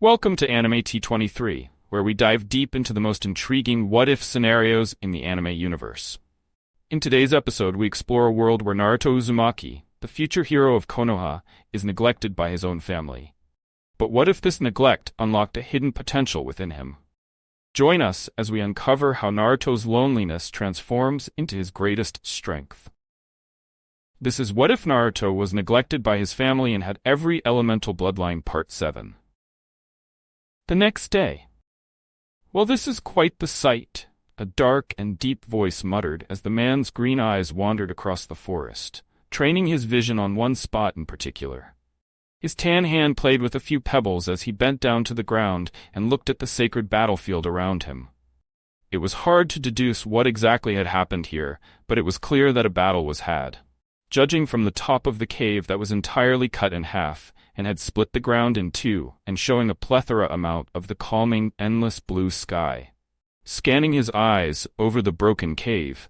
Welcome to Anime T23, where we dive deep into the most intriguing what-if scenarios in the anime universe. In today's episode, we explore a world where Naruto-Uzumaki, the future hero of Konoha, is neglected by his own family. But what if this neglect unlocked a hidden potential within him? Join us as we uncover how Naruto's loneliness transforms into his greatest strength. This is What If Naruto Was Neglected by His Family and Had Every Elemental Bloodline Part 7. The next day. Well, this is quite the sight, a dark and deep voice muttered as the man's green eyes wandered across the forest, training his vision on one spot in particular. His tan hand played with a few pebbles as he bent down to the ground and looked at the sacred battlefield around him. It was hard to deduce what exactly had happened here, but it was clear that a battle was had. Judging from the top of the cave that was entirely cut in half, and had split the ground in two, and showing a plethora amount of the calming, endless blue sky. Scanning his eyes over the broken cave,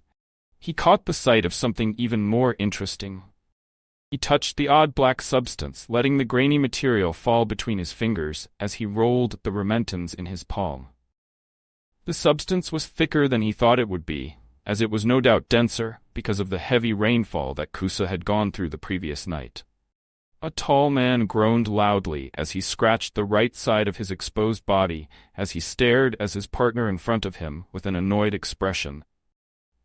he caught the sight of something even more interesting. He touched the odd black substance, letting the grainy material fall between his fingers as he rolled the rementance in his palm. The substance was thicker than he thought it would be, as it was no doubt denser because of the heavy rainfall that Kusa had gone through the previous night. A tall man groaned loudly as he scratched the right side of his exposed body as he stared at his partner in front of him with an annoyed expression.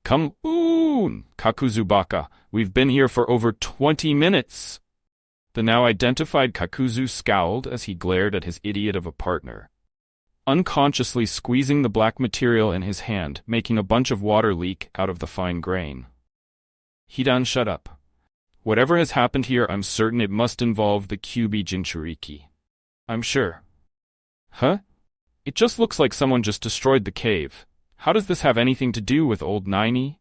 "Come on, Kakuzubaka, we've been here for over 20 minutes. The now identified Kakuzu scowled as he glared at his idiot of a partner, unconsciously squeezing the black material in his hand, making a bunch of water leak out of the fine grain. Hidan, shut up. Whatever has happened here, I'm certain it must involve the Kyuubi Jinchuriki. I'm sure. Huh? It just looks like someone just destroyed the cave. How does this have anything to do with old Naini?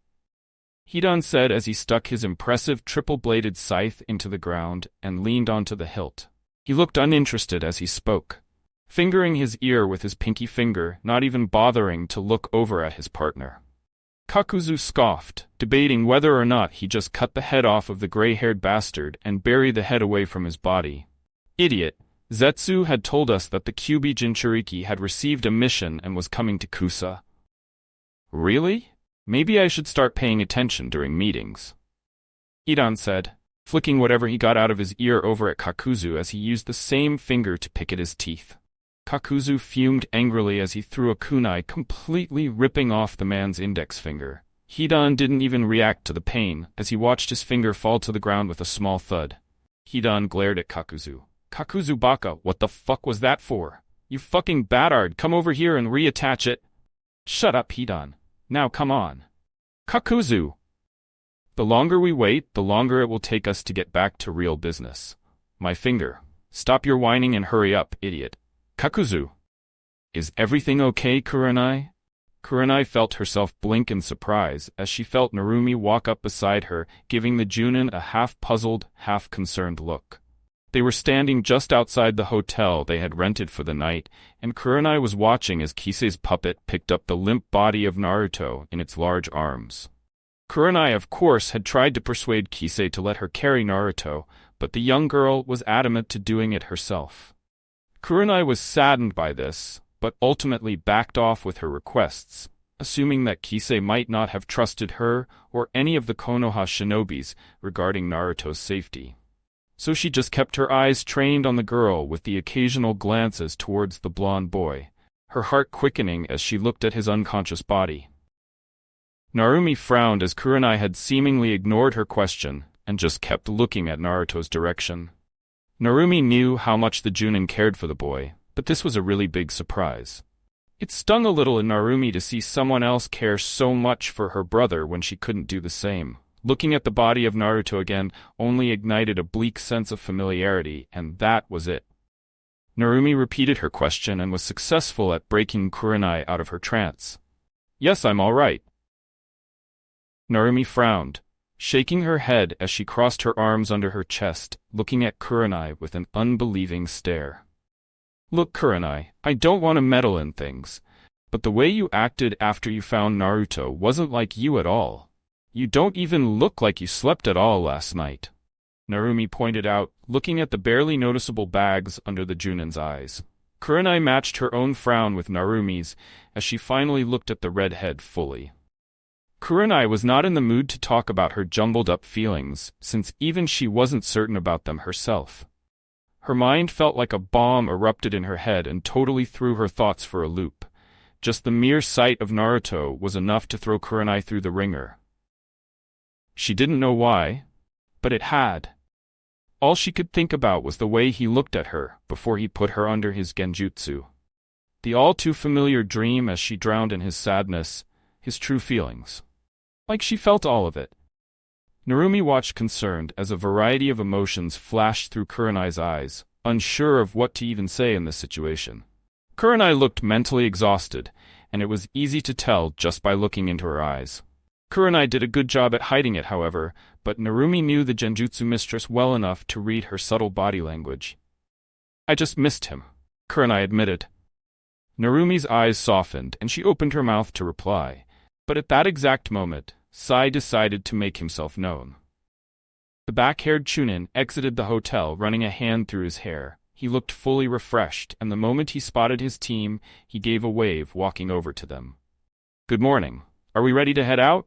Hidan said as he stuck his impressive triple-bladed scythe into the ground and leaned onto the hilt. He looked uninterested as he spoke, fingering his ear with his pinky finger, not even bothering to look over at his partner. Kakuzu scoffed, debating whether or not he just cut the head off of the gray-haired bastard and bury the head away from his body. Idiot. Zetsu had told us that the Kyuubi Jinchuriki had received a mission and was coming to Kusa. Really? Maybe I should start paying attention during meetings. Hidan said, flicking whatever he got out of his ear over at Kakuzu as he used the same finger to pick at his teeth. Kakuzu fumed angrily as he threw a kunai, completely ripping off the man's index finger. Hidan didn't even react to the pain as he watched his finger fall to the ground with a small thud. Hidan glared at Kakuzu. "Kakuzubaka, what the fuck was that for? You fucking batard, come over here and reattach it." "Shut up, Hidan. Now come on." "Kakuzu!" "The longer we wait, the longer it will take us to get back to real business. My finger. Stop your whining and hurry up, idiot." "Kakuzu! Is everything okay, Kurenai?" Kurenai felt herself blink in surprise as she felt Narumi walk up beside her, giving the Junin a half-puzzled, half-concerned look. They were standing just outside the hotel they had rented for the night, and Kurenai was watching as Kisei's puppet picked up the limp body of Naruto in its large arms. Kurenai, of course, had tried to persuade Kisei to let her carry Naruto, but the young girl was adamant to doing it herself. Kurenai was saddened by this, but ultimately backed off with her requests, assuming that Kisei might not have trusted her or any of the Konoha shinobis regarding Naruto's safety. So she just kept her eyes trained on the girl with the occasional glances towards the blonde boy, her heart quickening as she looked at his unconscious body. Narumi frowned as Kurenai had seemingly ignored her question and just kept looking at Naruto's direction. Narumi knew how much the Junin cared for the boy, but this was a really big surprise. It stung a little in Narumi to see someone else care so much for her brother when she couldn't do the same. Looking at the body of Naruto again only ignited a bleak sense of familiarity, and that was it. Narumi repeated her question and was successful at breaking Kurenai out of her trance. "Yes, I'm all right." Narumi frowned, shaking her head as she crossed her arms under her chest, looking at Kurenai with an unbelieving stare. "Look, Kurenai, I don't want to meddle in things, but the way you acted after you found Naruto wasn't like you at all. You don't even look like you slept at all last night," Narumi pointed out, looking at the barely noticeable bags under the Junin's eyes. Kurenai matched her own frown with Narumi's as she finally looked at the redhead fully. Kurenai was not in the mood to talk about her jumbled-up feelings, since even she wasn't certain about them herself. Her mind felt like a bomb erupted in her head and totally threw her thoughts for a loop. Just the mere sight of Naruto was enough to throw Kurenai through the ringer. She didn't know why, but it had. All she could think about was the way he looked at her before he put her under his genjutsu. The all-too-familiar dream as she drowned in his sadness, his true feelings. Like she felt all of it. Narumi watched concerned as a variety of emotions flashed through Kurenai's eyes, unsure of what to even say in this situation. Kurenai looked mentally exhausted, and it was easy to tell just by looking into her eyes. Kurenai did a good job at hiding it, however, but Narumi knew the genjutsu mistress well enough to read her subtle body language. "I just missed him," Kurenai admitted. Narumi's eyes softened, and she opened her mouth to reply, but at that exact moment, Sai decided to make himself known. The back-haired Chunin exited the hotel, running a hand through his hair. He looked fully refreshed, and the moment he spotted his team, he gave a wave, walking over to them. "Good morning. Are we ready to head out?"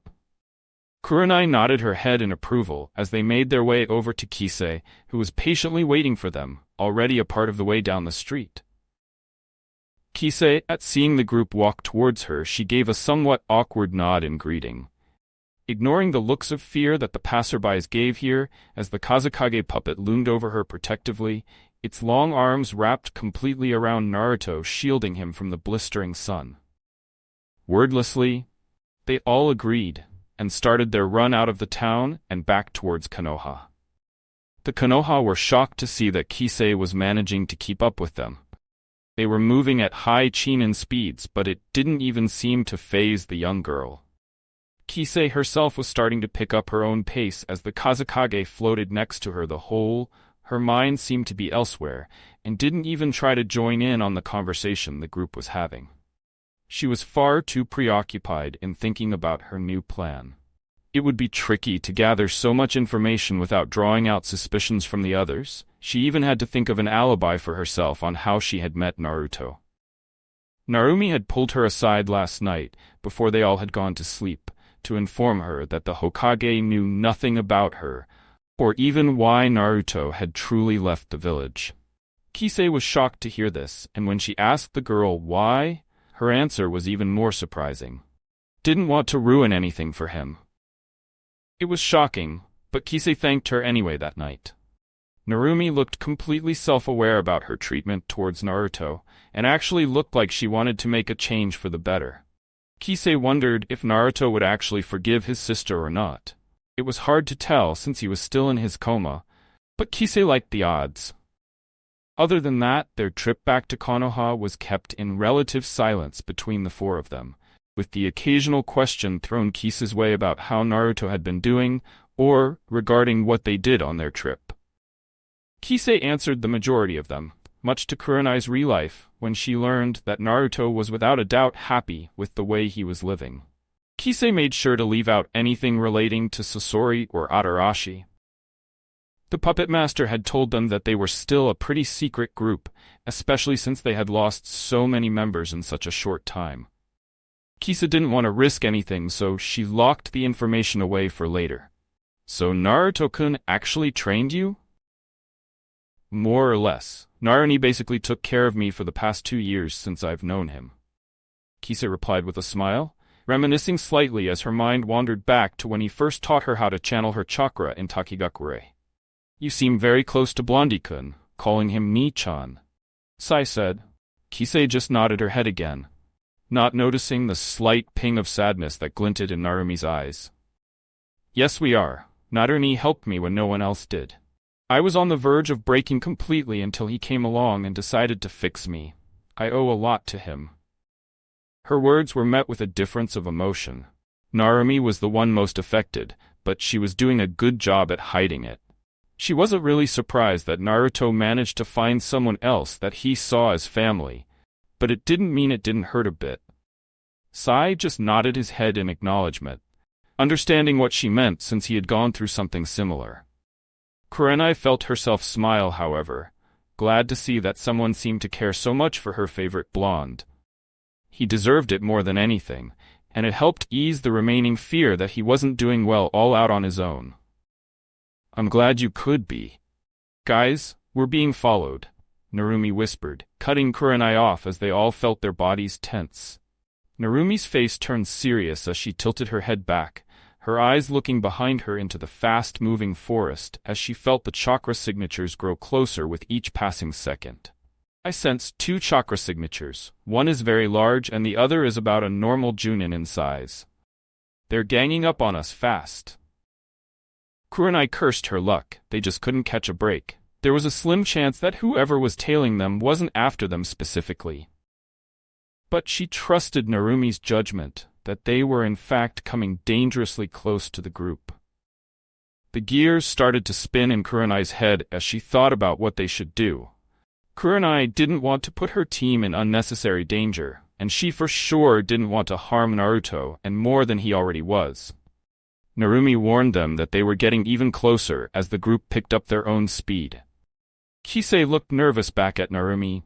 Kurenai nodded her head in approval as they made their way over to Kisei, who was patiently waiting for them, already a part of the way down the street. Kisei, at seeing the group walk towards her, she gave a somewhat awkward nod in greeting. Ignoring the looks of fear that the passerbys gave here, as the Kazekage puppet loomed over her protectively, its long arms wrapped completely around Naruto, shielding him from the blistering sun. Wordlessly, they all agreed, and started their run out of the town and back towards Konoha. The Konoha were shocked to see that Kisei was managing to keep up with them. They were moving at high Chunin speeds, but it didn't even seem to faze the young girl. Kisei herself was starting to pick up her own pace as the Kazekage floated next to her. Her mind seemed to be elsewhere, and didn't even try to join in on the conversation the group was having. She was far too preoccupied in thinking about her new plan. It would be tricky to gather so much information without drawing out suspicions from the others. She even had to think of an alibi for herself on how she had met Naruto. Narumi had pulled her aside last night, before they all had gone to sleep, to inform her that the Hokage knew nothing about her, or even why Naruto had truly left the village. Kisei was shocked to hear this, and when she asked the girl why, her answer was even more surprising. Didn't want to ruin anything for him. It was shocking, but Kisei thanked her anyway that night. Narumi looked completely self-aware about her treatment towards Naruto, and actually looked like she wanted to make a change for the better. Kisei wondered if Naruto would actually forgive his sister or not. It was hard to tell since he was still in his coma, but Kisei liked the odds. Other than that, their trip back to Konoha was kept in relative silence between the four of them, with the occasional question thrown Kisei's way about how Naruto had been doing, or regarding what they did on their trip. Kisei answered the majority of them, much to Kurenai's relief when she learned that Naruto was without a doubt happy with the way he was living. Kisei made sure to leave out anything relating to Sasori or Atarashi. The puppet master had told them that they were still a pretty secret group, especially since they had lost so many members in such a short time. Kisei didn't want to risk anything, so she locked the information away for later. "So Naruto-kun actually trained you?" "More or less. Naruni basically took care of me for the past 2 years since I've known him," Kisei replied with a smile, reminiscing slightly as her mind wandered back to when he first taught her how to channel her chakra in Takigakure. "You seem very close to Blondie-kun, calling him Ni-chan," Sai said. Kisei just nodded her head again, not noticing the slight ping of sadness that glinted in Narumi's eyes. "Yes, we are. Naruni helped me when no one else did. I was on the verge of breaking completely until he came along and decided to fix me. I owe a lot to him." Her words were met with a difference of emotion. Narumi was the one most affected, but she was doing a good job at hiding it. She wasn't really surprised that Naruto managed to find someone else that he saw as family, but it didn't mean it didn't hurt a bit. Sai just nodded his head in acknowledgement, understanding what she meant since he had gone through something similar. Kurenai felt herself smile, however, glad to see that someone seemed to care so much for her favorite blonde. He deserved it more than anything, and it helped ease the remaining fear that he wasn't doing well all out on his own. "I'm glad you could be. Guys, we're being followed," Narumi whispered, cutting Kurenai off as they all felt their bodies tense. Narumi's face turned serious as she tilted her head back, her eyes looking behind her into the fast-moving forest as she felt the chakra signatures grow closer with each passing second. "I sense 2 chakra signatures. One is very large and the other is about a normal Junin in size. They're ganging up on us fast." Kurenai cursed her luck. They just couldn't catch a break. There was a slim chance that whoever was tailing them wasn't after them specifically. But she trusted Narumi's judgment that they were in fact coming dangerously close to the group. The gears started to spin in Kurenai's head as she thought about what they should do. Kurenai didn't want to put her team in unnecessary danger, and she for sure didn't want to harm Naruto and more than he already was. Narumi warned them that they were getting even closer as the group picked up their own speed. Kisei looked nervous back at Narumi,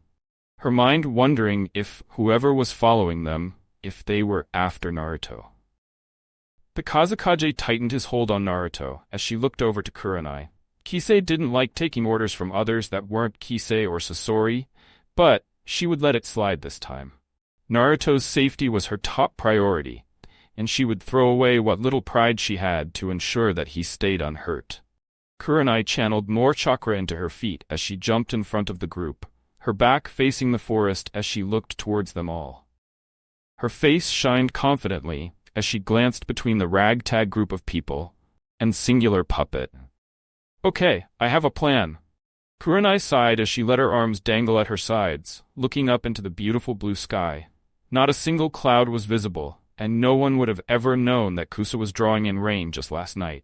her mind wondering if whoever was following them, if they were after Naruto. The Kazekage tightened his hold on Naruto as she looked over to Kurenai. Kisei didn't like taking orders from others that weren't Kisei or Sasori, but she would let it slide this time. Naruto's safety was her top priority, and she would throw away what little pride she had to ensure that he stayed unhurt. Kurenai channeled more chakra into her feet as she jumped in front of the group, her back facing the forest as she looked towards them all. Her face shined confidently as she glanced between the ragtag group of people and Singular Puppet. "Okay, I have a plan." Kurenai sighed as she let her arms dangle at her sides, looking up into the beautiful blue sky. Not a single cloud was visible, and no one would have ever known that Kusa was drawing in rain just last night.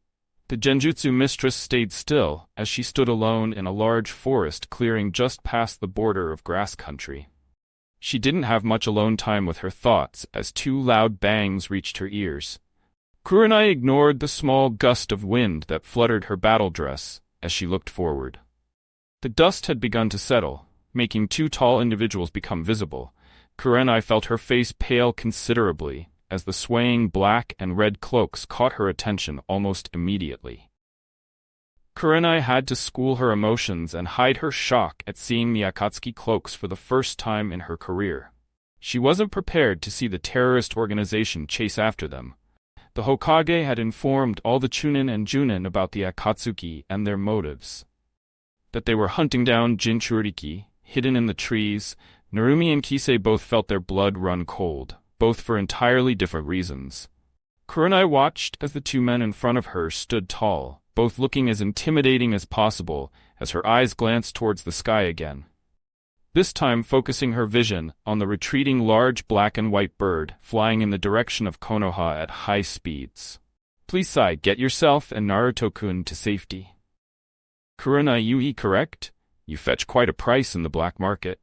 The Genjutsu mistress stayed still as she stood alone in a large forest clearing just past the border of grass country. She didn't have much alone time with her thoughts as 2 loud bangs reached her ears. Kurenai ignored the small gust of wind that fluttered her battle dress as she looked forward. The dust had begun to settle, making 2 tall individuals become visible. Kurenai felt her face pale considerably as the swaying black and red cloaks caught her attention almost immediately. Kurenai had to school her emotions and hide her shock at seeing the Akatsuki cloaks for the first time in her career. She wasn't prepared to see the terrorist organization chase after them. The Hokage had informed all the Chunin and Junin about the Akatsuki and their motives. That they were hunting down Jinchuriki, hidden in the trees. Narumi and Kisei both felt their blood run cold, both for entirely different reasons. Kurenai watched as the 2 men in front of her stood tall, both looking as intimidating as possible as her eyes glanced towards the sky again. This time focusing her vision on the retreating large black and white bird flying in the direction of Konoha at high speeds. "Please, Sai, get yourself and Naruto-kun to safety." "Kurenai Yui, correct? You fetch quite a price in the black market,"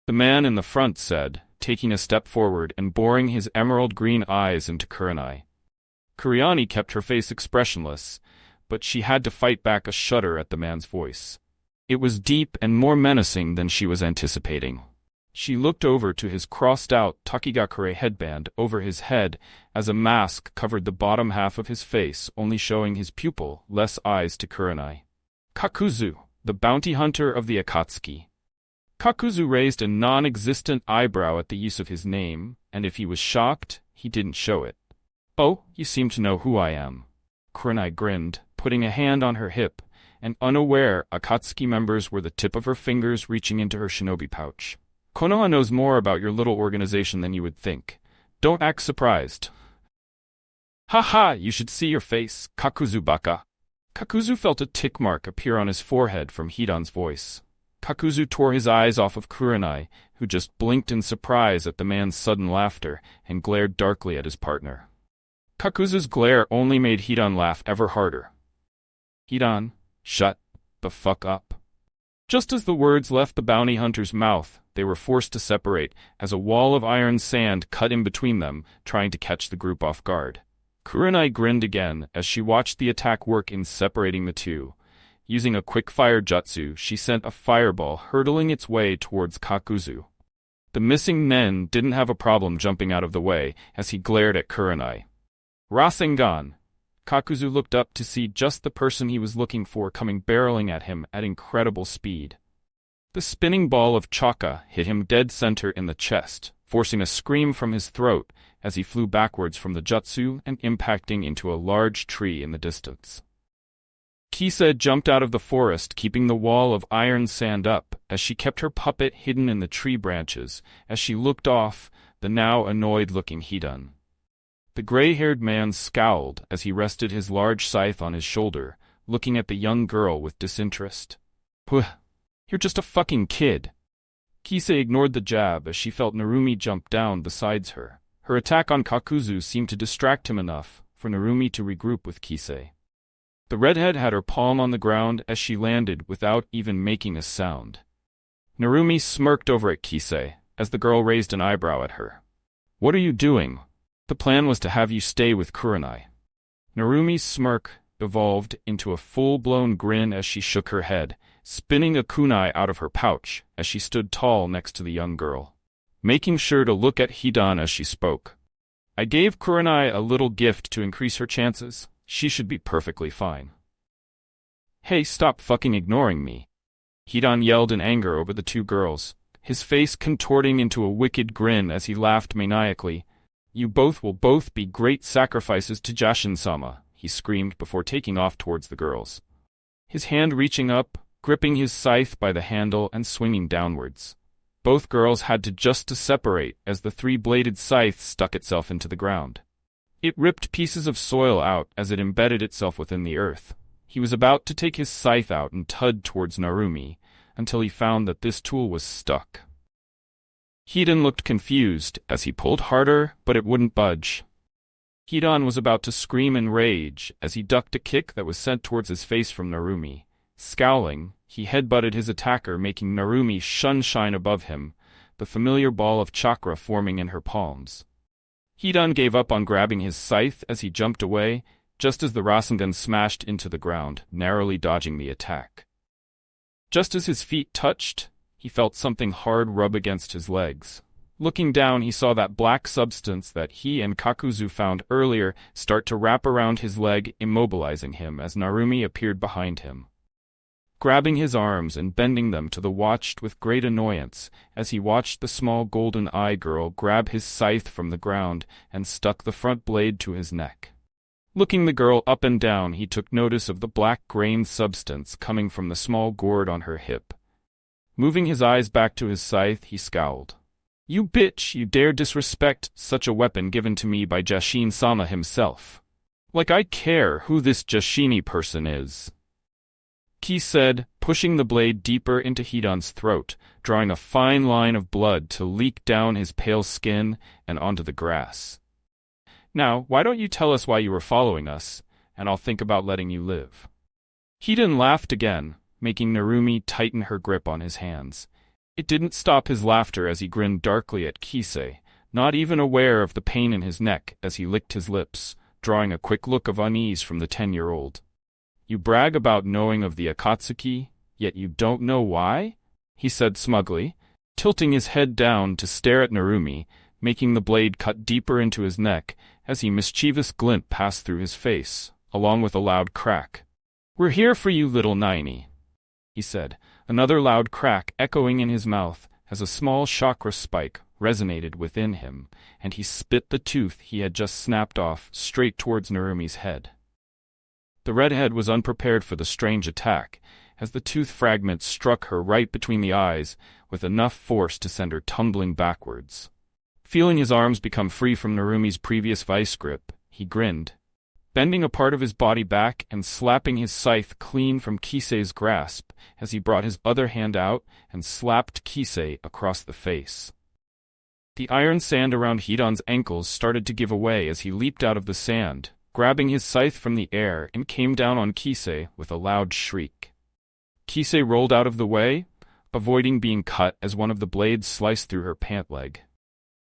the man in the front said, taking a step forward and boring his emerald-green eyes into Kurenai. Kuriani kept her face expressionless, but she had to fight back a shudder at the man's voice. It was deep and more menacing than she was anticipating. She looked over to his crossed-out Takigakure headband over his head as a mask covered the bottom half of his face, only showing his pupil, less eyes to Kurenai. "Kakuzu, the bounty hunter of the Akatsuki." Kakuzu raised a non-existent eyebrow at the use of his name, and if he was shocked, he didn't show it. "Oh, you seem to know who I am." Kurenai grinned, putting a hand on her hip, and unaware Akatsuki members were the tip of her fingers reaching into her shinobi pouch. "Konoha knows more about your little organization than you would think. Don't act surprised." "Ha ha, you should see your face, Kakuzu baka." Kakuzu felt a tick mark appear on his forehead from Hidan's voice. Kakuzu tore his eyes off of Kurenai, who just blinked in surprise at the man's sudden laughter and glared darkly at his partner. Kakuzu's glare only made Hidan laugh ever harder. "Hidan, shut the fuck up." Just as the words left the bounty hunter's mouth, they were forced to separate as a wall of iron sand cut in between them, trying to catch the group off guard. Kurenai grinned again as she watched the attack work in separating the 2. Using a quick-fire jutsu, she sent a fireball hurtling its way towards Kakuzu. The missing nen didn't have a problem jumping out of the way as he glared at Kurenai. Rasengan! Kakuzu looked up to see just the person he was looking for coming barreling at him at incredible speed. The spinning ball of chakra hit him dead center in the chest, forcing a scream from his throat as he flew backwards from the jutsu and impacting into a large tree in the distance. Kisa jumped out of the forest, keeping the wall of iron sand up as she kept her puppet hidden in the tree branches as she looked off the now annoyed-looking Hidan. The gray-haired man scowled as he rested his large scythe on his shoulder, looking at the young girl with disinterest. "Puh, you're just a fucking kid." Kisa ignored the jab as she felt Narumi jump down beside her. Her attack on Kakuzu seemed to distract him enough for Narumi to regroup with Kisa. The redhead had her palm on the ground as she landed without even making a sound. Narumi smirked over at Kisa as the girl raised an eyebrow at her. "What are you doing? The plan was to have you stay with Kurenai." Narumi's smirk evolved into a full-blown grin as she shook her head, spinning a kunai out of her pouch as she stood tall next to the young girl, making sure to look at Hidan as she spoke. "I gave Kurenai a little gift to increase her chances. She should be perfectly fine." "Hey, stop fucking ignoring me!" Hidan yelled in anger over the two girls, his face contorting into a wicked grin as he laughed maniacally. "You both will be great sacrifices to Jashin-sama," he screamed before taking off towards the girls. His hand reaching up, gripping his scythe by the handle and swinging downwards. Both girls had to separate as the three-bladed scythe stuck itself into the ground. It ripped pieces of soil out as it embedded itself within the earth. He was about to take his scythe out and tugged towards Narumi, until he found that this tool was stuck. Hidan looked confused as he pulled harder, but it wouldn't budge. Hidan was about to scream in rage as he ducked a kick that was sent towards his face from Narumi. Scowling, he headbutted his attacker, making Narumi shine above him, the familiar ball of chakra forming in her palms. Hidan gave up on grabbing his scythe as he jumped away, just as the Rasengan smashed into the ground, narrowly dodging the attack. Just as his feet touched, he felt something hard rub against his legs. Looking down, he saw that black substance that he and Kakuzu found earlier start to wrap around his leg, immobilizing him as Narumi appeared behind him. Grabbing his arms and bending them to the watched with great annoyance as he watched the small golden-eyed girl grab his scythe from the ground and stuck the front blade to his neck. Looking the girl up and down, he took notice of the black grain substance coming from the small gourd on her hip. Moving his eyes back to his scythe, he scowled. "You bitch, you dare disrespect such a weapon given to me by Jashin-sama himself. Like I care who this Jashini person is," Ki said, pushing the blade deeper into Hidan's throat, drawing a fine line of blood to leak down his pale skin and onto the grass. "Now, why don't you tell us why you were following us, and I'll think about letting you live." Hidan laughed again, making Narumi tighten her grip on his hands. It didn't stop his laughter as he grinned darkly at Kisei, not even aware of the pain in his neck as he licked his lips, drawing a quick look of unease from the 10-year-old. "You brag about knowing of the Akatsuki, yet you don't know why?" he said smugly, tilting his head down to stare at Narumi, making the blade cut deeper into his neck as a mischievous glint passed through his face, along with a loud crack. "We're here for you, little ninny," he said, another loud crack echoing in his mouth as a small chakra spike resonated within him, and he spit the tooth he had just snapped off straight towards Narumi's head. The redhead was unprepared for the strange attack, as the tooth fragment struck her right between the eyes with enough force to send her tumbling backwards. Feeling his arms become free from Narumi's previous vice grip, he grinned, bending a part of his body back and slapping his scythe clean from Kisei's grasp as he brought his other hand out and slapped Kisei across the face. The iron sand around Hidan's ankles started to give away as he leaped out of the sand, grabbing his scythe from the air, and came down on Kisei with a loud shriek. Kisei rolled out of the way, avoiding being cut as one of the blades sliced through her pant leg.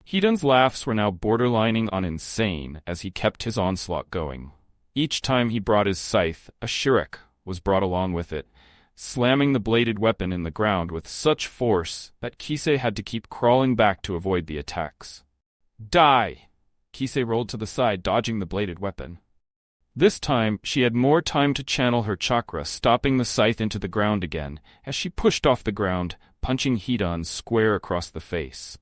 Hidan's laughs were now borderlining on insane as he kept his onslaught going. Each time he brought his scythe, a shuriken, was brought along with it, slamming the bladed weapon in the ground with such force that Kisei had to keep crawling back to avoid the attacks. Die! Kisei rolled to the side, dodging the bladed weapon. This time, she had more time to channel her chakra, stopping the scythe into the ground again, as she pushed off the ground, punching Hidan square across the face.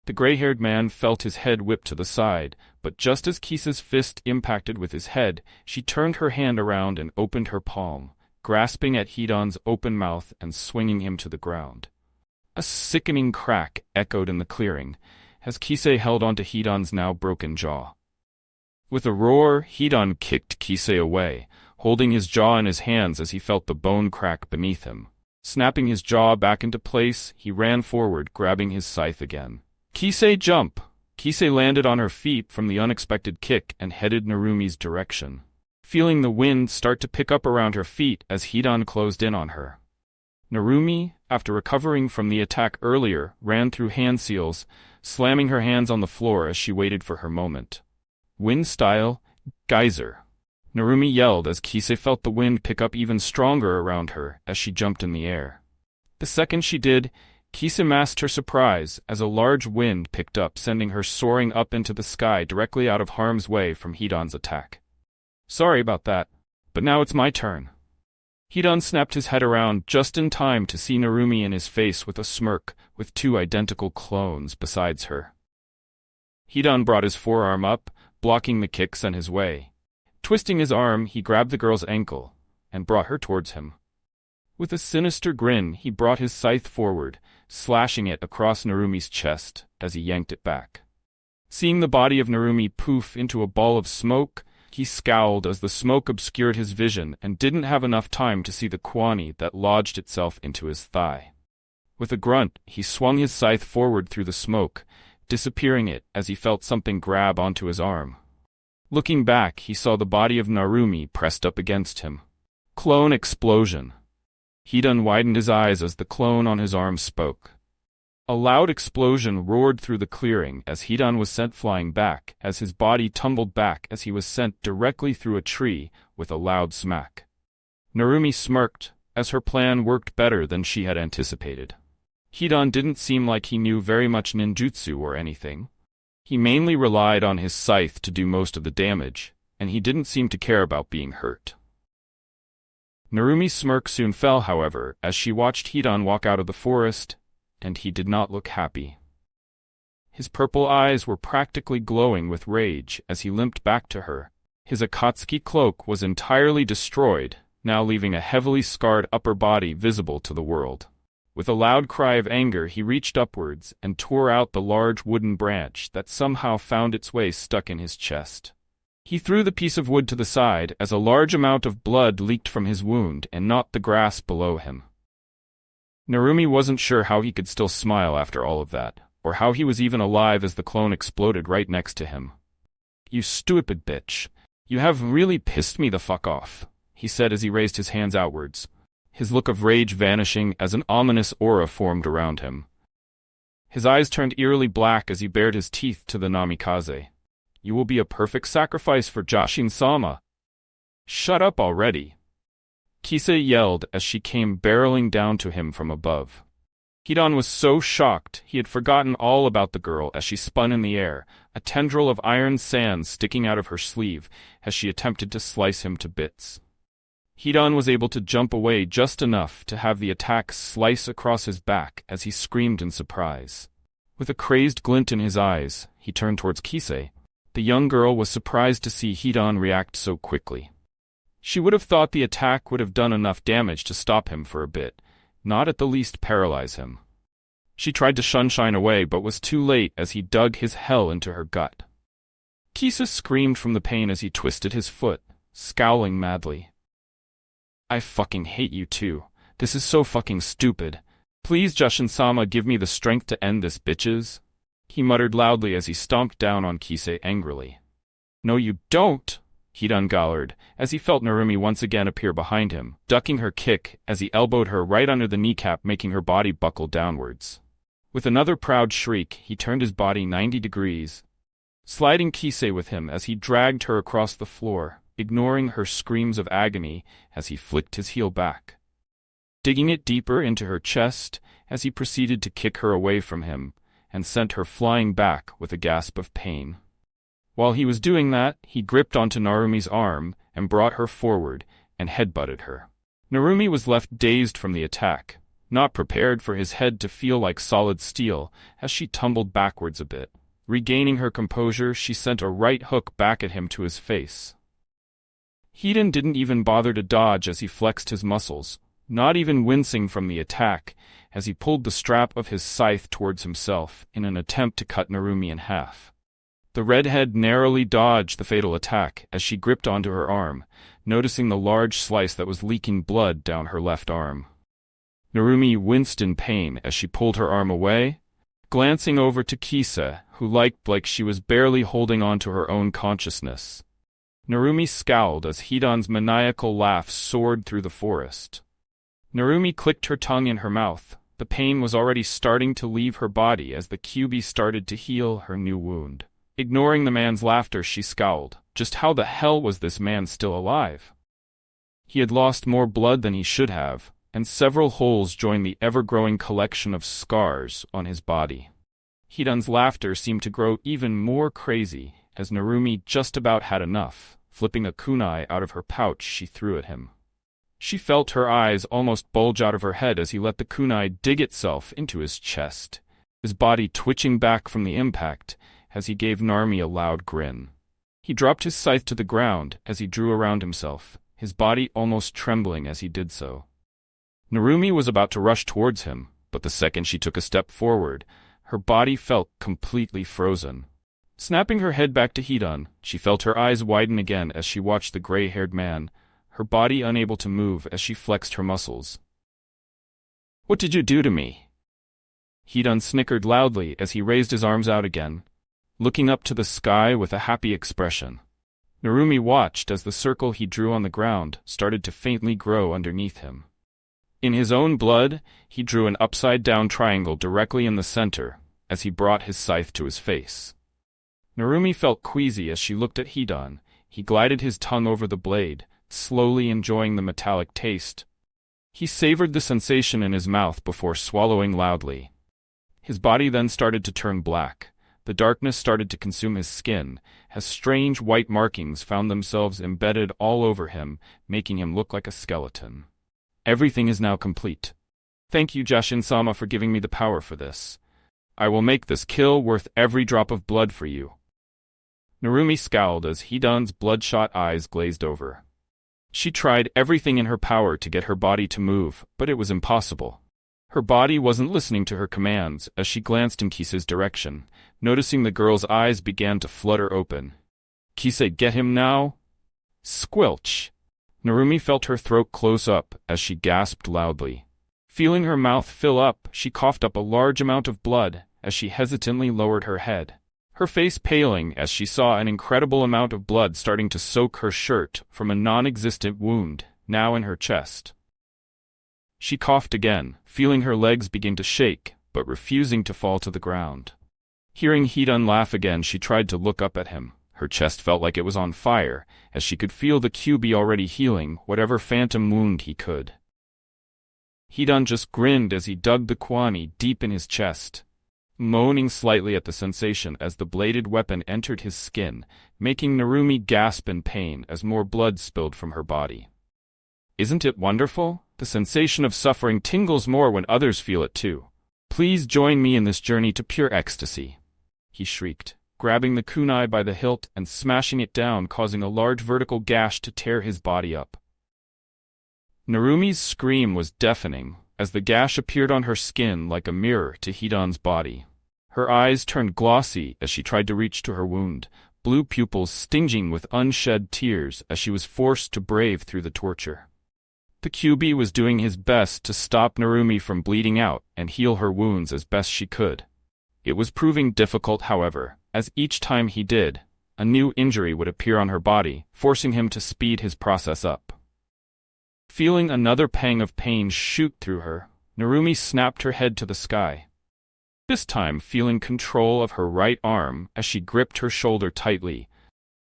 The gray-haired man felt his head whip to the side, but just as Kisei's fist impacted with his head, she turned her hand around and opened her palm, grasping at Hidan's open mouth and swinging him to the ground. A sickening crack echoed in the clearing, as Kisei held onto Hidan's now broken jaw. With a roar, Hidan kicked Kisei away, holding his jaw in his hands as he felt the bone crack beneath him. Snapping his jaw back into place, he ran forward, grabbing his scythe again. Kisei, jump! Kisei landed on her feet from the unexpected kick and headed Narumi's direction, feeling the wind start to pick up around her feet as Hidan closed in on her. Narumi, after recovering from the attack earlier, ran through hand seals, slamming her hands on the floor as she waited for her moment. Wind style, geyser. Narumi yelled as Kisei felt the wind pick up even stronger around her as she jumped in the air. The second she did, Kisei masked her surprise as a large wind picked up, sending her soaring up into the sky directly out of harm's way from Hidan's attack. Sorry about that, but now it's my turn. Hidan snapped his head around just in time to see Narumi in his face with a smirk, with two identical clones besides her. Hidan brought his forearm up, blocking the kick sent his way. Twisting his arm, he grabbed the girl's ankle and brought her towards him. With a sinister grin, he brought his scythe forward, slashing it across Narumi's chest as he yanked it back. Seeing the body of Narumi poof into a ball of smoke, he scowled as the smoke obscured his vision and didn't have enough time to see the kwani that lodged itself into his thigh. With a grunt, he swung his scythe forward through the smoke, disappearing it as he felt something grab onto his arm. Looking back, he saw the body of Narumi pressed up against him. Clone explosion. Hidan widened his eyes as the clone on his arm spoke. A loud explosion roared through the clearing as Hidan was sent flying back, as his body tumbled back as he was sent directly through a tree with a loud smack. Narumi smirked, as her plan worked better than she had anticipated. Hidan didn't seem like he knew very much ninjutsu or anything. He mainly relied on his scythe to do most of the damage, and he didn't seem to care about being hurt. Narumi's smirk soon fell, however, as she watched Hidan walk out of the forest, and he did not look happy. His purple eyes were practically glowing with rage as he limped back to her. His Akatsuki cloak was entirely destroyed, now leaving a heavily scarred upper body visible to the world. With a loud cry of anger, he reached upwards and tore out the large wooden branch that somehow found its way stuck in his chest. He threw the piece of wood to the side as a large amount of blood leaked from his wound and knocked the grass below him. Narumi wasn't sure how he could still smile after all of that, or how he was even alive as the clone exploded right next to him. "You stupid bitch. You have really pissed me the fuck off," he said as he raised his hands outwards, his look of rage vanishing as an ominous aura formed around him. His eyes turned eerily black as he bared his teeth to the namikaze. "You will be a perfect sacrifice for Jashin-sama." "Shut up already," Kisei yelled as she came barreling down to him from above. Hidan was so shocked he had forgotten all about the girl as she spun in the air, a tendril of iron sand sticking out of her sleeve as she attempted to slice him to bits. Hidan was able to jump away just enough to have the attack slice across his back as he screamed in surprise. With a crazed glint in his eyes, he turned towards Kisei. The young girl was surprised to see Hidan react so quickly. She would have thought the attack would have done enough damage to stop him for a bit, not at the least paralyze him. She tried to shun away but was too late as he dug his hell into her gut. Kisei screamed from the pain as he twisted his foot, scowling madly. "I fucking hate you too. This is so fucking stupid. Please Jashin-sama, give me the strength to end this, bitches," he muttered loudly as he stomped down on Kisei angrily. "No you don't," Hidan glowered, as he felt Narumi once again appear behind him, ducking her kick as he elbowed her right under the kneecap, making her body buckle downwards. With another proud shriek, he turned his body 90 degrees, sliding Kisei with him as he dragged her across the floor, ignoring her screams of agony as he flicked his heel back, digging it deeper into her chest as he proceeded to kick her away from him and sent her flying back with a gasp of pain. While he was doing that, he gripped onto Narumi's arm and brought her forward and headbutted her. Narumi was left dazed from the attack, not prepared for his head to feel like solid steel as she tumbled backwards a bit. Regaining her composure, she sent a right hook back at him to his face. Hidan didn't even bother to dodge as he flexed his muscles, not even wincing from the attack, as he pulled the strap of his scythe towards himself in an attempt to cut Narumi in half. The redhead narrowly dodged the fatal attack as she gripped onto her arm, noticing the large slice that was leaking blood down her left arm. Narumi winced in pain as she pulled her arm away, glancing over to Kisa, who looked like she was barely holding on to her own consciousness. Narumi scowled as Hidan's maniacal laugh soared through the forest. Narumi clicked her tongue in her mouth. The pain was already starting to leave her body as the Kyuubi started to heal her new wound. Ignoring the man's laughter, she scowled. Just how the hell was this man still alive? He had lost more blood than he should have, and several holes joined the ever-growing collection of scars on his body. Hidan's laughter seemed to grow even more crazy as Narumi just about had enough. Flipping a kunai out of her pouch, she threw at him. She felt her eyes almost bulge out of her head as he let the kunai dig itself into his chest, his body twitching back from the impact as he gave Narumi a loud grin. He dropped his scythe to the ground as he drew around himself, his body almost trembling as he did so. Narumi was about to rush towards him, but the second she took a step forward, her body felt completely frozen. Snapping her head back to Hidan, she felt her eyes widen again as she watched the gray-haired man, her body unable to move as she flexed her muscles. "What did you do to me?" Hidan snickered loudly as he raised his arms out again, looking up to the sky with a happy expression. Narumi watched as the circle he drew on the ground started to faintly grow underneath him. In his own blood, he drew an upside-down triangle directly in the center as he brought his scythe to his face. Narumi felt queasy as she looked at Hidan. He glided his tongue over the blade, slowly enjoying the metallic taste. He savored the sensation in his mouth before swallowing loudly. His body then started to turn black. The darkness started to consume his skin, as strange white markings found themselves embedded all over him, making him look like a skeleton. Everything is now complete. Thank you, Jashin-sama, for giving me the power for this. I will make this kill worth every drop of blood for you. Narumi scowled as Hidan's bloodshot eyes glazed over. She tried everything in her power to get her body to move, but it was impossible. Her body wasn't listening to her commands as she glanced in Kisa's direction, noticing the girl's eyes began to flutter open. "Kisa, get him now?" Squelch! Narumi felt her throat close up as she gasped loudly. Feeling her mouth fill up, she coughed up a large amount of blood as she hesitantly lowered her head, her face paling as she saw an incredible amount of blood starting to soak her shirt from a non-existent wound, now in her chest. She coughed again, feeling her legs begin to shake, but refusing to fall to the ground. Hearing Hidan laugh again, she tried to look up at him. Her chest felt like it was on fire, as she could feel the Kyuubi already healing whatever phantom wound he could. Hidan just grinned as he dug the kwani deep in his chest, moaning slightly at the sensation as the bladed weapon entered his skin, making Narumi gasp in pain as more blood spilled from her body. Isn't it wonderful? The sensation of suffering tingles more when others feel it too. Please join me in this journey to pure ecstasy, he shrieked, grabbing the kunai by the hilt and smashing it down, causing a large vertical gash to tear his body up. Narumi's scream was deafening, as the gash appeared on her skin like a mirror to Hidan's body. Her eyes turned glossy as she tried to reach to her wound, blue pupils stinging with unshed tears as she was forced to brave through the torture. The Kyuubi was doing his best to stop Narumi from bleeding out and heal her wounds as best she could. It was proving difficult, however, as each time he did, a new injury would appear on her body, forcing him to speed his process up. Feeling another pang of pain shoot through her, Narumi snapped her head to the sky, this time feeling control of her right arm as she gripped her shoulder tightly,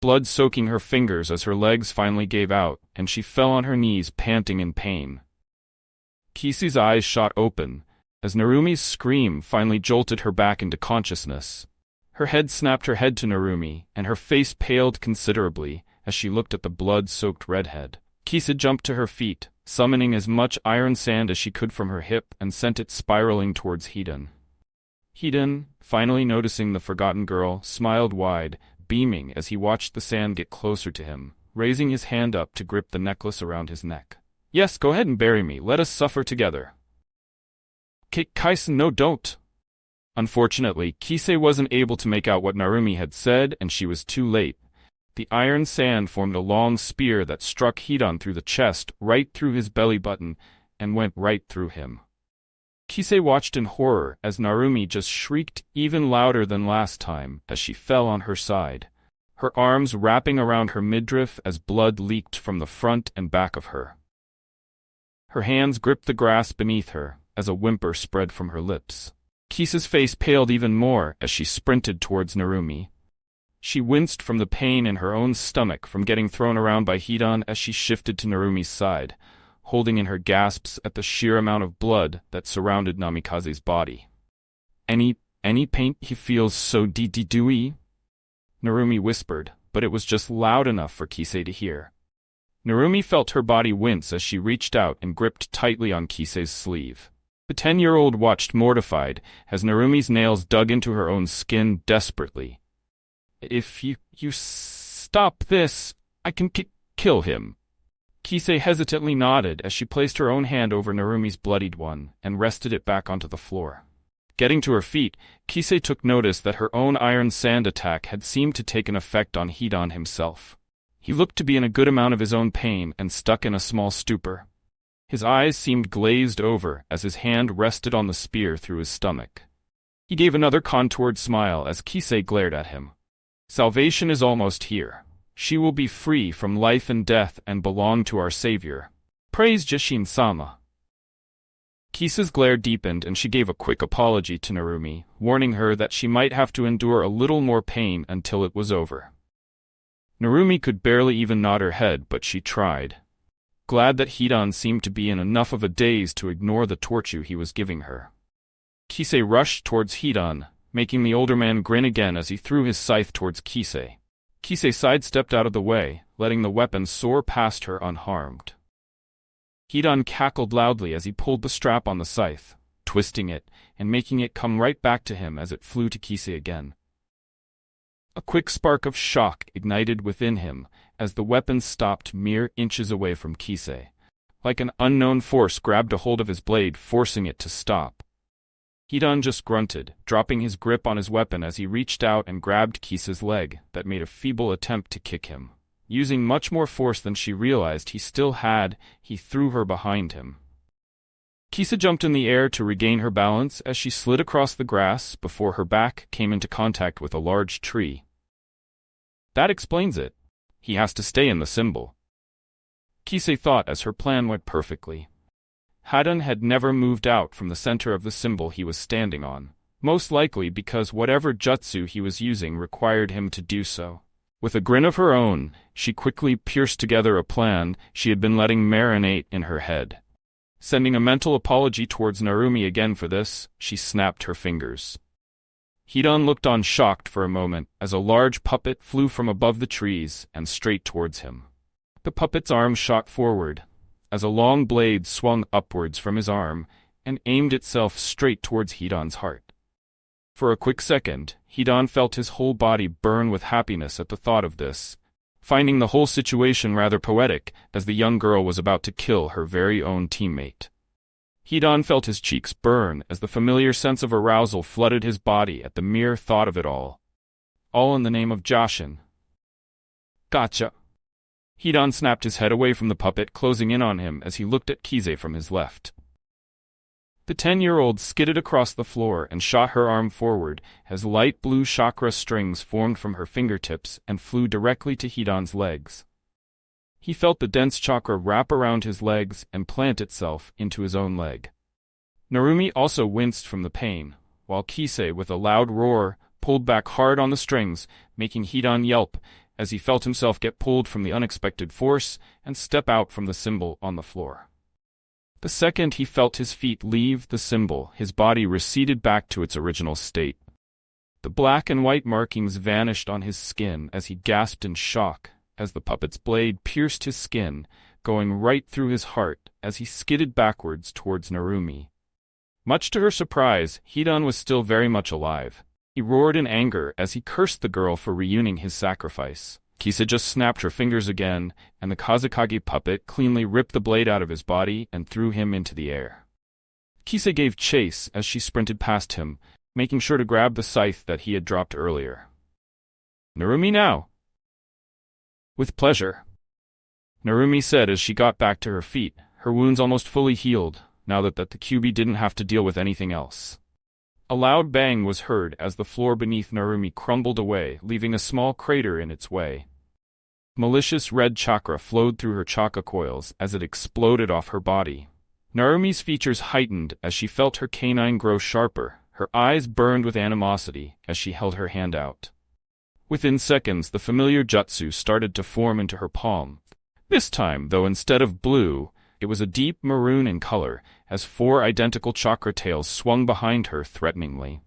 blood soaking her fingers as her legs finally gave out, and she fell on her knees panting in pain. Kisei's eyes shot open, as Narumi's scream finally jolted her back into consciousness. Her head snapped her head to Narumi, and her face paled considerably as she looked at the blood-soaked redhead. Kisei jumped to her feet, summoning as much iron sand as she could from her hip and sent it spiraling towards Hidan. Hidan, finally noticing the forgotten girl, smiled wide, beaming as he watched the sand get closer to him, raising his hand up to grip the necklace around his neck. "Yes, go ahead and bury me. Let us suffer together." Kaisen, no, don't. Unfortunately, Kisei wasn't able to make out what Narumi had said, and she was too late. The iron sand formed a long spear that struck Hidan through the chest, right through his belly button, and went right through him. Kisei watched in horror as Narumi just shrieked even louder than last time as she fell on her side, her arms wrapping around her midriff as blood leaked from the front and back of her. Her hands gripped the grass beneath her as a whimper spread from her lips. Kisei's face paled even more as she sprinted towards Narumi. She winced from the pain in her own stomach from getting thrown around by Hidan as she shifted to Narumi's side, holding in her gasps at the sheer amount of blood that surrounded Namikaze's body. Any pain he feels so dewy? Narumi whispered, but it was just loud enough for Kisei to hear. Narumi felt her body wince as she reached out and gripped tightly on Kisei's sleeve. The 10-year-old watched mortified as Narumi's nails dug into her own skin desperately. "If you stop this, I can kill him." Kisei hesitantly nodded as she placed her own hand over Narumi's bloodied one and rested it back onto the floor. Getting to her feet, Kisei took notice that her own iron sand attack had seemed to take an effect on Hidan himself. He looked to be in a good amount of his own pain and stuck in a small stupor. His eyes seemed glazed over as his hand rested on the spear through his stomach. He gave another contoured smile as Kisei glared at him. "Salvation is almost here. She will be free from life and death and belong to our savior. Praise Jishin-sama." Kisei's glare deepened and she gave a quick apology to Narumi, warning her that she might have to endure a little more pain until it was over. Narumi could barely even nod her head, but she tried, glad that Hidan seemed to be in enough of a daze to ignore the torture he was giving her. Kisei rushed towards Hidan, making the older man grin again as he threw his scythe towards Kisei. Kisei sidestepped out of the way, letting the weapon soar past her unharmed. Hidan cackled loudly as he pulled the strap on the scythe, twisting it and making it come right back to him as it flew to Kisei again. A quick spark of shock ignited within him as the weapon stopped mere inches away from Kisei. Like an unknown force grabbed a hold of his blade, forcing it to stop. Hidan just grunted, dropping his grip on his weapon as he reached out and grabbed Kisei's leg that made a feeble attempt to kick him. Using much more force than she realized he still had, he threw her behind him. Kisei jumped in the air to regain her balance as she slid across the grass before her back came into contact with a large tree. That explains it. He has to stay in the symbol. Kisei thought as her plan went perfectly. Hidan had never moved out from the center of the symbol he was standing on, most likely because whatever jutsu he was using required him to do so. With a grin of her own, she quickly pierced together a plan she had been letting marinate in her head. Sending a mental apology towards Narumi again for this, she snapped her fingers. Hidan looked on shocked for a moment as a large puppet flew from above the trees and straight towards him. The puppet's arm shot forward, as a long blade swung upwards from his arm and aimed itself straight towards Hidan's heart. For a quick second, Hidan felt his whole body burn with happiness at the thought of this, finding the whole situation rather poetic as the young girl was about to kill her very own teammate. Hidan felt his cheeks burn as the familiar sense of arousal flooded his body at the mere thought of it all. All in the name of Joshin. Gotcha. Hidan snapped his head away from the puppet, closing in on him as he looked at Kisei from his left. The 10-year-old skidded across the floor and shot her arm forward as light blue chakra strings formed from her fingertips and flew directly to Hidan's legs. He felt the dense chakra wrap around his legs and plant itself into his own leg. Narumi also winced from the pain, while Kisei, with a loud roar, pulled back hard on the strings, making Hidan yelp as he felt himself get pulled from the unexpected force and step out from the symbol on the floor. The second he felt his feet leave the symbol, his body receded back to its original state. The black and white markings vanished on his skin as he gasped in shock, as the puppet's blade pierced his skin, going right through his heart as he skidded backwards towards Narumi. Much to her surprise, Hidan was still very much alive. He roared in anger as he cursed the girl for reuniting his sacrifice. Kisa just snapped her fingers again, and the Kazekage puppet cleanly ripped the blade out of his body and threw him into the air. Kisa gave chase as she sprinted past him, making sure to grab the scythe that he had dropped earlier. "Narumi now!" "With pleasure," Narumi said as she got back to her feet, her wounds almost fully healed, now that the Kyuubi didn't have to deal with anything else. A loud bang was heard as the floor beneath Narumi crumbled away, leaving a small crater in its way. Malicious red chakra flowed through her chakra coils as it exploded off her body. Narumi's features heightened as she felt her canine grow sharper, her eyes burned with animosity as she held her hand out. Within seconds, the familiar jutsu started to form into her palm. This time, though, instead of blue, it was a deep maroon in color, as 4 identical chakra tails swung behind her threateningly.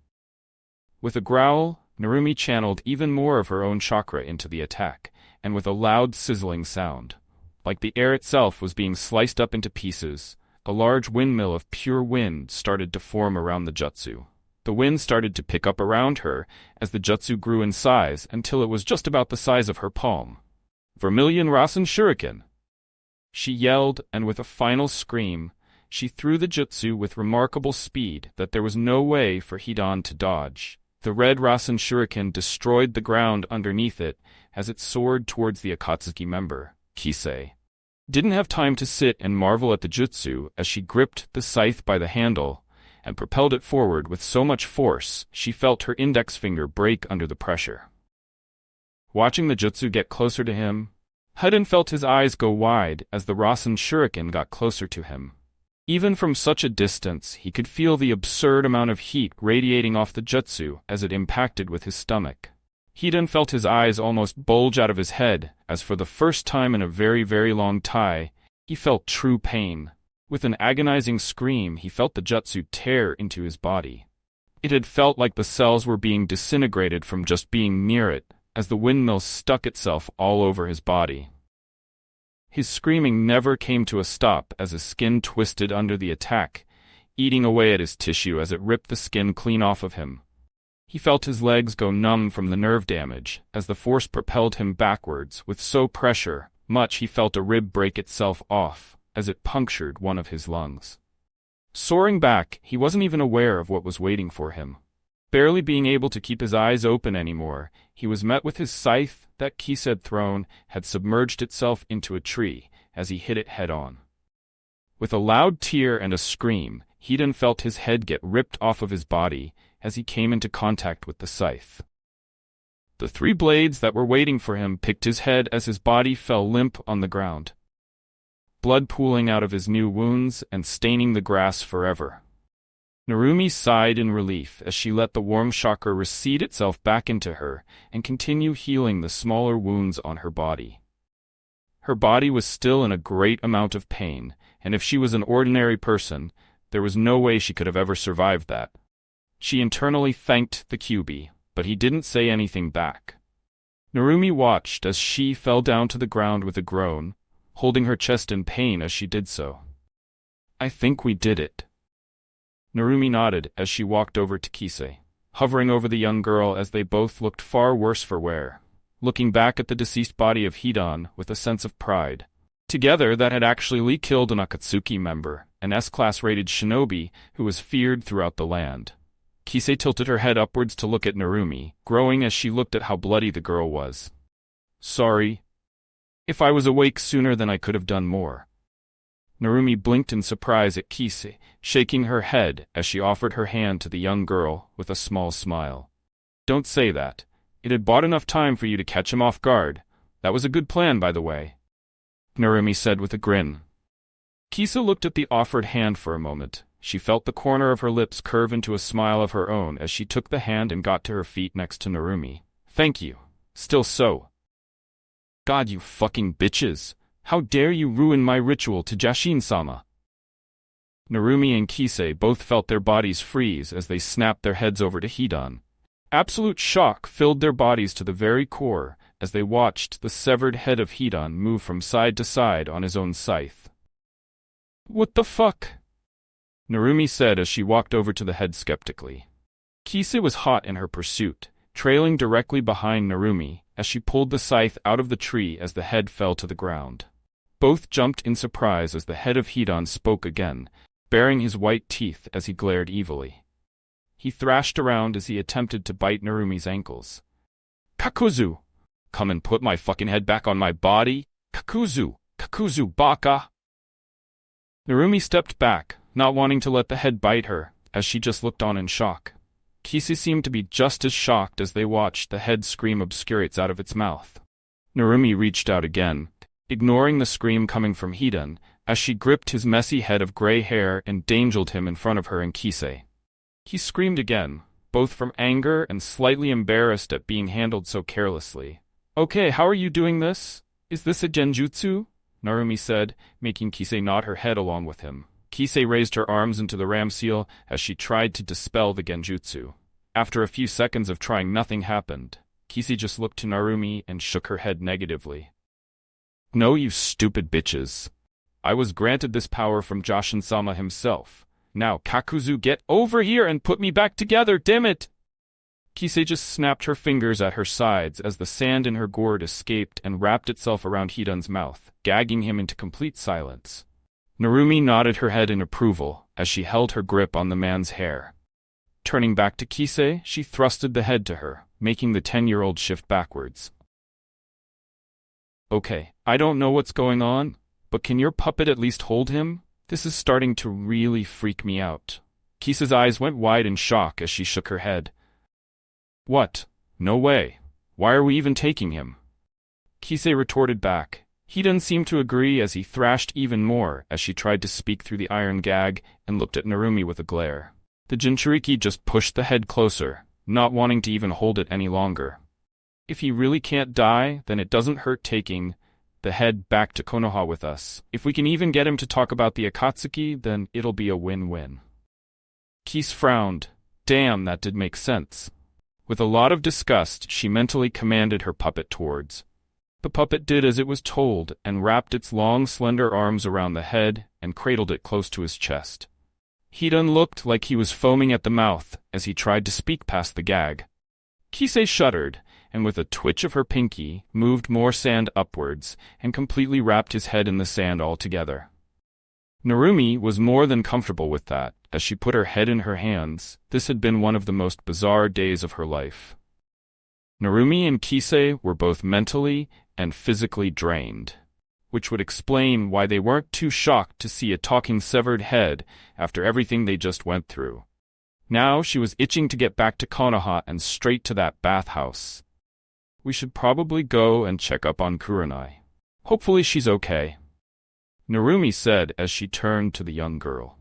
With a growl, Narumi channeled even more of her own chakra into the attack, and with a loud sizzling sound, like the air itself was being sliced up into pieces, a large windmill of pure wind started to form around the jutsu. The wind started to pick up around her as the jutsu grew in size until it was just about the size of her palm. "Vermilion Rasen Shuriken!" she yelled, and with a final scream, she threw the jutsu with remarkable speed that there was no way for Hidan to dodge. The red Rasen Shuriken destroyed the ground underneath it as it soared towards the Akatsuki member, Kisei. Didn't have time to sit and marvel at the jutsu as she gripped the scythe by the handle and propelled it forward with so much force she felt her index finger break under the pressure. Watching the jutsu get closer to him, Hidan felt his eyes go wide as the Rasen Shuriken got closer to him. Even from such a distance, he could feel the absurd amount of heat radiating off the jutsu as it impacted with his stomach. Hidan felt his eyes almost bulge out of his head as for the first time in a very, very long time, he felt true pain. With an agonizing scream, he felt the jutsu tear into his body. It had felt like the cells were being disintegrated from just being near it, as the windmill stuck itself all over his body. His screaming never came to a stop as his skin twisted under the attack, eating away at his tissue as it ripped the skin clean off of him. He felt his legs go numb from the nerve damage as the force propelled him backwards with so pressure much he felt a rib break itself off as it punctured one of his lungs. Soaring back, he wasn't even aware of what was waiting for him. Barely being able to keep his eyes open anymore, he was met with his scythe that Kisa had thrown had submerged itself into a tree as he hit it head-on. With a loud tear and a scream, Hidan felt his head get ripped off of his body as he came into contact with the scythe. The 3 blades that were waiting for him picked his head as his body fell limp on the ground, blood pooling out of his new wounds and staining the grass forever. Narumi sighed in relief as she let the warm chakra recede itself back into her and continue healing the smaller wounds on her body. Her body was still in a great amount of pain, and if she was an ordinary person, there was no way she could have ever survived that. She internally thanked the Kyuubi, but he didn't say anything back. Narumi watched as she fell down to the ground with a groan, holding her chest in pain as she did so. "I think we did it." Narumi nodded as she walked over to Kisei, hovering over the young girl as they both looked far worse for wear, looking back at the deceased body of Hidan with a sense of pride. Together, that had actually killed an Akatsuki member, an S-class rated shinobi who was feared throughout the land. Kisei tilted her head upwards to look at Narumi, growing as she looked at how bloody the girl was. "Sorry. If I was awake sooner then I could have done more." Narumi blinked in surprise at Kisei, shaking her head as she offered her hand to the young girl with a small smile. "Don't say that. It had bought enough time for you to catch him off guard. That was a good plan, by the way," Narumi said with a grin. Kisa looked at the offered hand for a moment. She felt the corner of her lips curve into a smile of her own as she took the hand and got to her feet next to Narumi. "Thank you. Still so." God, you fucking bitches! How dare you ruin my ritual to Jashin-sama! Narumi and Kisei both felt their bodies freeze as they snapped their heads over to Hidan. Absolute shock filled their bodies to the very core as they watched the severed head of Hidan move from side to side on his own scythe. What the fuck? Narumi said as she walked over to the head skeptically. Kisei was hot in her pursuit, trailing directly behind Narumi as she pulled the scythe out of the tree as the head fell to the ground. Both jumped in surprise as the head of Hidan spoke again, baring his white teeth as he glared evilly. He thrashed around as he attempted to bite Narumi's ankles. Kakuzu! Come and put my fucking head back on my body? Kakuzu! Kakuzu, baka! Narumi stepped back, not wanting to let the head bite her, as she just looked on in shock. Kisei seemed to be just as shocked as they watched the head scream obscurates out of its mouth. Narumi reached out again, ignoring the scream coming from Hidan, as she gripped his messy head of gray hair and dangled him in front of her and Kisei. He screamed again, both from anger and slightly embarrassed at being handled so carelessly. Okay, how are you doing this? Is this a genjutsu? Narumi said, making Kisei nod her head along with him. Kisei raised her arms into the ram seal as she tried to dispel the genjutsu. After a few seconds of trying, nothing happened. Kisei just looked to Narumi and shook her head negatively. No, you stupid bitches. I was granted this power from Jashin-sama himself. Now, Kakuzu, get over here and put me back together, damn it! Kisei just snapped her fingers at her sides as the sand in her gourd escaped and wrapped itself around Hidan's mouth, gagging him into complete silence. Narumi nodded her head in approval as she held her grip on the man's hair. Turning back to Kisei, she thrusted the head to her, making the 10-year-old shift backwards. Okay, I don't know what's going on, but can your puppet at least hold him? This is starting to really freak me out. Kisei's eyes went wide in shock as she shook her head. What? No way. Why are we even taking him? Kisei retorted back. Hidan seemed to agree as he thrashed even more as she tried to speak through the iron gag and looked at Narumi with a glare. The Jinchuriki just pushed the head closer, not wanting to even hold it any longer. If he really can't die, then it doesn't hurt taking the head back to Konoha with us. If we can even get him to talk about the Akatsuki, then it'll be a win-win. Kise frowned. Damn, that did make sense. With a lot of disgust, she mentally commanded her puppet towards. The puppet did as it was told and wrapped its long, slender arms around the head and cradled it close to his chest. Hidan looked like he was foaming at the mouth as he tried to speak past the gag. Kisei shuddered, and with a twitch of her pinky, moved more sand upwards and completely wrapped his head in the sand altogether. Narumi was more than comfortable with that, as she put her head in her hands. This had been one of the most bizarre days of her life. Narumi and Kisei were both mentally and physically drained, which would explain why they weren't too shocked to see a talking severed head after everything they just went through. Now she was itching to get back to Konoha and straight to that bathhouse. We should probably go and check up on Kurenai. Hopefully she's okay, Narumi said as she turned to the young girl.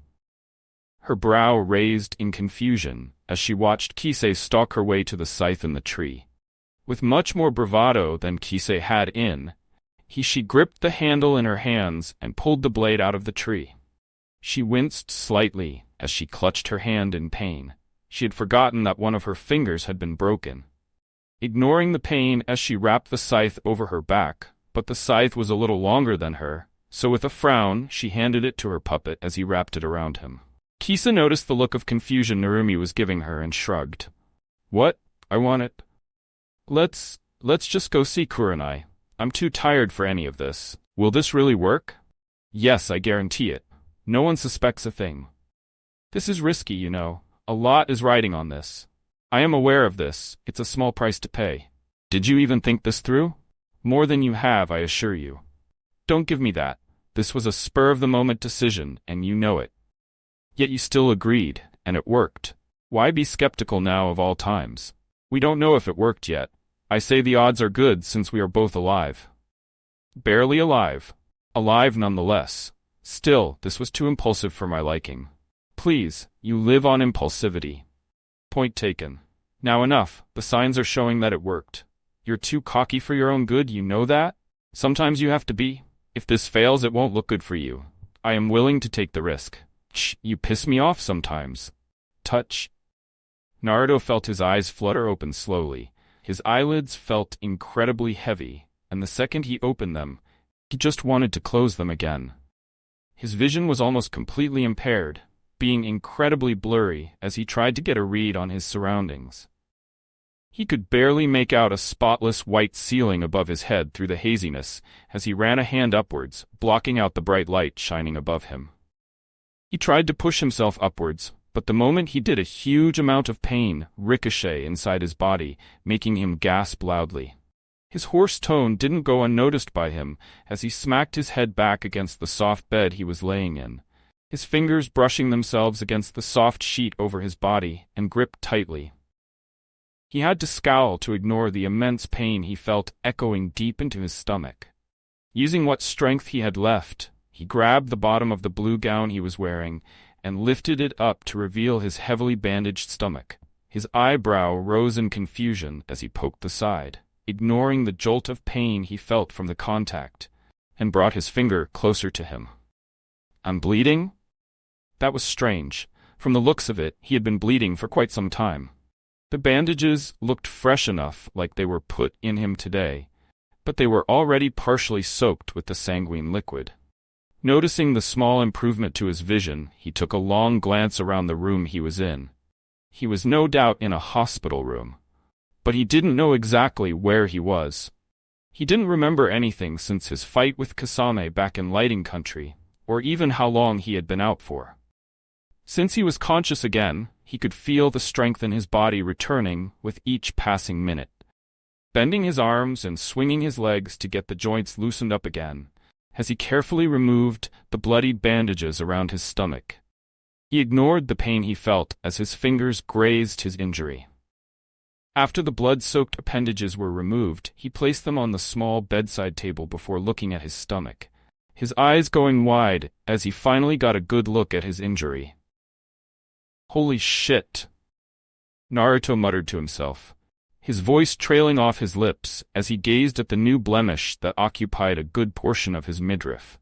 Her brow raised in confusion as she watched Kisei stalk her way to the scythe in the tree. With much more bravado than Kisei had she gripped the handle in her hands and pulled the blade out of the tree. She winced slightly as she clutched her hand in pain. She had forgotten that one of her fingers had been broken. Ignoring the pain as she wrapped the scythe over her back, but the scythe was a little longer than her, so with a frown she handed it to her puppet as he wrapped it around him. Kisei noticed the look of confusion Narumi was giving her and shrugged. What? I want it. Let's just go see Kurenai. I'm too tired for any of this. Will this really work? Yes, I guarantee it. No one suspects a thing. This is risky, you know. A lot is riding on this. I am aware of this. It's a small price to pay. Did you even think this through? More than you have, I assure you. Don't give me that. This was a spur-of-the-moment decision, and you know it. Yet you still agreed, and it worked. Why be skeptical now of all times? We don't know if it worked yet. I say the odds are good since we are both alive. Barely alive. Alive nonetheless. Still, this was too impulsive for my liking. Please, you live on impulsivity. Point taken. Now enough, the signs are showing that it worked. You're too cocky for your own good, you know that? Sometimes you have to be. If this fails, it won't look good for you. I am willing to take the risk. You piss me off sometimes. Touch. Naruto felt his eyes flutter open slowly. His eyelids felt incredibly heavy, and the second he opened them, he just wanted to close them again. His vision was almost completely impaired, being incredibly blurry as he tried to get a read on his surroundings. He could barely make out a spotless white ceiling above his head through the haziness as he ran a hand upwards, blocking out the bright light shining above him. He tried to push himself upwards, but the moment he did, a huge amount of pain ricocheted inside his body, making him gasp loudly. His hoarse tone didn't go unnoticed by him as he smacked his head back against the soft bed he was laying in, his fingers brushing themselves against the soft sheet over his body and gripped tightly. He had to scowl to ignore the immense pain he felt echoing deep into his stomach. Using what strength he had left, he grabbed the bottom of the blue gown he was wearing and lifted it up to reveal his heavily bandaged stomach. His eyebrow rose in confusion as he poked the side, ignoring the jolt of pain he felt from the contact, and brought his finger closer to him. "I'm bleeding?" That was strange. From the looks of it, he had been bleeding for quite some time. The bandages looked fresh enough, like they were put in him today, but they were already partially soaked with the sanguine liquid. Noticing the small improvement to his vision, he took a long glance around the room he was in. He was no doubt in a hospital room, but he didn't know exactly where he was. He didn't remember anything since his fight with Kasame back in Lighting Country, or even how long he had been out for. Since he was conscious again, he could feel the strength in his body returning with each passing minute. Bending his arms and swinging his legs to get the joints loosened up again, as he carefully removed the bloodied bandages around his stomach. He ignored the pain he felt as his fingers grazed his injury. After the blood-soaked appendages were removed, he placed them on the small bedside table before looking at his stomach, his eyes going wide as he finally got a good look at his injury. "Holy shit," Naruto muttered to himself, his voice trailing off his lips as he gazed at the new blemish that occupied a good portion of his midriff.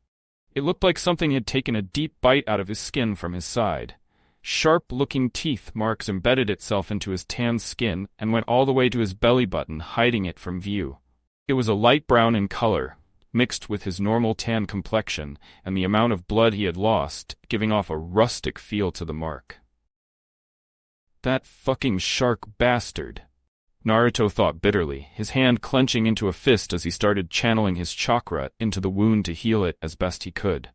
It looked like something had taken a deep bite out of his skin from his side. Sharp-looking teeth marks embedded itself into his tanned skin and went all the way to his belly button, hiding it from view. It was a light brown in color, mixed with his normal tan complexion and the amount of blood he had lost, giving off a rustic feel to the mark. "That fucking shark bastard," Naruto thought bitterly, his hand clenching into a fist as he started channeling his chakra into the wound to heal it as best he could.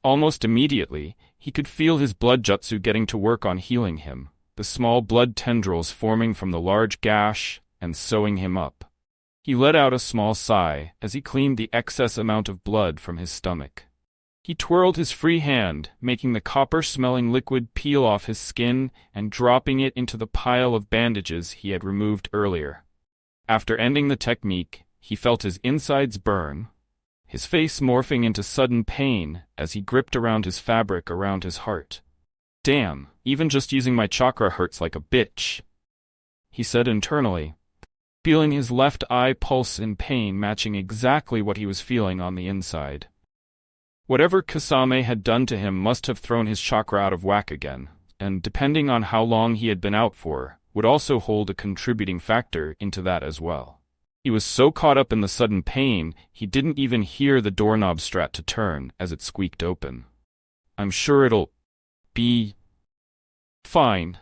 Almost immediately, he could feel his blood jutsu getting to work on healing him, the small blood tendrils forming from the large gash and sewing him up. He let out a small sigh as he cleaned the excess amount of blood from his stomach. He twirled his free hand, making the copper-smelling liquid peel off his skin and dropping it into the pile of bandages he had removed earlier. After ending the technique, he felt his insides burn, his face morphing into sudden pain as he gripped around his fabric around his heart. "Damn, even just using my chakra hurts like a bitch," he said internally, feeling his left eye pulse in pain matching exactly what he was feeling on the inside. Whatever Kasame had done to him must have thrown his chakra out of whack again, and depending on how long he had been out for, would also hold a contributing factor into that as well. He was so caught up in the sudden pain, he didn't even hear the doorknob strat to turn as it squeaked open. "I'm sure it'll be fine."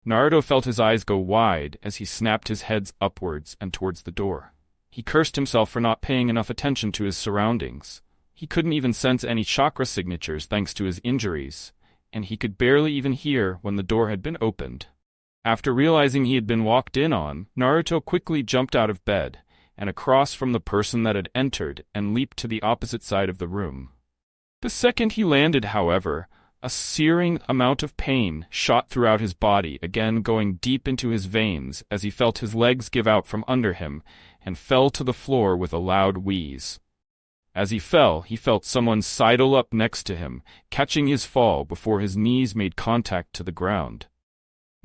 Naruto felt his eyes go wide as he snapped his head upwards and towards the door. He cursed himself for not paying enough attention to his surroundings. He couldn't even sense any chakra signatures thanks to his injuries, and he could barely even hear when the door had been opened. After realizing he had been walked in on, Naruto quickly jumped out of bed and across from the person that had entered and leaped to the opposite side of the room. The second he landed, however, a searing amount of pain shot throughout his body, again going deep into his veins as he felt his legs give out from under him and fell to the floor with a loud wheeze. As he fell, he felt someone sidle up next to him, catching his fall before his knees made contact to the ground.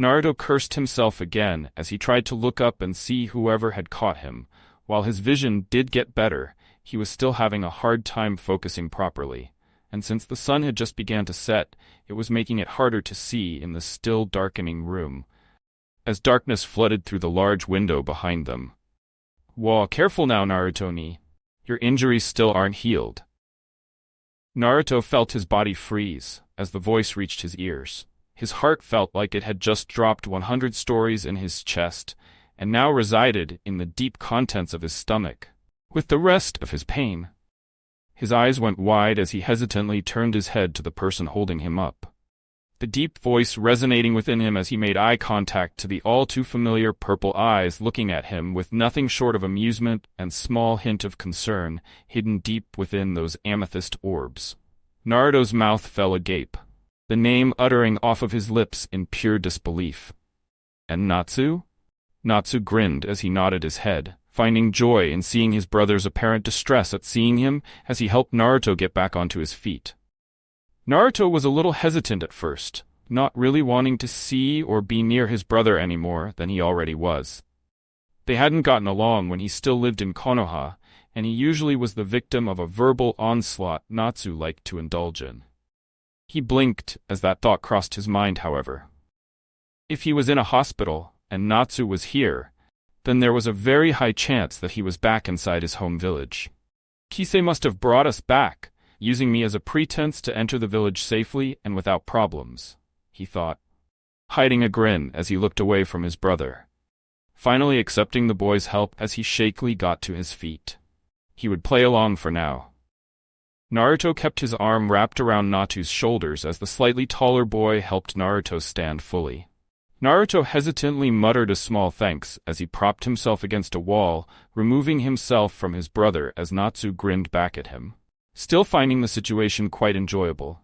Naruto cursed himself again as he tried to look up and see whoever had caught him, While his vision did get better, he was still having a hard time focusing properly, and since the sun had just begun to set, it was making it harder to see in the still darkening room, as darkness flooded through the large window behind them. "Whoa, careful now, Naruto-ni. Your injuries still aren't healed." Naruto felt his body freeze as the voice reached his ears. His heart felt like it had just dropped 100 stories in his chest, and now resided in the deep contents of his stomach, with the rest of his pain. His eyes went wide as he hesitantly turned his head to the person holding him up, the deep voice resonating within him as he made eye contact to the all-too-familiar purple eyes looking at him with nothing short of amusement and small hint of concern hidden deep within those amethyst orbs. Naruto's mouth fell agape, the name uttering off of his lips in pure disbelief. "And Natsu?" Natsu grinned as he nodded his head, finding joy in seeing his brother's apparent distress at seeing him as he helped Naruto get back onto his feet. Naruto was a little hesitant at first, not really wanting to see or be near his brother any more than he already was. They hadn't gotten along when he still lived in Konoha, and he usually was the victim of a verbal onslaught Natsu liked to indulge in. He blinked as that thought crossed his mind, however. If he was in a hospital, and Natsu was here, then there was a very high chance that he was back inside his home village. "Kisei must have brought us back, using me as a pretense to enter the village safely and without problems," he thought, hiding a grin as he looked away from his brother, finally accepting the boy's help as he shakily got to his feet. He would play along for now. Naruto kept his arm wrapped around Natsu's shoulders as the slightly taller boy helped Naruto stand fully. Naruto hesitantly muttered a small thanks as he propped himself against a wall, removing himself from his brother as Natsu grinned back at him, still finding the situation quite enjoyable.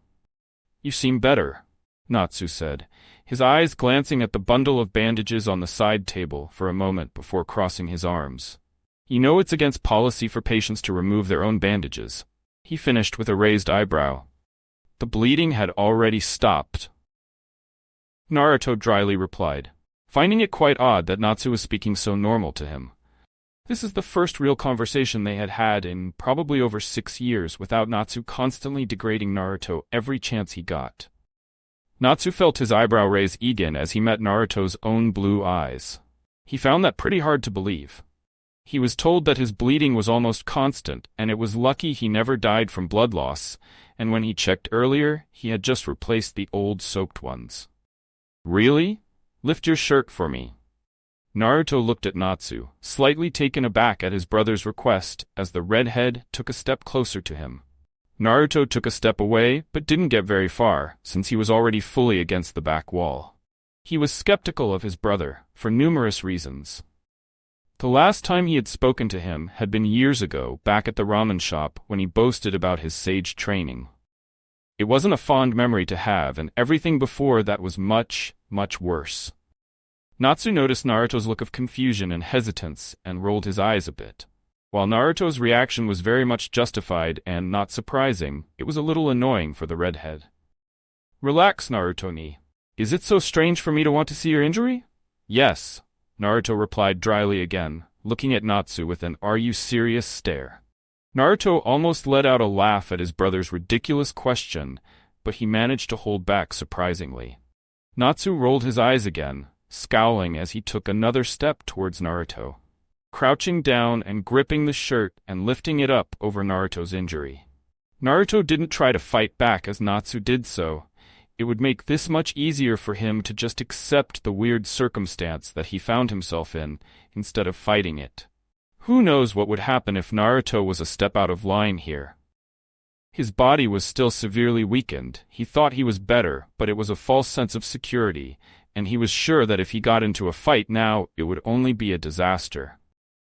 "You seem better," Natsu said, his eyes glancing at the bundle of bandages on the side table for a moment before crossing his arms. "You know it's against policy for patients to remove their own bandages," he finished with a raised eyebrow. The bleeding had already stopped. Naruto dryly replied, finding it quite odd that Natsu was speaking so normal to him. This is the first real conversation they had had in probably over 6 years without Natsu constantly degrading Naruto every chance he got. Natsu felt his eyebrow raise again as he met Naruto's own blue eyes. He found that pretty hard to believe. He was told that his bleeding was almost constant, and it was lucky he never died from blood loss, and when he checked earlier, he had just replaced the old soaked ones. "Really? Lift your shirt for me." Naruto looked at Natsu, slightly taken aback at his brother's request as the redhead took a step closer to him. Naruto took a step away, but didn't get very far, since he was already fully against the back wall. He was skeptical of his brother, for numerous reasons. The last time he had spoken to him had been years ago, back at the ramen shop when he boasted about his sage training. It wasn't a fond memory to have, and everything before that was much, much worse. Natsu noticed Naruto's look of confusion and hesitance and rolled his eyes a bit. While Naruto's reaction was very much justified and not surprising, it was a little annoying for the redhead. "Relax, Naruto-ni. Is it so strange for me to want to see your injury?" "Yes," Naruto replied dryly again, looking at Natsu with an "are you serious" stare. Naruto almost let out a laugh at his brother's ridiculous question, but he managed to hold back surprisingly. Natsu rolled his eyes again, scowling as he took another step towards Naruto, crouching down and gripping the shirt and lifting it up over Naruto's injury. Naruto didn't try to fight back as Natsu did so. It would make this much easier for him to just accept the weird circumstance that he found himself in, instead of fighting it. Who knows what would happen if Naruto was a step out of line here? His body was still severely weakened. He thought he was better, but it was a false sense of security, and he was sure that if he got into a fight now, it would only be a disaster.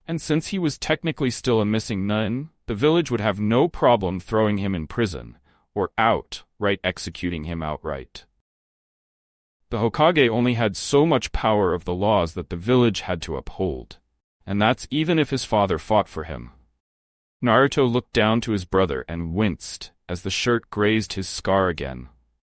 And since he was technically still a missing nun, the village would have no problem throwing him in prison, or outright executing him outright. The Hokage only had so much power of the laws that the village had to uphold, and that's even if his father fought for him. Naruto looked down to his brother and winced as the shirt grazed his scar again.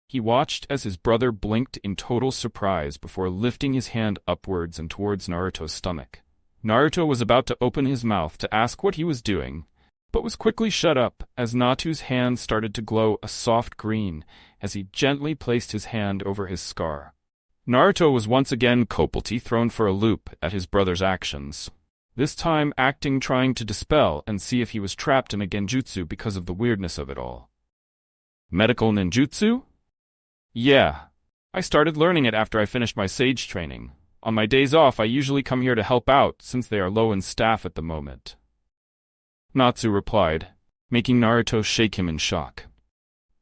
He watched as his brother blinked in total surprise before lifting his hand upwards and towards Naruto's stomach, Naruto was about to open his mouth to ask what he was doing, but was quickly shut up as Natsu's hand started to glow a soft green as he gently placed his hand over his scar. Naruto was once again completely thrown for a loop at his brother's actions, this time acting trying to dispel and see if he was trapped in a genjutsu because of the weirdness of it all. Medical ninjutsu? Yeah. I started learning it after I finished my sage training. On my days off I usually come here to help out since they are low in staff at the moment. Natsu replied, making Naruto shake him in shock.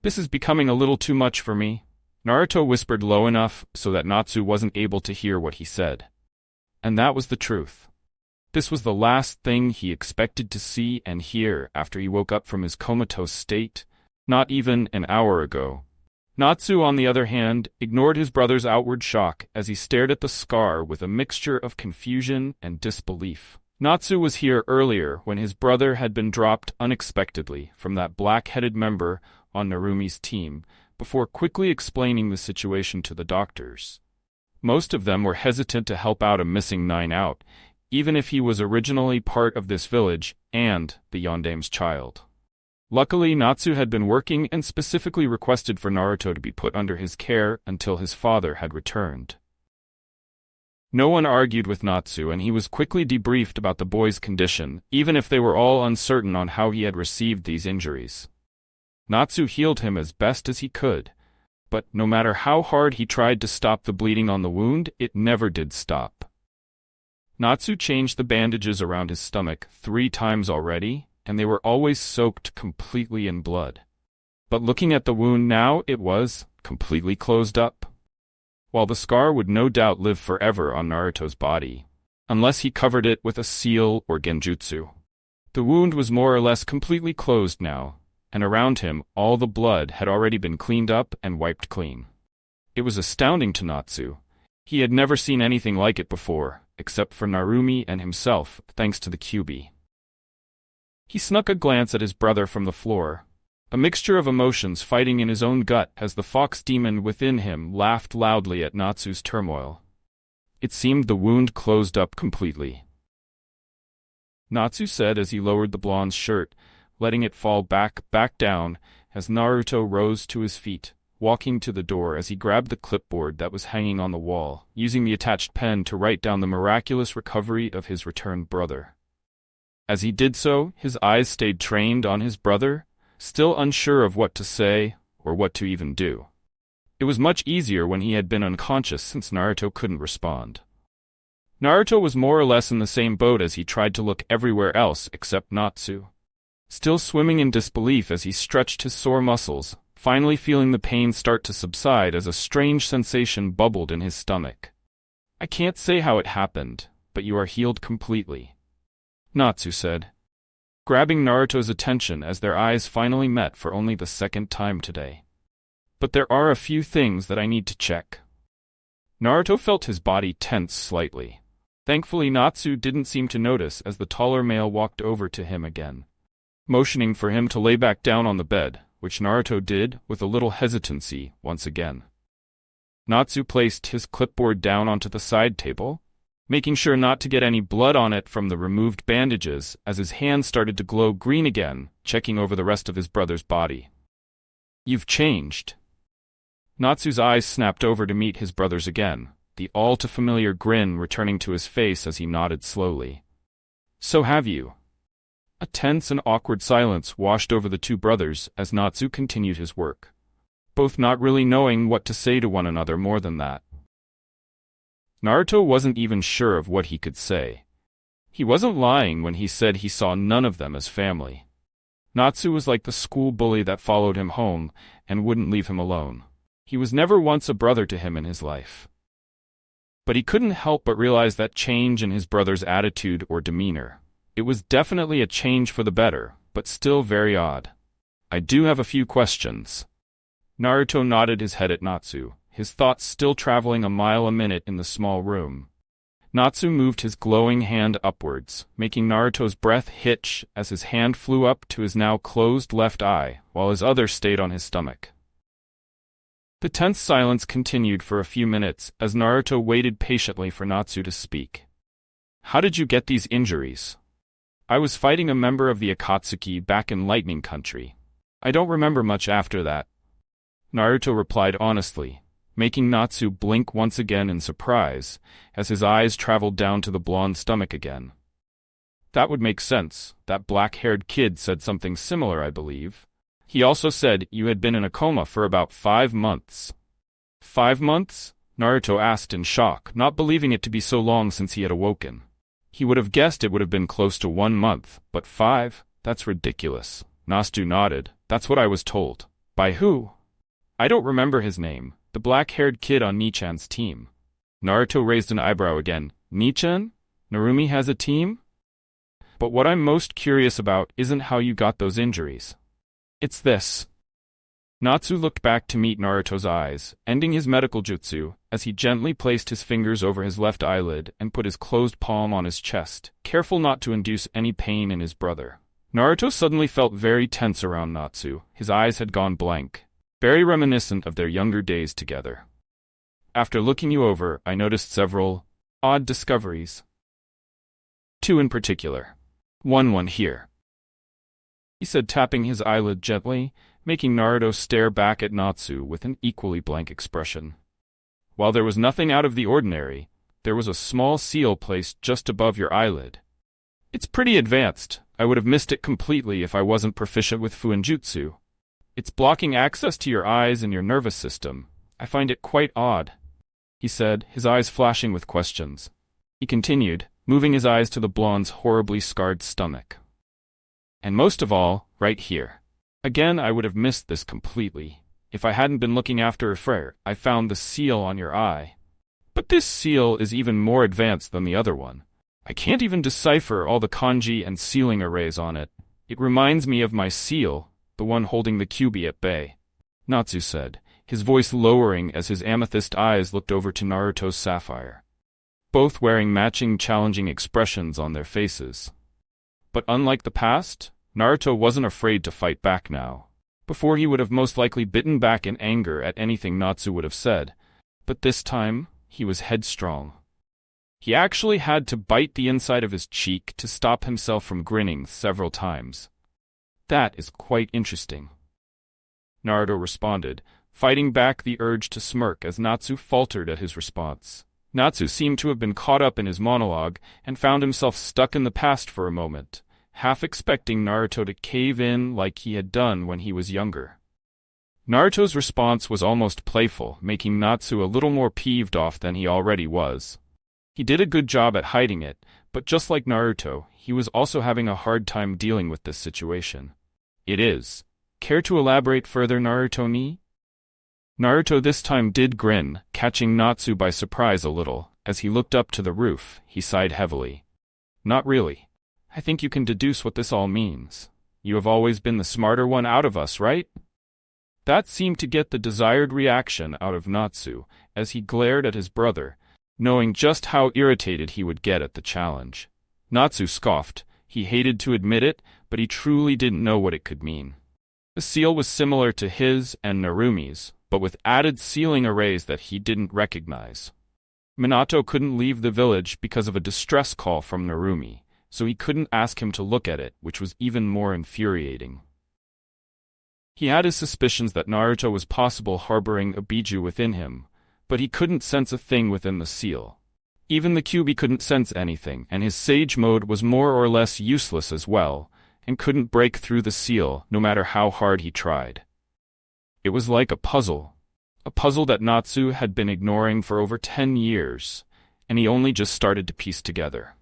This is becoming a little too much for me. Naruto whispered low enough so that Natsu wasn't able to hear what he said. And that was the truth. This was the last thing he expected to see and hear after he woke up from his comatose state, not even an hour ago. Natsu, on the other hand, ignored his brother's outward shock as he stared at the scar with a mixture of confusion and disbelief. Natsu was here earlier when his brother had been dropped unexpectedly from that black-headed member on Narumi's team, before quickly explaining the situation to the doctors. Most of them were hesitant to help out a missing 9 out, even if he was originally part of this village and the Yondame's child. Luckily, Natsu had been working and specifically requested for Naruto to be put under his care until his father had returned. No one argued with Natsu, and he was quickly debriefed about the boy's condition, even if they were all uncertain on how he had received these injuries. Natsu healed him as best as he could, but no matter how hard he tried to stop the bleeding on the wound, it never did stop. Natsu changed the bandages around his stomach 3 times already, and they were always soaked completely in blood. But looking at the wound now, it was completely closed up. While the scar would no doubt live forever on Naruto's body, unless he covered it with a seal or genjutsu. The wound was more or less completely closed now, and around him all the blood had already been cleaned up and wiped clean. It was astounding to Natsu. He had never seen anything like it before, except for Narumi and himself, thanks to the Kyuubi. He snuck a glance at his brother from the floor, a mixture of emotions fighting in his own gut as the fox demon within him laughed loudly at Natsu's turmoil. It seemed the wound closed up completely. Natsu said as he lowered the blonde's shirt, letting it fall back down as Naruto rose to his feet, walking to the door as he grabbed the clipboard that was hanging on the wall, using the attached pen to write down the miraculous recovery of his returned brother. As he did so, his eyes stayed trained on his brother, still unsure of what to say or what to even do. It was much easier when he had been unconscious since Naruto couldn't respond. Naruto was more or less in the same boat as he tried to look everywhere else except Natsu. Still swimming in disbelief as he stretched his sore muscles, finally feeling the pain start to subside as a strange sensation bubbled in his stomach. I can't say how it happened, but you are healed completely, Natsu said, grabbing Naruto's attention as their eyes finally met for only the 2nd time today. But there are a few things that I need to check. Naruto felt his body tense slightly. Thankfully, Natsu didn't seem to notice as the taller male walked over to him again, motioning for him to lay back down on the bed, which Naruto did with a little hesitancy once again. Natsu placed his clipboard down onto the side table, making sure not to get any blood on it from the removed bandages as his hand started to glow green again, checking over the rest of his brother's body. You've changed. Natsu's eyes snapped over to meet his brother's again, the all-too-familiar grin returning to his face as he nodded slowly. So have you. A tense and awkward silence washed over the 2 brothers as Natsu continued his work, both not really knowing what to say to one another more than that. Naruto wasn't even sure of what he could say. He wasn't lying when he said he saw none of them as family. Natsu was like the school bully that followed him home and wouldn't leave him alone. He was never once a brother to him in his life. But he couldn't help but realize that change in his brother's attitude or demeanor. It was definitely a change for the better, but still very odd. I do have a few questions. Naruto nodded his head at Natsu, his thoughts still traveling a mile a minute in the small room. Natsu moved his glowing hand upwards, making Naruto's breath hitch as his hand flew up to his now closed left eye, while his other stayed on his stomach. The tense silence continued for a few minutes as Naruto waited patiently for Natsu to speak. How did you get these injuries? I was fighting a member of the Akatsuki back in Lightning Country. I don't remember much after that. Naruto replied honestly, making Natsu blink once again in surprise, as his eyes traveled down to the blonde stomach again. That would make sense. That black-haired kid said something similar, I believe. He also said you had been in a coma for about 5 months. 5 months? Naruto asked in shock, not believing it to be so long since he had awoken. He would have guessed it would have been close to 1 month, but 5? That's ridiculous. Natsu nodded. That's what I was told. By who? I don't remember his name. The black-haired kid on Nichan's team. Naruto raised an eyebrow again. Nichan? Narumi has a team? But what I'm most curious about isn't how you got those injuries. It's this. Natsu looked back to meet Naruto's eyes, ending his medical jutsu, as he gently placed his fingers over his left eyelid and put his closed palm on his chest, careful not to induce any pain in his brother. Naruto suddenly felt very tense around Natsu. His eyes had gone blank, very reminiscent of their younger days together. After looking you over, I noticed several odd discoveries. 2 in particular. One here, he said, tapping his eyelid gently, making Naruto stare back at Natsu with an equally blank expression. While there was nothing out of the ordinary, there was a small seal placed just above your eyelid. It's pretty advanced. I would have missed it completely if I wasn't proficient with Fuinjutsu. It's blocking access to your eyes and your nervous system. I find it quite odd, he said, his eyes flashing with questions. He continued, moving his eyes to the blonde's horribly scarred stomach. And most of all, right here. Again, I would have missed this completely. If I hadn't been looking after a frere, I found the seal on your eye. But this seal is even more advanced than the other one. I can't even decipher all the kanji and sealing arrays on it. It reminds me of my seal, the one holding the kyubi at bay, Natsu said, his voice lowering as his amethyst eyes looked over to Naruto's sapphire, both wearing matching challenging expressions on their faces. But unlike the past, Naruto wasn't afraid to fight back now. Before, he would have most likely bitten back in anger at anything Natsu would have said, but this time, he was headstrong. He actually had to bite the inside of his cheek to stop himself from grinning several times. That is quite interesting, Naruto responded, fighting back the urge to smirk as Natsu faltered at his response. Natsu seemed to have been caught up in his monologue and found himself stuck in the past for a moment, half expecting Naruto to cave in like he had done when he was younger. Naruto's response was almost playful, making Natsu a little more peeved off than he already was. He did a good job at hiding it, but just like Naruto, he was also having a hard time dealing with this situation. It is. Care to elaborate further, Naruto-ni? Naruto this time did grin, catching Natsu by surprise a little. As he looked up to the roof, he sighed heavily. Not really. I think you can deduce what this all means. You have always been the smarter one out of us, right? That seemed to get the desired reaction out of Natsu, as he glared at his brother, knowing just how irritated he would get at the challenge. Natsu scoffed. He hated to admit it, but he truly didn't know what it could mean. The seal was similar to his and Narumi's, but with added sealing arrays that he didn't recognize. Minato couldn't leave the village because of a distress call from Narumi, so he couldn't ask him to look at it, which was even more infuriating. He had his suspicions that Naruto was possible harboring a Biju within him, but he couldn't sense a thing within the seal. Even the Kyuubi couldn't sense anything, and his Sage Mode was more or less useless as well, and couldn't break through the seal no matter how hard he tried. It was like a puzzle that Natsu had been ignoring for over 10 years, and he only just started to piece together.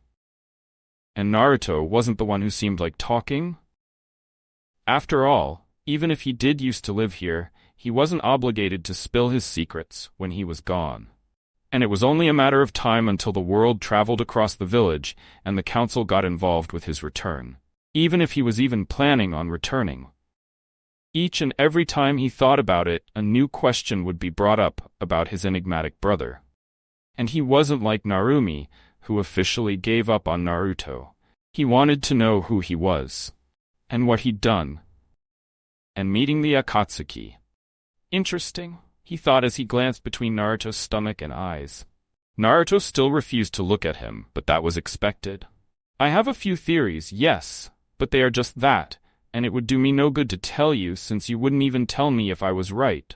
And Naruto wasn't the one who seemed like talking? After all, even if he did used to live here, he wasn't obligated to spill his secrets when he was gone. And it was only a matter of time until the world traveled across the village and the council got involved with his return, even if he was even planning on returning. Each and every time he thought about it, a new question would be brought up about his enigmatic brother. And he wasn't like Narumi, who officially gave up on Naruto. He wanted to know who he was, and what he'd done. And meeting the Akatsuki. Interesting, he thought as he glanced between Naruto's stomach and eyes. Naruto still refused to look at him, but that was expected. I have a few theories, yes, but they are just that, and it would do me no good to tell you since you wouldn't even tell me if I was right.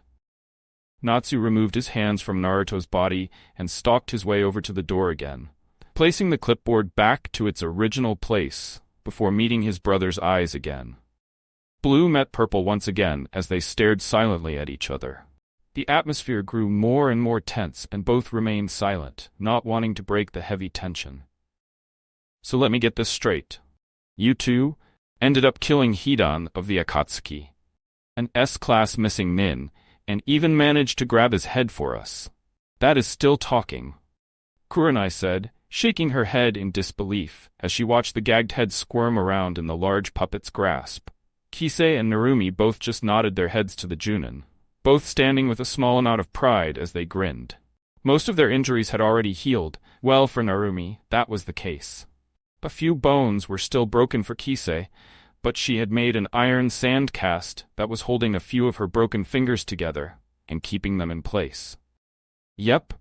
Natsu removed his hands from Naruto's body and stalked his way over to the door again, placing the clipboard back to its original place before meeting his brother's eyes again. Blue met purple once again as they stared silently at each other. The atmosphere grew more and more tense and both remained silent, not wanting to break the heavy tension. So let me get this straight. You two ended up killing Hidan of the Akatsuki, an S-class missing nin, and even managed to grab his head for us. That is still talking, Kurenai said, shaking her head in disbelief as she watched the gagged head squirm around in the large puppet's grasp. Kisei and Narumi both just nodded their heads to the Junin, both standing with a small amount of pride as they grinned. Most of their injuries had already healed. Well, for Narumi, that was the case. A few bones were still broken for Kisei, but she had made an iron sand cast that was holding a few of her broken fingers together and keeping them in place. Yep.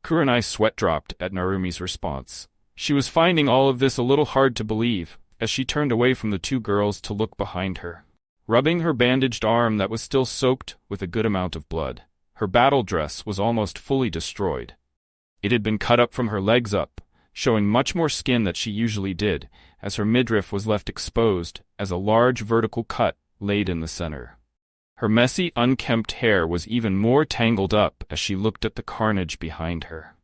Kurenai's sweat dropped at Narumi's response. She was finding all of this a little hard to believe as she turned away from the two girls to look behind her, rubbing her bandaged arm that was still soaked with a good amount of blood. Her battle dress was almost fully destroyed. It had been cut up from her legs up, showing much more skin than she usually did, as her midriff was left exposed as a large vertical cut laid in the center. Her messy, unkempt hair was even more tangled up as she looked at the carnage behind her.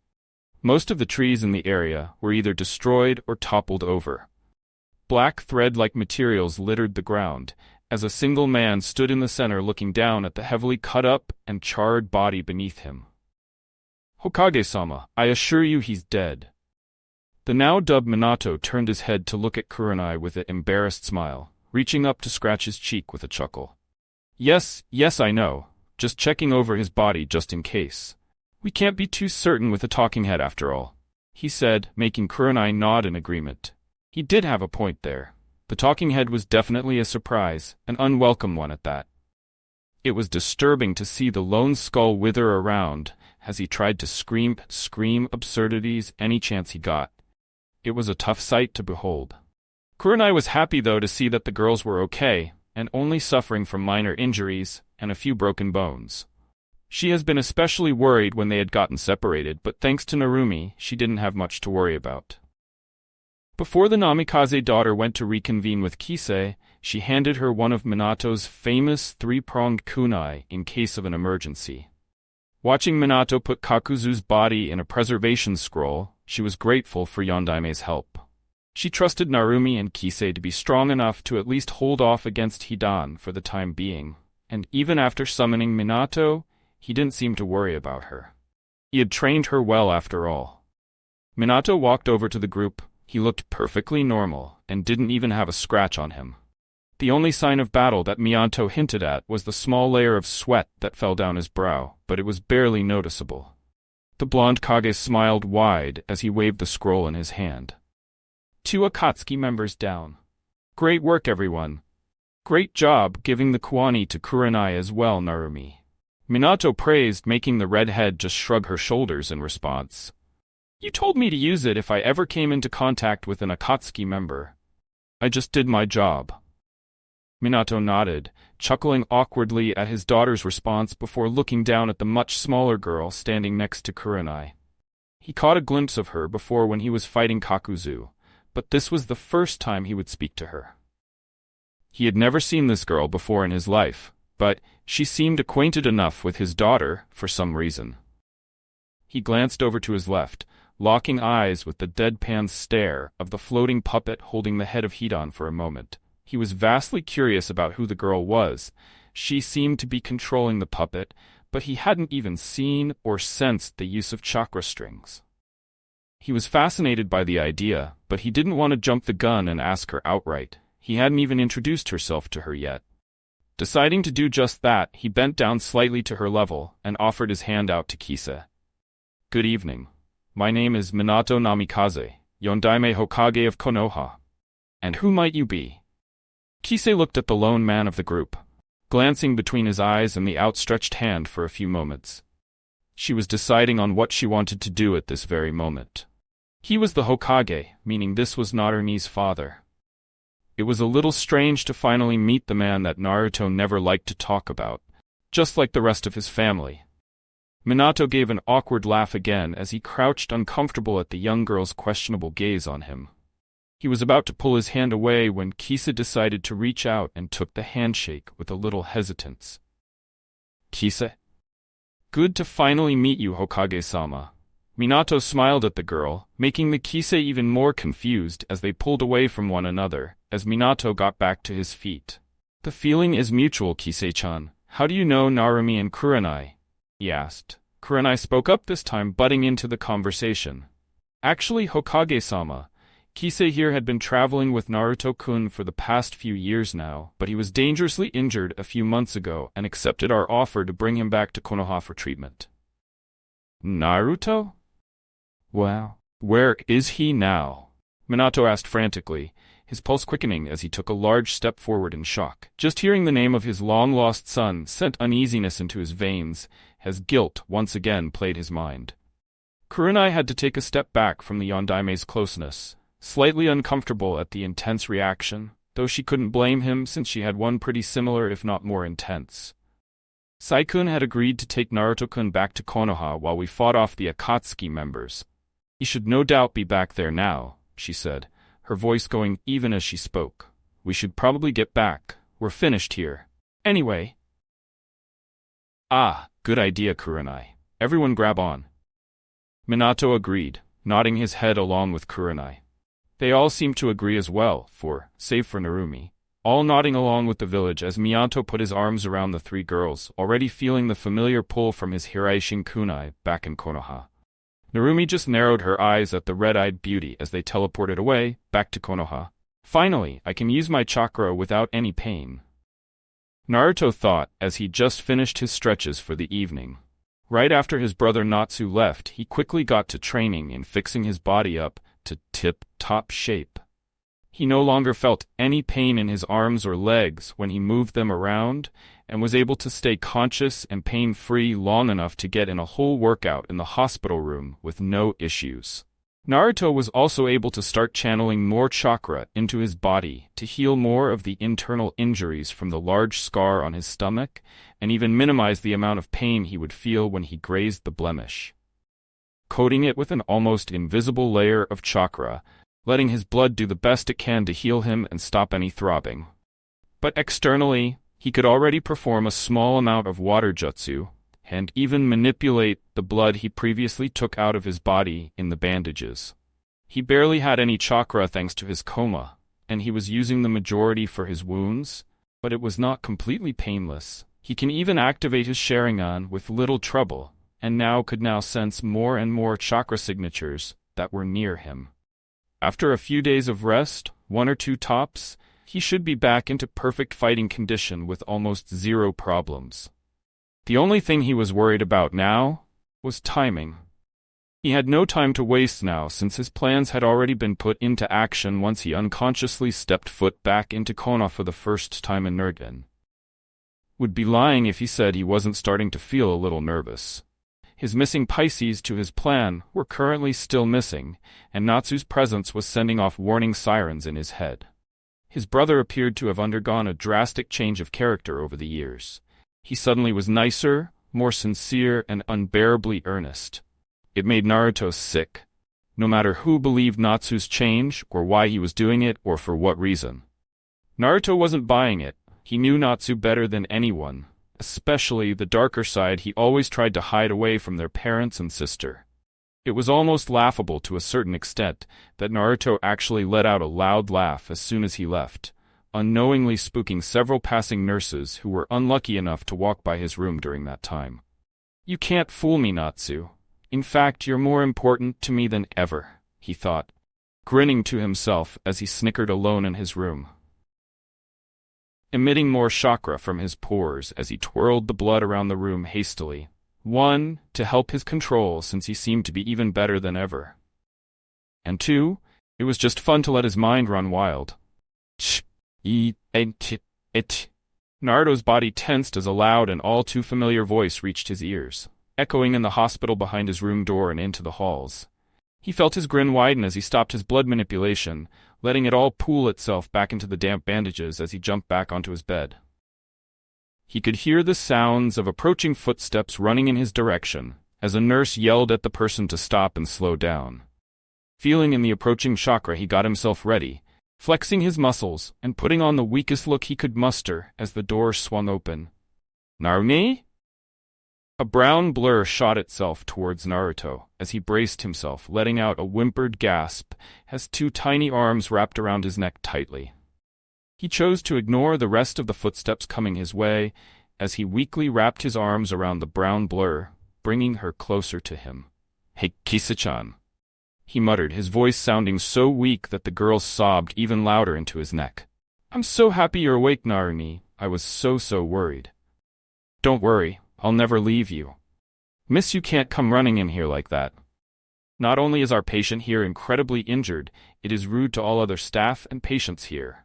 Most of the trees in the area were either destroyed or toppled over. Black thread-like materials littered the ground, as a single man stood in the center looking down at the heavily cut up and charred body beneath him. Hokage-sama, I assure you he's dead. The now-dubbed Minato turned his head to look at Kurenai with an embarrassed smile, reaching up to scratch his cheek with a chuckle. Yes, I know. Just checking over his body just in case. We can't be too certain with the talking head after all, he said, making Kurenai nod in agreement. He did have a point there. The talking head was definitely a surprise, an unwelcome one at that. It was disturbing to see the lone skull wither around as he tried to scream absurdities any chance he got. It was a tough sight to behold. Kurenai was happy though to see that the girls were okay, and only suffering from minor injuries and a few broken bones. She has been especially worried when they had gotten separated, but thanks to Narumi, she didn't have much to worry about. Before the Namikaze daughter went to reconvene with Kisei, she handed her one of Minato's famous three-pronged kunai in case of an emergency. Watching Minato put Kakuzu's body in a preservation scroll, she was grateful for Yondaime's help. She trusted Narumi and Kisei to be strong enough to at least hold off against Hidan for the time being, and even after summoning Minato, he didn't seem to worry about her. He had trained her well after all. Minato walked over to the group. He looked perfectly normal and didn't even have a scratch on him. The only sign of battle that Minato hinted at was the small layer of sweat that fell down his brow, but it was barely noticeable. The blonde Kage smiled wide as he waved the scroll in his hand. 2 Akatsuki members down. Great work, everyone. Great job giving the Kuwani to Kurenai as well, Narumi. Minato praised, making the redhead just shrug her shoulders in response. You told me to use it if I ever came into contact with an Akatsuki member. I just did my job. Minato nodded, chuckling awkwardly at his daughter's response before looking down at the much smaller girl standing next to Kurenai. He caught a glimpse of her before when he was fighting Kakuzu, but this was the first time he would speak to her. He had never seen this girl before in his life, but she seemed acquainted enough with his daughter for some reason. He glanced over to his left, locking eyes with the deadpan stare of the floating puppet holding the head of Hidan for a moment. He was vastly curious about who the girl was. She seemed to be controlling the puppet, but he hadn't even seen or sensed the use of chakra strings. He was fascinated by the idea, but he didn't want to jump the gun and ask her outright. He hadn't even introduced herself to her yet. Deciding to do just that, he bent down slightly to her level and offered his hand out to Kisei. Good evening. My name is Minato Namikaze, Yondaime Hokage of Konoha. And who might you be? Kisei looked at the lone man of the group, glancing between his eyes and the outstretched hand for a few moments. She was deciding on what she wanted to do at this very moment. He was the Hokage, meaning this was Narumi's father. It was a little strange to finally meet the man that Naruto never liked to talk about, just like the rest of his family. Minato gave an awkward laugh again as he crouched uncomfortable at the young girl's questionable gaze on him. He was about to pull his hand away when Kisa decided to reach out and took the handshake with a little hesitance. Kisa? Good to finally meet you, Hokage-sama. Minato smiled at the girl, making the Kisa even more confused as they pulled away from one another, as Minato got back to his feet. The feeling is mutual, Kisei-chan. How do you know Narumi and Kurenai? He asked. Kurenai spoke up this time, butting into the conversation. Actually, Hokage-sama, Kisei here had been traveling with Naruto-kun for the past few years now, but he was dangerously injured a few months ago and accepted our offer to bring him back to Konoha for treatment. Naruto? Well, where is he now? Minato asked frantically, his pulse quickening as he took a large step forward in shock. Just hearing the name of his long-lost son sent uneasiness into his veins, as guilt once again played his mind. Kurenai had to take a step back from the Yondaime's closeness, slightly uncomfortable at the intense reaction, though she couldn't blame him since she had one pretty similar if not more intense. Sai-kun had agreed to take Naruto-kun back to Konoha while we fought off the Akatsuki members. He should no doubt be back there now, she said, her voice going even as she spoke. We should probably get back. We're finished here. Anyway. Ah, good idea, Kurenai. Everyone grab on. Minato agreed, nodding his head along with Kurenai. They all seemed to agree as well, save for Narumi, all nodding along with the village as Minato put his arms around the three girls, already feeling the familiar pull from his Hiraishin kunai back in Konoha. Narumi just narrowed her eyes at the red-eyed beauty as they teleported away, back to Konoha. Finally, I can use my chakra without any pain. Naruto thought as he just finished his stretches for the evening. Right after his brother Natsu left, he quickly got to training and fixing his body up to tip-top shape. He no longer felt any pain in his arms or legs when he moved them around, and was able to stay conscious and pain-free long enough to get in a whole workout in the hospital room with no issues. Naruto was also able to start channeling more chakra into his body to heal more of the internal injuries from the large scar on his stomach, and even minimize the amount of pain he would feel when he grazed the blemish. Coating it with an almost invisible layer of chakra, letting his blood do the best it can to heal him and stop any throbbing. But externally, he could already perform a small amount of water jutsu, and even manipulate the blood he previously took out of his body in the bandages. He barely had any chakra thanks to his coma, and he was using the majority for his wounds, but it was not completely painless. He can even activate his Sharingan with little trouble, and could now sense more and more chakra signatures that were near him. After a few days of rest, 1 or 2 tops, he should be back into perfect fighting condition with almost zero problems. The only thing he was worried about now was timing. He had no time to waste now since his plans had already been put into action once he unconsciously stepped foot back into Konoha for the first time in Nurden. Would be lying if he said he wasn't starting to feel a little nervous. His missing Pisces to his plan were currently still missing, and Natsu's presence was sending off warning sirens in his head. His brother appeared to have undergone a drastic change of character over the years. He suddenly was nicer, more sincere, and unbearably earnest. It made Naruto sick. No matter who believed Natsu's change, or why he was doing it, or for what reason. Naruto wasn't buying it. He knew Natsu better than anyone, especially the darker side he always tried to hide away from their parents and sister. It was almost laughable to a certain extent that Naruto actually let out a loud laugh as soon as he left, unknowingly spooking several passing nurses who were unlucky enough to walk by his room during that time. "You can't fool me, Natsu. In fact, you're more important to me than ever," he thought, grinning to himself as he snickered alone in his room. Emitting more chakra from his pores as he twirled the blood around the room hastily. 1, to help his control since he seemed to be even better than ever. And 2, it was just fun to let his mind run wild. Naruto's body tensed as a loud and all too familiar voice reached his ears. echoing in the hospital behind his room door and into the halls. He felt his grin widen as he stopped his blood manipulation, letting it all pool itself back into the damp bandages as he jumped back onto his bed. He could hear the sounds of approaching footsteps running in his direction, as a nurse yelled at the person to stop and slow down. Feeling in the approaching chakra, he got himself ready, flexing his muscles and putting on the weakest look he could muster as the door swung open. "Narumi?" A brown blur shot itself towards Naruto as he braced himself, letting out a whimpered gasp as two tiny arms wrapped around his neck tightly. He chose to ignore the rest of the footsteps coming his way as he weakly wrapped his arms around the brown blur, bringing her closer to him. "Hey, Kisa-chan," he muttered, his voice sounding so weak that the girl sobbed even louder into his neck. "I'm so happy you're awake, Narumi. I was so worried." "Don't worry, I'll never leave you. Miss, you can't come running in here like that. Not only is our patient here incredibly injured, it is rude to all other staff and patients here."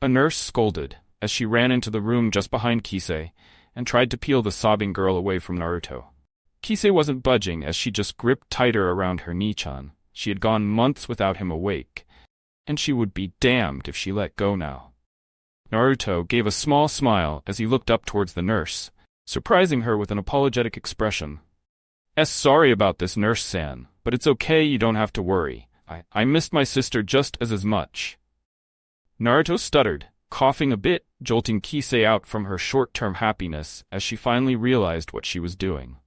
A nurse scolded as she ran into the room just behind Kisei and tried to peel the sobbing girl away from Naruto. Kisei wasn't budging as she just gripped tighter around her Nichan. She had gone months without him awake, and she would be damned if she let go now. Naruto gave a small smile as he looked up towards the nurse, surprising her with an apologetic expression. "Sorry about this, Nurse-san, but it's okay, you don't have to worry. I missed my sister just as much." Naruto stuttered, coughing a bit, jolting Kisei out from her short-term happiness as she finally realized what she was doing.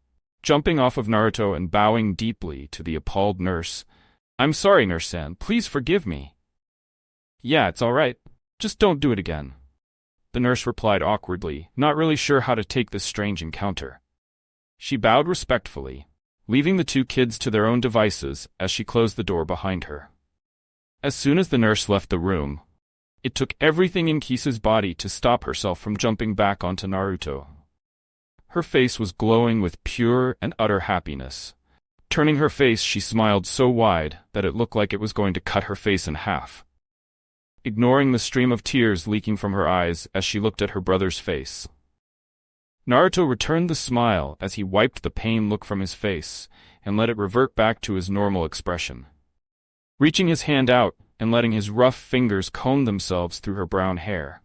Jumping off of Naruto and bowing deeply to the appalled nurse, "I'm sorry, Nurse-san, please forgive me." "Yeah, it's all right. Just don't do it again," the nurse replied awkwardly, not really sure how to take this strange encounter. She bowed respectfully, leaving the two kids to their own devices as she closed the door behind her. As soon as the nurse left the room, it took everything in Kisei's body to stop herself from jumping back onto Naruto. Her face was glowing with pure and utter happiness. Turning her face, she smiled so wide that it looked like it was going to cut her face in half, ignoring the stream of tears leaking from her eyes as she looked at her brother's face. Naruto returned the smile as he wiped the pain look from his face and let it revert back to his normal expression. Reaching his hand out and letting his rough fingers comb themselves through her brown hair,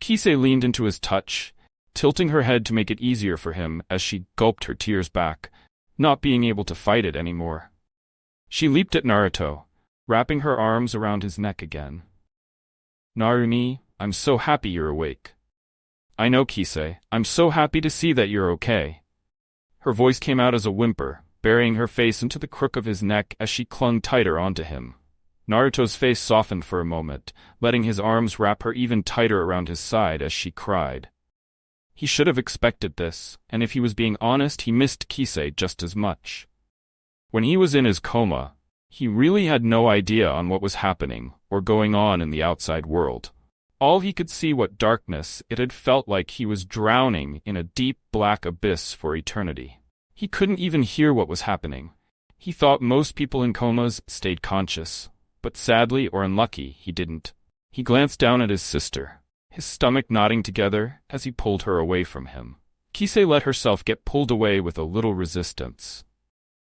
Kisei leaned into his touch, tilting her head to make it easier for him as she gulped her tears back, not being able to fight it anymore. She leaped at Naruto, wrapping her arms around his neck again. "Narumi, I'm so happy you're awake." "I know, Kisei. I'm so happy to see that you're okay." Her voice came out as a whimper, burying her face into the crook of his neck as she clung tighter onto him. Naruto's face softened for a moment, letting his arms wrap her even tighter around his side as she cried. He should have expected this, and if he was being honest, he missed Kisei just as much. When he was in his coma, he really had no idea on what was happening or going on in the outside world. All he could see was darkness. It had felt like he was drowning in a deep black abyss for eternity. He couldn't even hear what was happening. He thought most people in comas stayed conscious, but sadly or unlucky, he didn't. He glanced down at his sister, his stomach knotting together as he pulled her away from him. Kisei let herself get pulled away with a little resistance.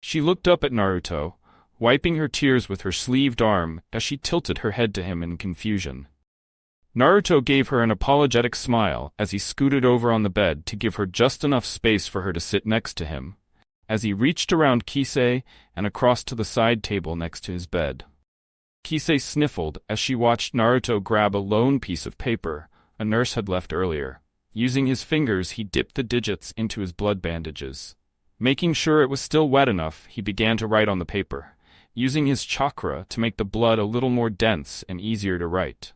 She looked up at Naruto, wiping her tears with her sleeved arm as she tilted her head to him in confusion. Naruto gave her an apologetic smile as he scooted over on the bed to give her just enough space for her to sit next to him, as he reached around Kisei and across to the side table next to his bed. Kisei sniffled as she watched Naruto grab a lone piece of paper a nurse had left earlier. Using his fingers, he dipped the digits into his blood bandages. Making sure it was still wet enough, he began to write on the paper, using his chakra to make the blood a little more dense and easier to write.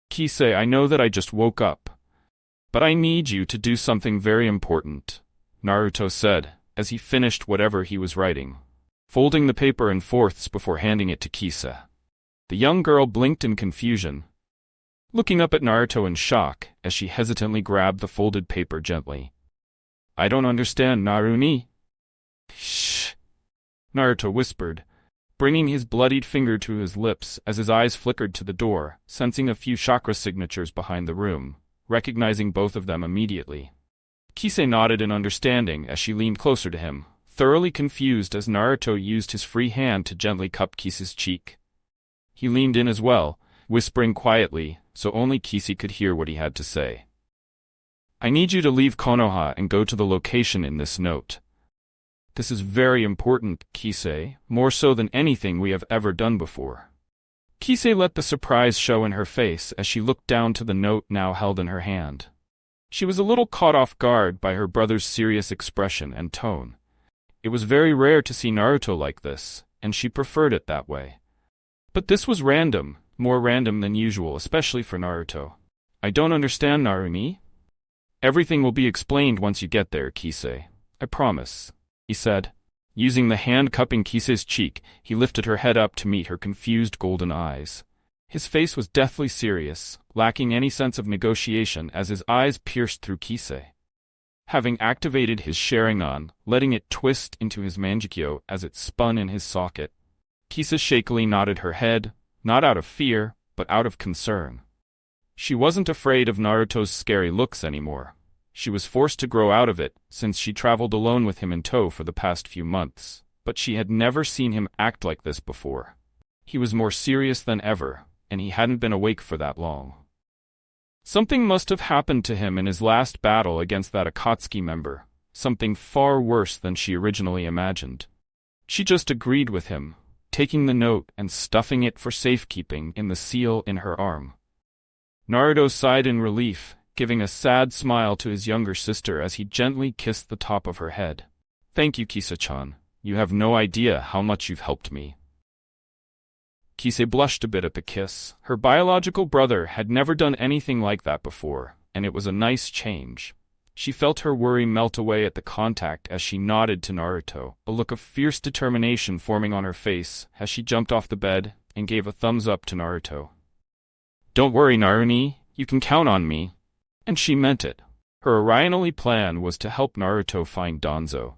"Kisei, I know that I just woke up, but I need you to do something very important," Naruto said as he finished whatever he was writing, folding the paper in fourths before handing it to Kisei. The young girl blinked in confusion, looking up at Naruto in shock as she hesitantly grabbed the folded paper gently. "I don't understand, Narumi." "Shh," Naruto whispered, bringing his bloodied finger to his lips as his eyes flickered to the door, sensing a few chakra signatures behind the room, recognizing both of them immediately. Kisei nodded in understanding as she leaned closer to him, thoroughly confused as Naruto used his free hand to gently cup Kisei's cheek. He leaned in as well, whispering quietly, so only Kisei could hear what he had to say. I need you to leave Konoha and go to the location in this note. This is very important, Kisei, more so than anything we have ever done before. Kisei let the surprise show in her face as she looked down to the note now held in her hand. She was a little caught off guard by her brother's serious expression and tone. It was very rare to see Naruto like this, and she preferred it that way. But this was random, more random than usual, especially for Naruto. I don't understand, Narumi. Everything will be explained once you get there, Kisei. I promise, he said. Using the hand cupping Kisei's cheek, he lifted her head up to meet her confused golden eyes. His face was deathly serious, lacking any sense of negotiation as his eyes pierced through Kisei. Having activated his Sharingan, letting it twist into his Mangekyo as it spun in his socket, Kisei shakily nodded her head, not out of fear, but out of concern. She wasn't afraid of Naruto's scary looks anymore. She was forced to grow out of it since she traveled alone with him in tow for the past few months, but she had never seen him act like this before. He was more serious than ever, and he hadn't been awake for that long. Something must have happened to him in his last battle against that Akatsuki member, something far worse than she originally imagined. She just agreed with him, taking the note and stuffing it for safekeeping in the seal in her arm. Naruto sighed in relief, giving a sad smile to his younger sister as he gently kissed the top of her head. Thank you, Kisei-chan. You have no idea how much you've helped me. Kisei blushed a bit at the kiss. Her biological brother had never done anything like that before, and it was a nice change. She felt her worry melt away at the contact as she nodded to Naruto, a look of fierce determination forming on her face as she jumped off the bed and gave a thumbs up to Naruto. Don't worry, Narumi, you can count on me. And she meant it. Her original plan was to help Naruto find Danzo.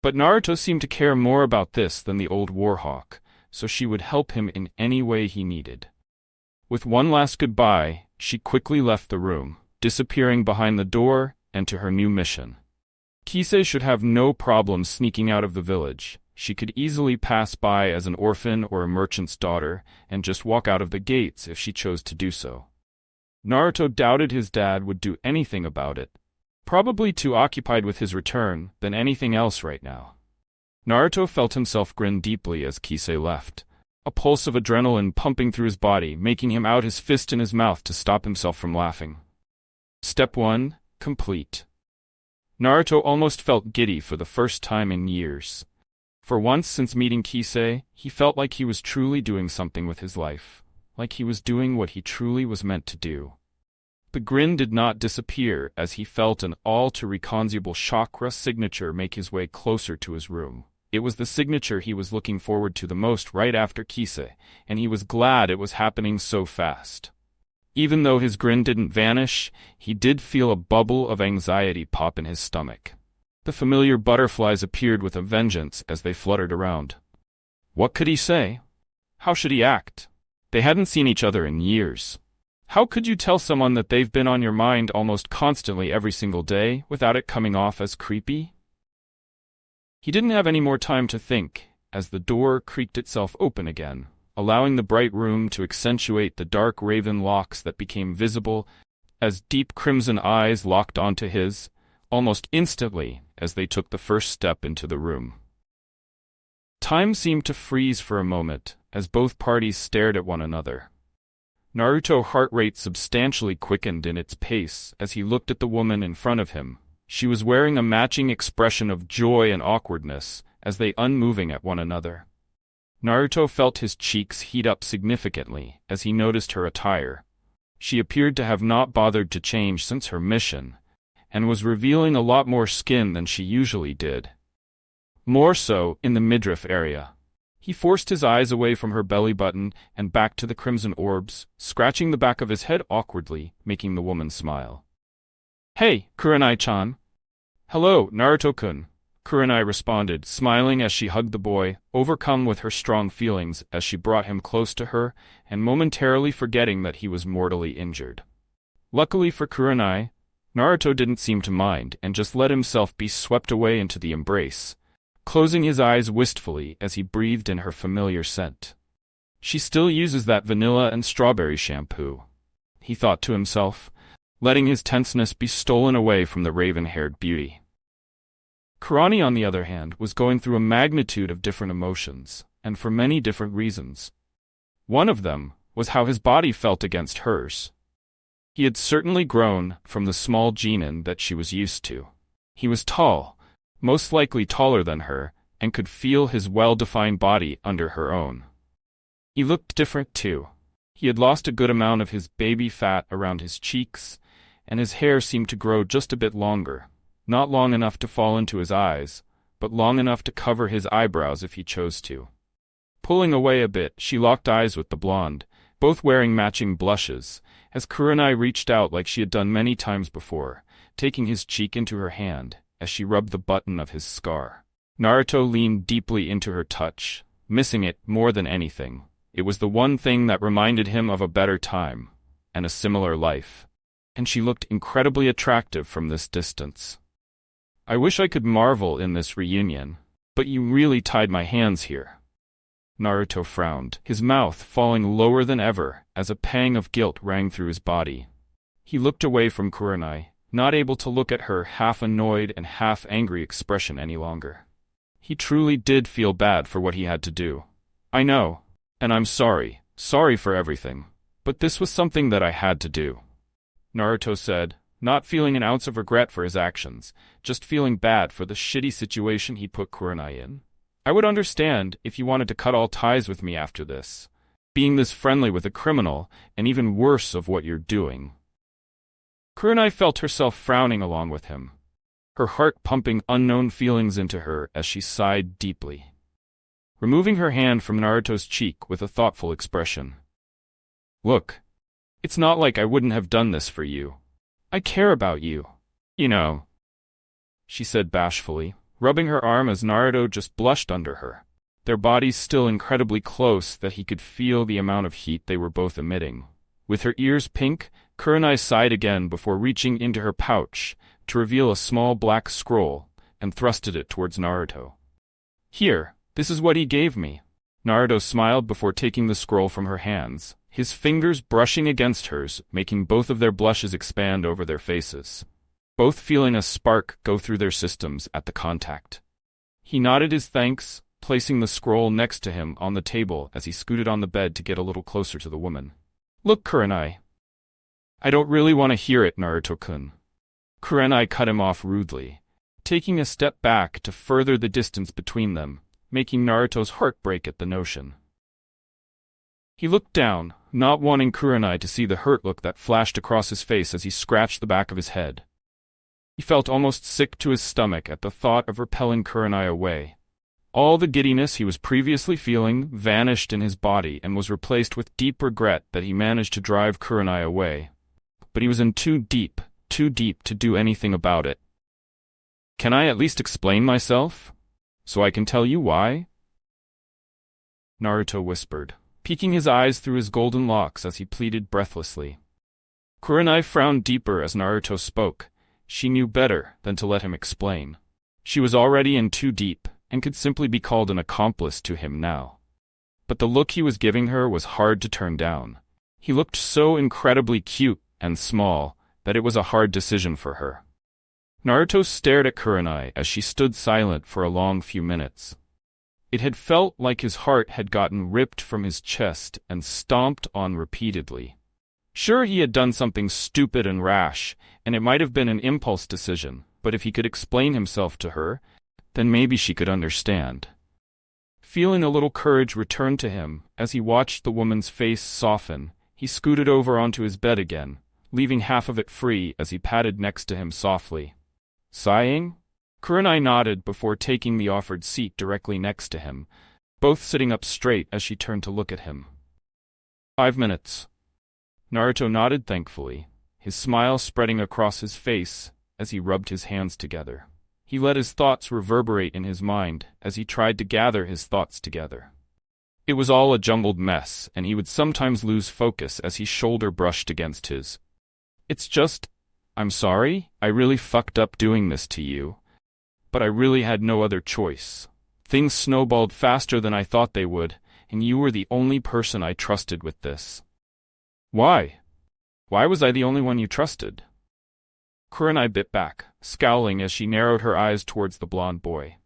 But Naruto seemed to care more about this than the old Warhawk, so she would help him in any way he needed. With one last goodbye, she quickly left the room, disappearing behind the door and to her new mission. Kisei should have no problem sneaking out of the village. She could easily pass by as an orphan or a merchant's daughter and just walk out of the gates if she chose to do so. Naruto doubted his dad would do anything about it, probably too occupied with his return than anything else right now. Naruto felt himself grin deeply as Kisei left, a pulse of adrenaline pumping through his body, making him out his fist in his mouth to stop himself from laughing. Step 1, complete. Naruto almost felt giddy for the first time in years. For once since meeting Kisei, he felt like he was truly doing something with his life, like he was doing what he truly was meant to do. The grin did not disappear as he felt an all-too-recognizable chakra signature make his way closer to his room. It was the signature he was looking forward to the most right after Kisei, and he was glad it was happening so fast. Even though his grin didn't vanish, he did feel a bubble of anxiety pop in his stomach. The familiar butterflies appeared with a vengeance as they fluttered around. What could he say? How should he act? They hadn't seen each other in years. How could you tell someone that they've been on your mind almost constantly every single day without it coming off as creepy? He didn't have any more time to think, as the door creaked itself open again, allowing the bright room to accentuate the dark raven locks that became visible as deep crimson eyes locked onto his, almost instantly as they took the first step into the room. Time seemed to freeze for a moment as both parties stared at one another. Naruto's heart rate substantially quickened in its pace as he looked at the woman in front of him. She was wearing a matching expression of joy and awkwardness as they unmoving at one another. Naruto felt his cheeks heat up significantly as he noticed her attire. She appeared to have not bothered to change since her mission, and was revealing a lot more skin than she usually did. More so in the midriff area. He forced his eyes away from her belly button and back to the crimson orbs, scratching the back of his head awkwardly, making the woman smile. Hey, Kurenai-chan. Hello, Naruto-kun. Kurenai responded, smiling as she hugged the boy, overcome with her strong feelings as she brought him close to her and momentarily forgetting that he was mortally injured. Luckily for Kurenai, Naruto didn't seem to mind and just let himself be swept away into the embrace, closing his eyes wistfully as he breathed in her familiar scent. She still uses that vanilla and strawberry shampoo, he thought to himself, letting his tenseness be stolen away from the raven-haired beauty. Kurani, on the other hand, was going through a magnitude of different emotions, and for many different reasons. One of them was how his body felt against hers. He had certainly grown from the small genin that she was used to. He was tall, most likely taller than her, and could feel his well-defined body under her own. He looked different too. He had lost a good amount of his baby fat around his cheeks, and his hair seemed to grow just a bit longer, not long enough to fall into his eyes, but long enough to cover his eyebrows if he chose to. Pulling away a bit, she locked eyes with the blonde, both wearing matching blushes, as Kurenai reached out like she had done many times before, taking his cheek into her hand as she rubbed the button of his scar. Naruto leaned deeply into her touch, missing it more than anything. It was the one thing that reminded him of a better time, and a similar life. And she looked incredibly attractive from this distance. I wish I could marvel in this reunion, but you really tied my hands here. Naruto frowned, his mouth falling lower than ever as a pang of guilt rang through his body. He looked away from Kurenai, not able to look at her half-annoyed and half-angry expression any longer. He truly did feel bad for what he had to do. I know, and I'm sorry for everything, but this was something that I had to do, Naruto said, not feeling an ounce of regret for his actions, just feeling bad for the shitty situation he put Kurenai in. I would understand if you wanted to cut all ties with me after this, being this friendly with a criminal, and even worse of what you're doing. Kurenai felt herself frowning along with him, her heart pumping unknown feelings into her as she sighed deeply. Removing her hand from Naruto's cheek with a thoughtful expression. Look, it's not like I wouldn't have done this for you. I care about you, you know, she said bashfully, rubbing her arm as Naruto just blushed under her, their bodies still incredibly close that he could feel the amount of heat they were both emitting. With her ears pink, Kurenai sighed again before reaching into her pouch to reveal a small black scroll and thrusted it towards Naruto. Here, this is what he gave me. Naruto smiled before taking the scroll from her hands, his fingers brushing against hers, making both of their blushes expand over their faces, both feeling a spark go through their systems at the contact. He nodded his thanks, placing the scroll next to him on the table as he scooted on the bed to get a little closer to the woman. Look, Kurenai. I don't really want to hear it, Naruto-kun. Kurenai cut him off rudely, taking a step back to further the distance between them, making Naruto's heart break at the notion. He looked down, not wanting Kurenai to see the hurt look that flashed across his face as he scratched the back of his head. He felt almost sick to his stomach at the thought of repelling Kurenai away. All the giddiness he was previously feeling vanished in his body and was replaced with deep regret that he managed to drive Kurenai away. But he was in too deep to do anything about it. Can I at least explain myself? So I can tell you why? Naruto whispered, peeking his eyes through his golden locks as he pleaded breathlessly. Kurenai frowned deeper as Naruto spoke. She knew better than to let him explain. She was already in too deep, and could simply be called an accomplice to him now. But the look he was giving her was hard to turn down. He looked so incredibly cute and small that it was a hard decision for her. Naruto stared at Kurenai as she stood silent for a long few minutes. It had felt like his heart had gotten ripped from his chest and stomped on repeatedly. Sure, he had done something stupid and rash, and it might have been an impulse decision, but if he could explain himself to her, then maybe she could understand. Feeling a little courage return to him as he watched the woman's face soften, he scooted over onto his bed again, leaving half of it free as he patted next to him softly. Sighing? Kurenai nodded before taking the offered seat directly next to him, both sitting up straight as she turned to look at him. 5 minutes. Naruto nodded thankfully, his smile spreading across his face as he rubbed his hands together. He let his thoughts reverberate in his mind as he tried to gather his thoughts together. It was all a jumbled mess, and he would sometimes lose focus as his shoulder brushed against his. It's just, I'm sorry, I really fucked up doing this to you. But I really had no other choice. Things snowballed faster than I thought they would, and you were the only person I trusted with this. Why? Why was I the only one you trusted? Kurenai bit back, scowling as she narrowed her eyes towards the blonde boy.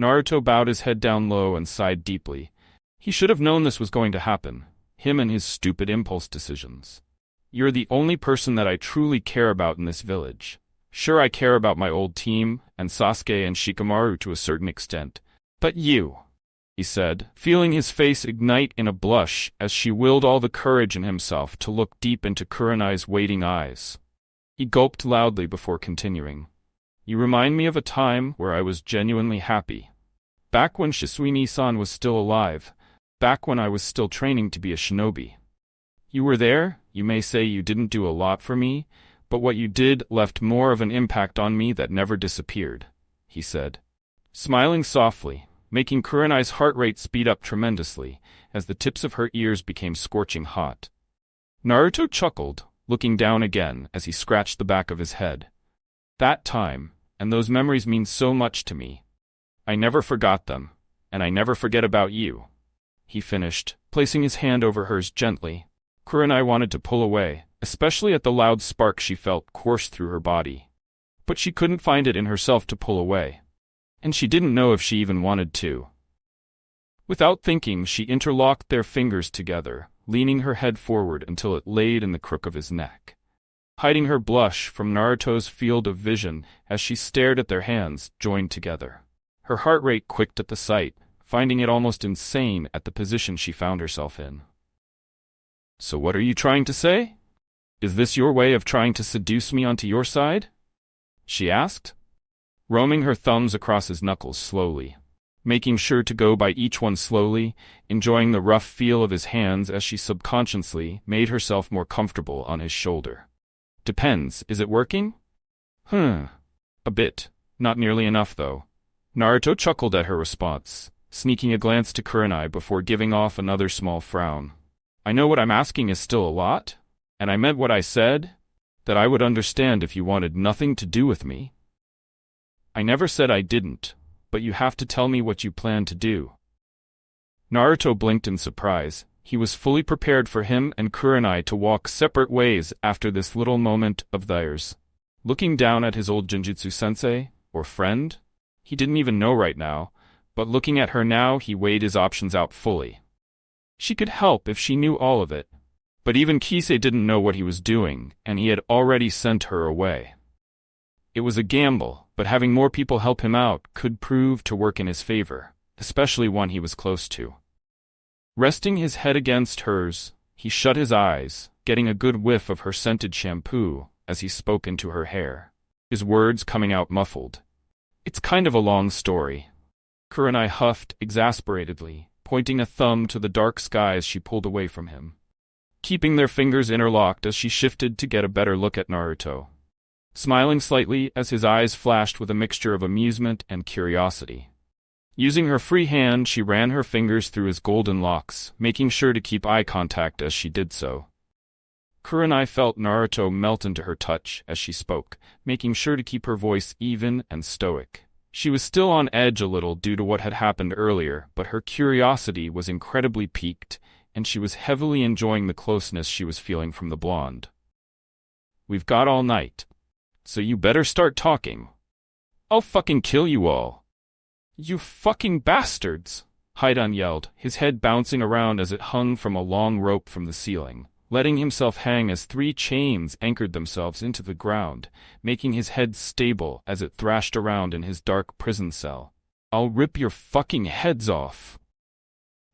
Naruto bowed his head down low and sighed deeply. He should have known this was going to happen, him and his stupid impulse decisions. You're the only person that I truly care about in this village. Sure, I care about my old team, and Sasuke and Shikamaru to a certain extent. But you, he said, feeling his face ignite in a blush as she willed all the courage in himself to look deep into Kurenai's waiting eyes. He gulped loudly before continuing. You remind me of a time where I was genuinely happy. Back when Shisuini-san was still alive. Back when I was still training to be a shinobi. You were there, you may say you didn't do a lot for me, but what you did left more of an impact on me that never disappeared, he said. Smiling softly, making Kurenai's heart rate speed up tremendously, as the tips of her ears became scorching hot. Naruto chuckled, looking down again as he scratched the back of his head. That time, and those memories mean so much to me. I never forgot them, and I never forget about you, he finished, placing his hand over hers gently. Kurenai wanted to pull away, especially at the loud spark she felt course through her body. But she couldn't find it in herself to pull away. And she didn't know if she even wanted to. Without thinking, she interlocked their fingers together, leaning her head forward until it laid in the crook of his neck. Hiding her blush from Naruto's field of vision as she stared at their hands joined together. Her heart rate quicked at the sight, finding it almost insane at the position she found herself in. So what are you trying to say? Is this your way of trying to seduce me onto your side? She asked, roaming her thumbs across his knuckles slowly, making sure to go by each one slowly, enjoying the rough feel of his hands as she subconsciously made herself more comfortable on his shoulder. Depends, is it working? A bit. Not nearly enough, though. Naruto chuckled at her response, sneaking a glance to Kurenai before giving off another small frown. I know what I'm asking is still a lot, and I meant what I said, that I would understand if you wanted nothing to do with me. I never said I didn't, but you have to tell me what you plan to do. Naruto blinked in surprise. He was fully prepared for him and Kurenai to walk separate ways after this little moment of theirs. Looking down at his old Genjutsu sensei, or friend, he didn't even know right now, but looking at her now he weighed his options out fully. She could help if she knew all of it, but even Kisei didn't know what he was doing, and he had already sent her away. It was a gamble, but having more people help him out could prove to work in his favor, especially one he was close to. Resting his head against hers, he shut his eyes, getting a good whiff of her scented shampoo as he spoke into her hair, his words coming out muffled. It's kind of a long story. Kurenai huffed exasperatedly, pointing a thumb to the dark sky as she pulled away from him, keeping their fingers interlocked as she shifted to get a better look at Naruto, smiling slightly as his eyes flashed with a mixture of amusement and curiosity. Using her free hand, she ran her fingers through his golden locks, making sure to keep eye contact as she did so. Kurenai felt Naruto melt into her touch as she spoke, making sure to keep her voice even and stoic. She was still on edge a little due to what had happened earlier, but her curiosity was incredibly piqued, and she was heavily enjoying the closeness she was feeling from the blonde. We've got all night, so you better start talking. I'll fucking kill you all. You fucking bastards! Hidan yelled, his head bouncing around as it hung from a long rope from the ceiling, letting himself hang as 3 chains anchored themselves into the ground, making his head stable as it thrashed around in his dark prison cell. I'll rip your fucking heads off!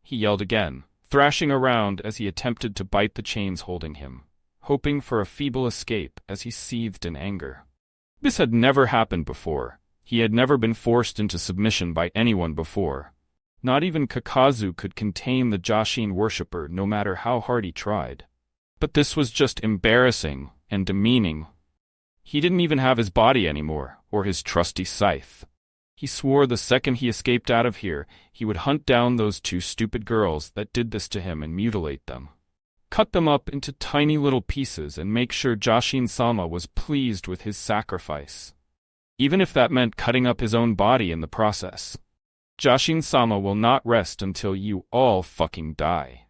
He yelled again, thrashing around as he attempted to bite the chains holding him, hoping for a feeble escape as he seethed in anger. This had never happened before. He had never been forced into submission by anyone before. Not even Kakazu could contain the Jashin worshipper no matter how hard he tried. But this was just embarrassing and demeaning. He didn't even have his body anymore, or his trusty scythe. He swore the second he escaped out of here, he would hunt down those 2 stupid girls that did this to him and mutilate them. cut them up into tiny little pieces and make sure Jashin-sama was pleased with his sacrifice. Even if that meant cutting up his own body in the process. Jashin-sama will not rest until you all fucking die.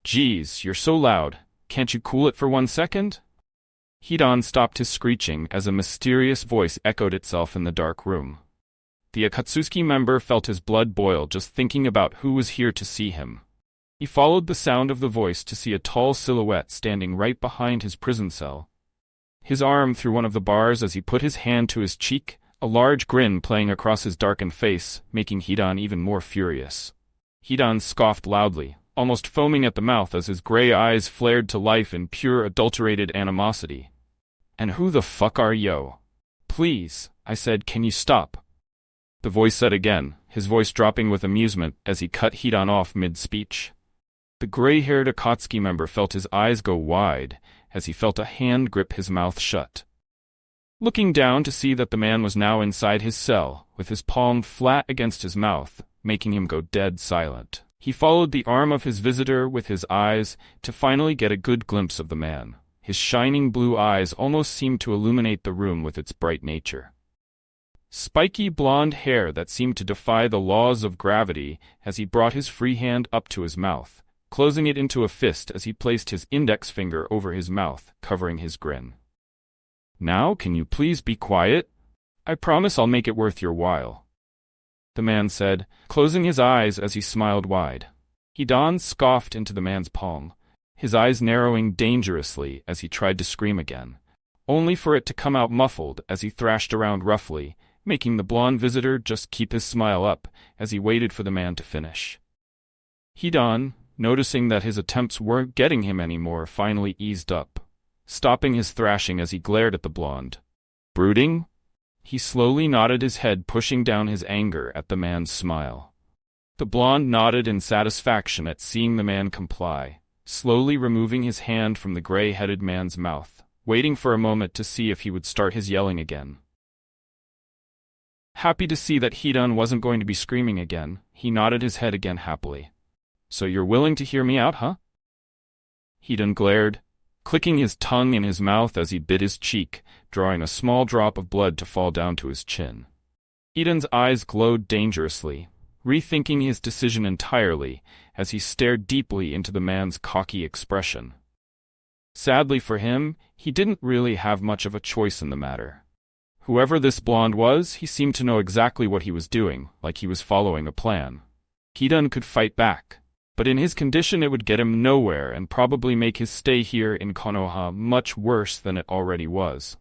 Geez, you're so loud. Can't you cool it for 1 second? Hidan stopped his screeching as a mysterious voice echoed itself in the dark room. The Akatsuki member felt his blood boil just thinking about who was here to see him. He followed the sound of the voice to see a tall silhouette standing right behind his prison cell. His arm through one of the bars as he put his hand to his cheek, a large grin playing across his darkened face, making Hidan even more furious. Hidan scoffed loudly, almost foaming at the mouth as his gray eyes flared to life in pure adulterated animosity. "And who the fuck are yo? Please," I said, "can you stop?" The voice said again, his voice dropping with amusement as he cut Hidan off mid-speech. The gray-haired Akatsuki member felt his eyes go wide as he felt a hand grip his mouth shut. Looking down to see that the man was now inside his cell, with his palm flat against his mouth, making him go dead silent. He followed the arm of his visitor with his eyes to finally get a good glimpse of the man. His shining blue eyes almost seemed to illuminate the room with its bright nature. Spiky blonde hair that seemed to defy the laws of gravity as he brought his free hand up to his mouth, closing it into a fist as he placed his index finger over his mouth, covering his grin. "Now can you please be quiet? I promise I'll make it worth your while," the man said, closing his eyes as he smiled wide. Hidan scoffed into the man's palm, his eyes narrowing dangerously as he tried to scream again, only for it to come out muffled as he thrashed around roughly, making the blonde visitor just keep his smile up as he waited for the man to finish. Hidan, noticing that his attempts weren't getting him anymore, finally eased up, stopping his thrashing as he glared at the blonde. "Brooding?" He slowly nodded his head, pushing down his anger at the man's smile. The blonde nodded in satisfaction at seeing the man comply, slowly removing his hand from the gray-headed man's mouth, waiting for a moment to see if he would start his yelling again. Happy to see that Hidan wasn't going to be screaming again, he nodded his head again happily. "So you're willing to hear me out, huh?" Hidan glared, clicking his tongue in his mouth as he bit his cheek, drawing a small drop of blood to fall down to his chin. Hidan's eyes glowed dangerously, rethinking his decision entirely as he stared deeply into the man's cocky expression. Sadly for him, he didn't really have much of a choice in the matter. Whoever this blonde was, he seemed to know exactly what he was doing, like he was following a plan. Hidan could fight back, but in his condition it would get him nowhere and probably make his stay here in Konoha much worse than it already was.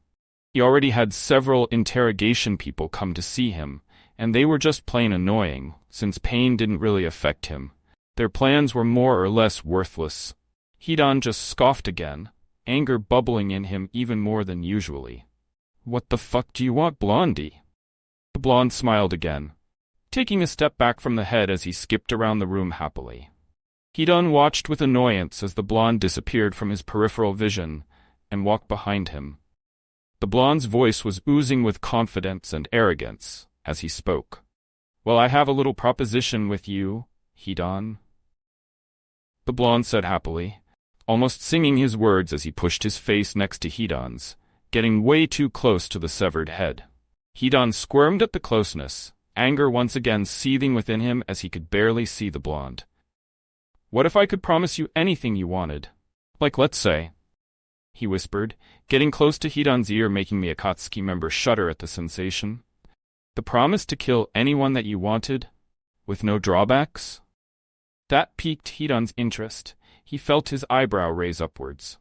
He already had several interrogation people come to see him, and they were just plain annoying, since pain didn't really affect him. Their plans were more or less worthless. Hidan just scoffed again, anger bubbling in him even more than usually. "What the fuck do you want, Blondie?" The blonde smiled again, taking a step back from the head as he skipped around the room happily. Hidan watched with annoyance as the blonde disappeared from his peripheral vision and walked behind him. The blonde's voice was oozing with confidence and arrogance as he spoke. "Well, I have a little proposition with you, Hidan," the blonde said happily, almost singing his words as he pushed his face next to Hidan's, getting way too close to the severed head. Hidan squirmed at the closeness, anger once again seething within him as he could barely see the blonde. "What if I could promise you anything you wanted? Like, let's say," he whispered, getting close to Hidan's ear, making the Akatsuki member shudder at the sensation. "The promise to kill anyone that you wanted, with no drawbacks?" That piqued Hidan's interest. He felt his eyebrow raise upwards,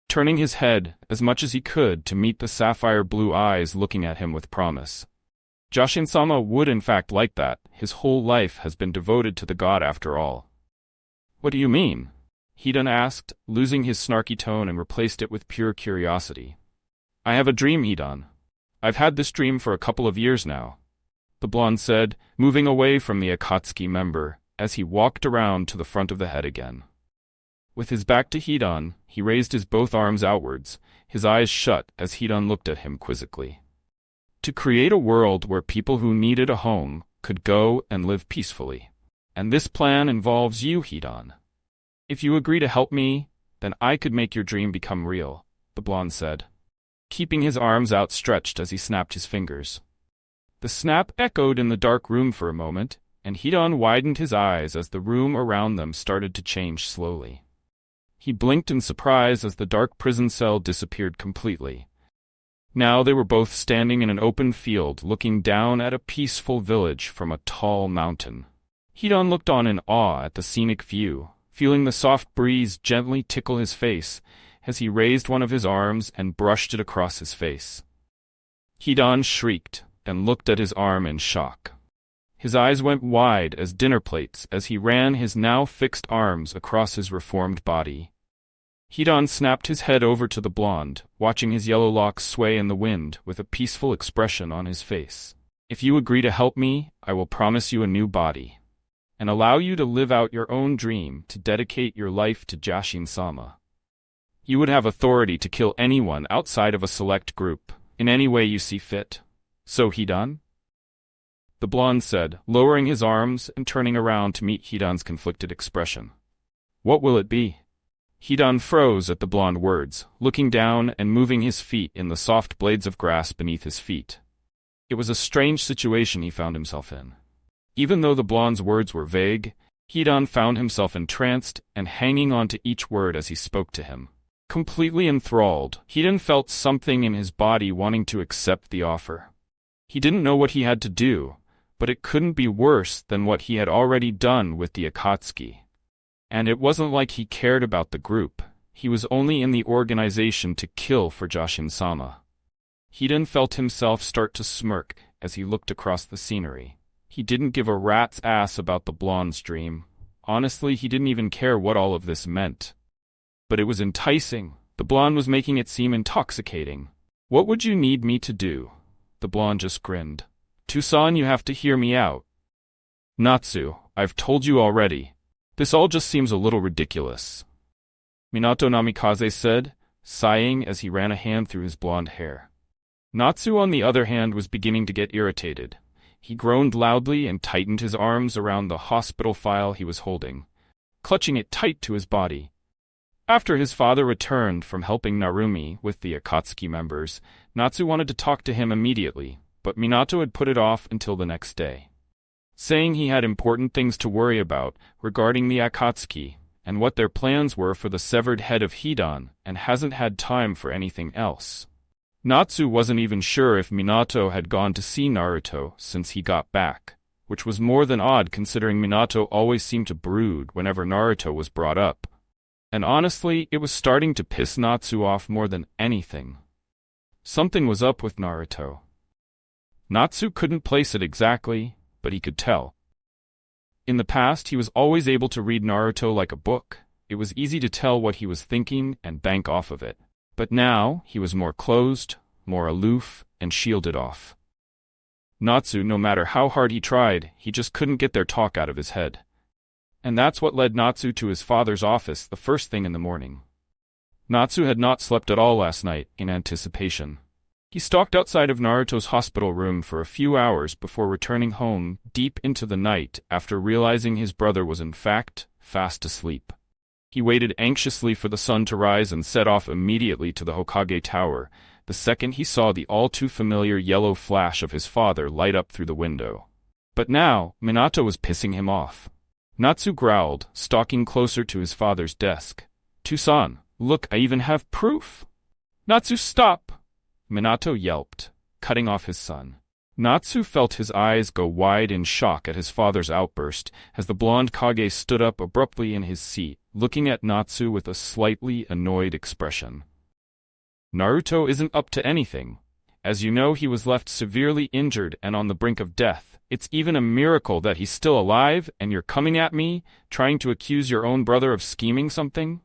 turning his head as much as he could to meet the sapphire blue eyes looking at him with promise. Jashin-sama would in fact like that. His whole life has been devoted to the god after all. "What do you mean?" Hidan asked, losing his snarky tone and replaced it with pure curiosity. "I have a dream, Hidan. I've had this dream for a couple of years now," the blonde said, moving away from the Akatsuki member as he walked around to the front of the head again. With his back to Hidan, he raised his both arms outwards, his eyes shut as Hidan looked at him quizzically. "To create a world where people who needed a home could go and live peacefully. And this plan involves you, Hidan." If you agree to help me, then I could make your dream become real, the blonde said, keeping his arms outstretched as he snapped his fingers. The snap echoed in the dark room for a moment, and Hidan widened his eyes as the room around them started to change slowly. He blinked in surprise as the dark prison cell disappeared completely. Now they were both standing in an open field looking down at a peaceful village from a tall mountain. Hidan looked on in awe at the scenic view, feeling the soft breeze gently tickle his face as he raised one of his arms and brushed it across his face. Hidan shrieked and looked at his arm in shock. His eyes went wide as dinner plates as he ran his now fixed arms across his reformed body. Hidan snapped his head over to the blonde, watching his yellow locks sway in the wind with a peaceful expression on his face. If you agree to help me, I will promise you a new body, and allow you to live out your own dream to dedicate your life to Jashin-sama. You would have authority to kill anyone outside of a select group, in any way you see fit. So Hidan? The blonde said, lowering his arms and turning around to meet Hidan's conflicted expression. What will it be? Hidan froze at the blonde words, looking down and moving his feet in the soft blades of grass beneath his feet. It was a strange situation he found himself in. Even though the blonde's words were vague, Hidan found himself entranced and hanging on to each word as he spoke to him. Completely enthralled, Hidan felt something in his body wanting to accept the offer. He didn't know what he had to do, but it couldn't be worse than what he had already done with the Akatsuki. And it wasn't like he cared about the group. He was only in the organization to kill for Jashin-sama. Hidan felt himself start to smirk as he looked across the scenery. He didn't give a rat's ass about the blonde's dream. Honestly, he didn't even care what all of this meant. But it was enticing. The blonde was making it seem intoxicating. What would you need me to do? The blonde just grinned. Tucson, you have to hear me out. Natsu, I've told you already. This all just seems a little ridiculous. Minato Namikaze said, sighing as he ran a hand through his blonde hair. Natsu, on the other hand, was beginning to get irritated. He groaned loudly and tightened his arms around the hospital file he was holding, clutching it tight to his body. After his father returned from helping Narumi with the Akatsuki members, Natsu wanted to talk to him immediately, but Minato had put it off until the next day, saying he had important things to worry about regarding the Akatsuki and what their plans were for the severed head of Hidan and hasn't had time for anything else. Natsu wasn't even sure if Minato had gone to see Naruto since he got back, which was more than odd considering Minato always seemed to brood whenever Naruto was brought up. And honestly, it was starting to piss Natsu off more than anything. Something was up with Naruto. Natsu couldn't place it exactly, but he could tell. In the past, he was always able to read Naruto like a book. It was easy to tell what he was thinking and bank off of it. But now, he was more closed, more aloof, and shielded off. Natsu, no matter how hard he tried, he just couldn't get their talk out of his head. And that's what led Natsu to his father's office the first thing in the morning. Natsu had not slept at all last night, in anticipation. He stalked outside of Naruto's hospital room for a few hours before returning home deep into the night after realizing his brother was in fact fast asleep. He waited anxiously for the sun to rise and set off immediately to the Hokage Tower, the second he saw the all-too-familiar yellow flash of his father light up through the window. But now, Minato was pissing him off. Natsu growled, stalking closer to his father's desk. "Tucson, look, I even have proof!" "Natsu, stop!" Minato yelped, cutting off his son. Natsu felt his eyes go wide in shock at his father's outburst as the blonde Kage stood up abruptly in his seat, looking at Natsu with a slightly annoyed expression. "Naruto isn't up to anything. As you know, he was left severely injured and on the brink of death. It's even a miracle that he's still alive, and you're coming at me, trying to accuse your own brother of scheming something?"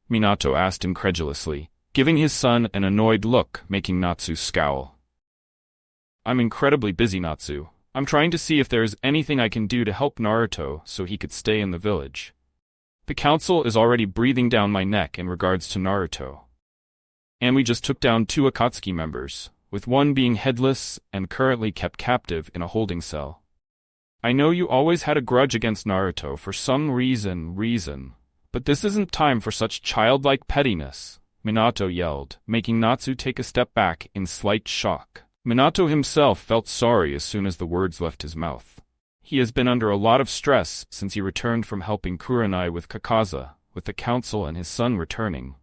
Minato asked incredulously, giving his son an annoyed look, making Natsu scowl. "I'm incredibly busy, Natsu. I'm trying to see if there is anything I can do to help Naruto so he could stay in the village. The council is already breathing down my neck in regards to Naruto. And we just took down 2 Akatsuki members, with one being headless and currently kept captive in a holding cell. I know you always had a grudge against Naruto for some reason, But this isn't time for such childlike pettiness, Minato yelled, making Natsu take a step back in slight shock. Minato himself felt sorry as soon as the words left his mouth. He has been under a lot of stress since he returned from helping Kurenai with Kakaza, with the council and his son returning.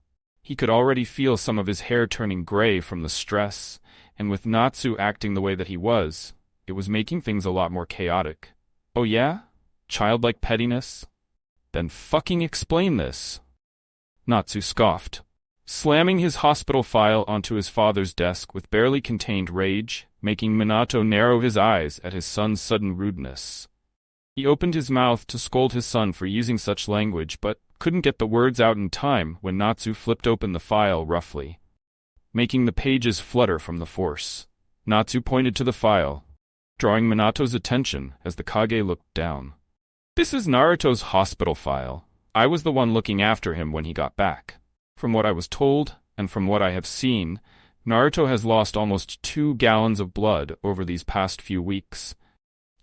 He could already feel some of his hair turning gray from the stress, and with Natsu acting the way that he was, it was making things a lot more chaotic. Oh yeah? Childlike pettiness? Then fucking explain this. Natsu scoffed, slamming his hospital file onto his father's desk with barely contained rage, making Minato narrow his eyes at his son's sudden rudeness. He opened his mouth to scold his son for using such language, but couldn't get the words out in time when Natsu flipped open the file roughly, making the pages flutter from the force. Natsu pointed to the file, drawing Minato's attention as the Kage looked down. This is Naruto's hospital file. I was the one looking after him when he got back. From what I was told, and from what I have seen, Naruto has lost almost 2 gallons of blood over these past few weeks.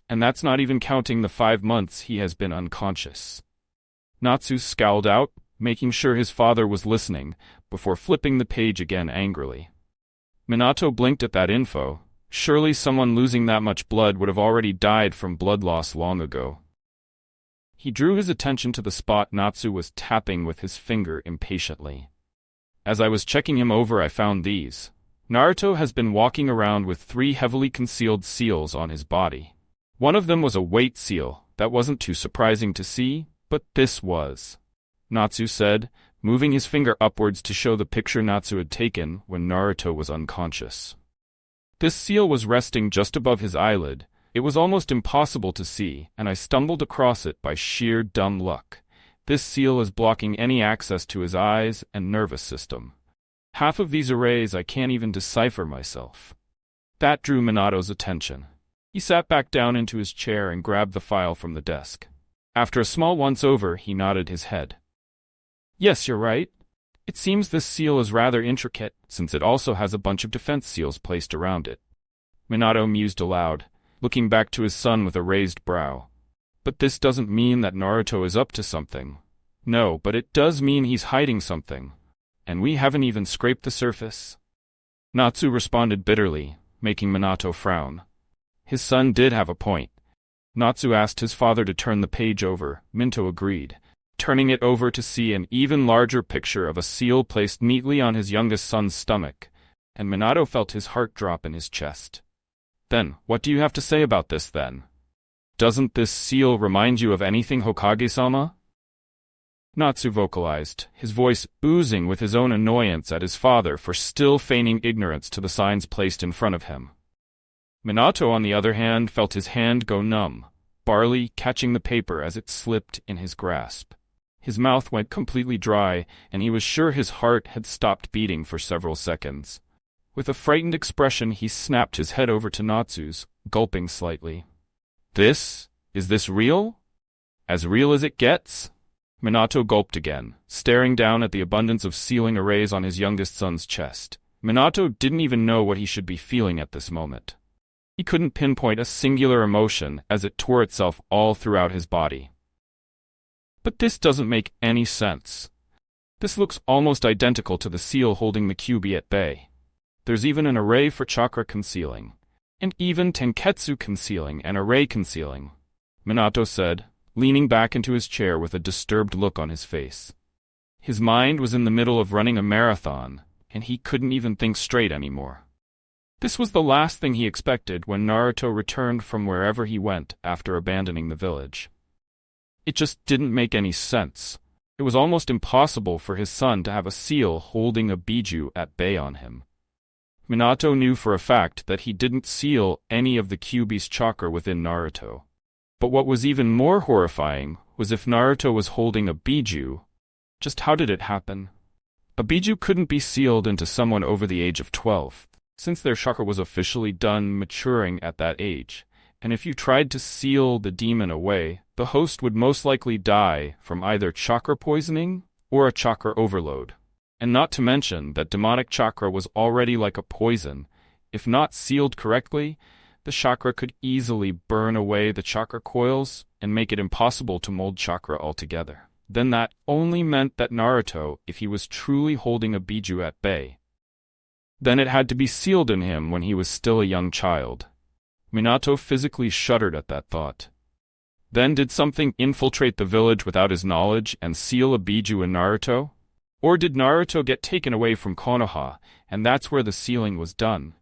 And that's not even counting the 5 months he has been unconscious. Natsu scowled out, making sure his father was listening, before flipping the page again angrily. Minato blinked at that info. Surely someone losing that much blood would have already died from blood loss long ago. He drew his attention to the spot Natsu was tapping with his finger impatiently. As I was checking him over, I found these. Naruto has been walking around with 3 heavily concealed seals on his body. One of them was a weight seal. That wasn't too surprising to see, but this was. Natsu said, moving his finger upwards to show the picture Natsu had taken when Naruto was unconscious. This seal was resting just above his eyelid. It was almost impossible to see, and I stumbled across it by sheer dumb luck. This seal is blocking any access to his eyes and nervous system. Half of these arrays I can't even decipher myself. That drew Minato's attention. He sat back down into his chair and grabbed the file from the desk. After a small once-over, he nodded his head. Yes, you're right. It seems this seal is rather intricate, since it also has a bunch of defense seals placed around it. Minato mused aloud, looking back to his son with a raised brow. But this doesn't mean that Naruto is up to something. No, but it does mean he's hiding something. And we haven't even scraped the surface. Natsu responded bitterly, making Minato frown. His son did have a point. Natsu asked his father to turn the page over. Minto agreed, turning it over to see an even larger picture of a seal placed neatly on his youngest son's stomach, and Minato felt his heart drop in his chest. Then, what do you have to say about this, then? Doesn't this seal remind you of anything, Hokage-sama? Natsu vocalized, his voice oozing with his own annoyance at his father for still feigning ignorance to the signs placed in front of him. Minato, on the other hand, felt his hand go numb, barely catching the paper as it slipped in his grasp. His mouth went completely dry, and he was sure his heart had stopped beating for several seconds. With a frightened expression, he snapped his head over to Natsu's, gulping slightly. Is this real? As real as it gets? Minato gulped again, staring down at the abundance of sealing arrays on his youngest son's chest. Minato didn't even know what he should be feeling at this moment. He couldn't pinpoint a singular emotion as it tore itself all throughout his body. But this doesn't make any sense. This looks almost identical to the seal holding the Kyuubi at bay. There's even an array for chakra concealing, and even tenketsu concealing and array concealing, Minato said, leaning back into his chair with a disturbed look on his face. His mind was in the middle of running a marathon, and he couldn't even think straight anymore. This was the last thing he expected when Naruto returned from wherever he went after abandoning the village. It just didn't make any sense. It was almost impossible for his son to have a seal holding a biju at bay on him. Minato knew for a fact that he didn't seal any of the Kyuubi's chakra within Naruto. But what was even more horrifying was if Naruto was holding a biju. Just how did it happen? A biju couldn't be sealed into someone over the age of 12, since their chakra was officially done maturing at that age, and if you tried to seal the demon away, the host would most likely die from either chakra poisoning or a chakra overload. And not to mention that demonic chakra was already like a poison. If not sealed correctly, the chakra could easily burn away the chakra coils and make it impossible to mold chakra altogether. then that only meant that Naruto, if he was truly holding a Biju at bay, then it had to be sealed in him when he was still a young child. Minato physically shuddered at that thought. Then did something infiltrate the village without his knowledge and seal a Biju in Naruto? Or did Naruto get taken away from Konoha, and that's where the sealing was done?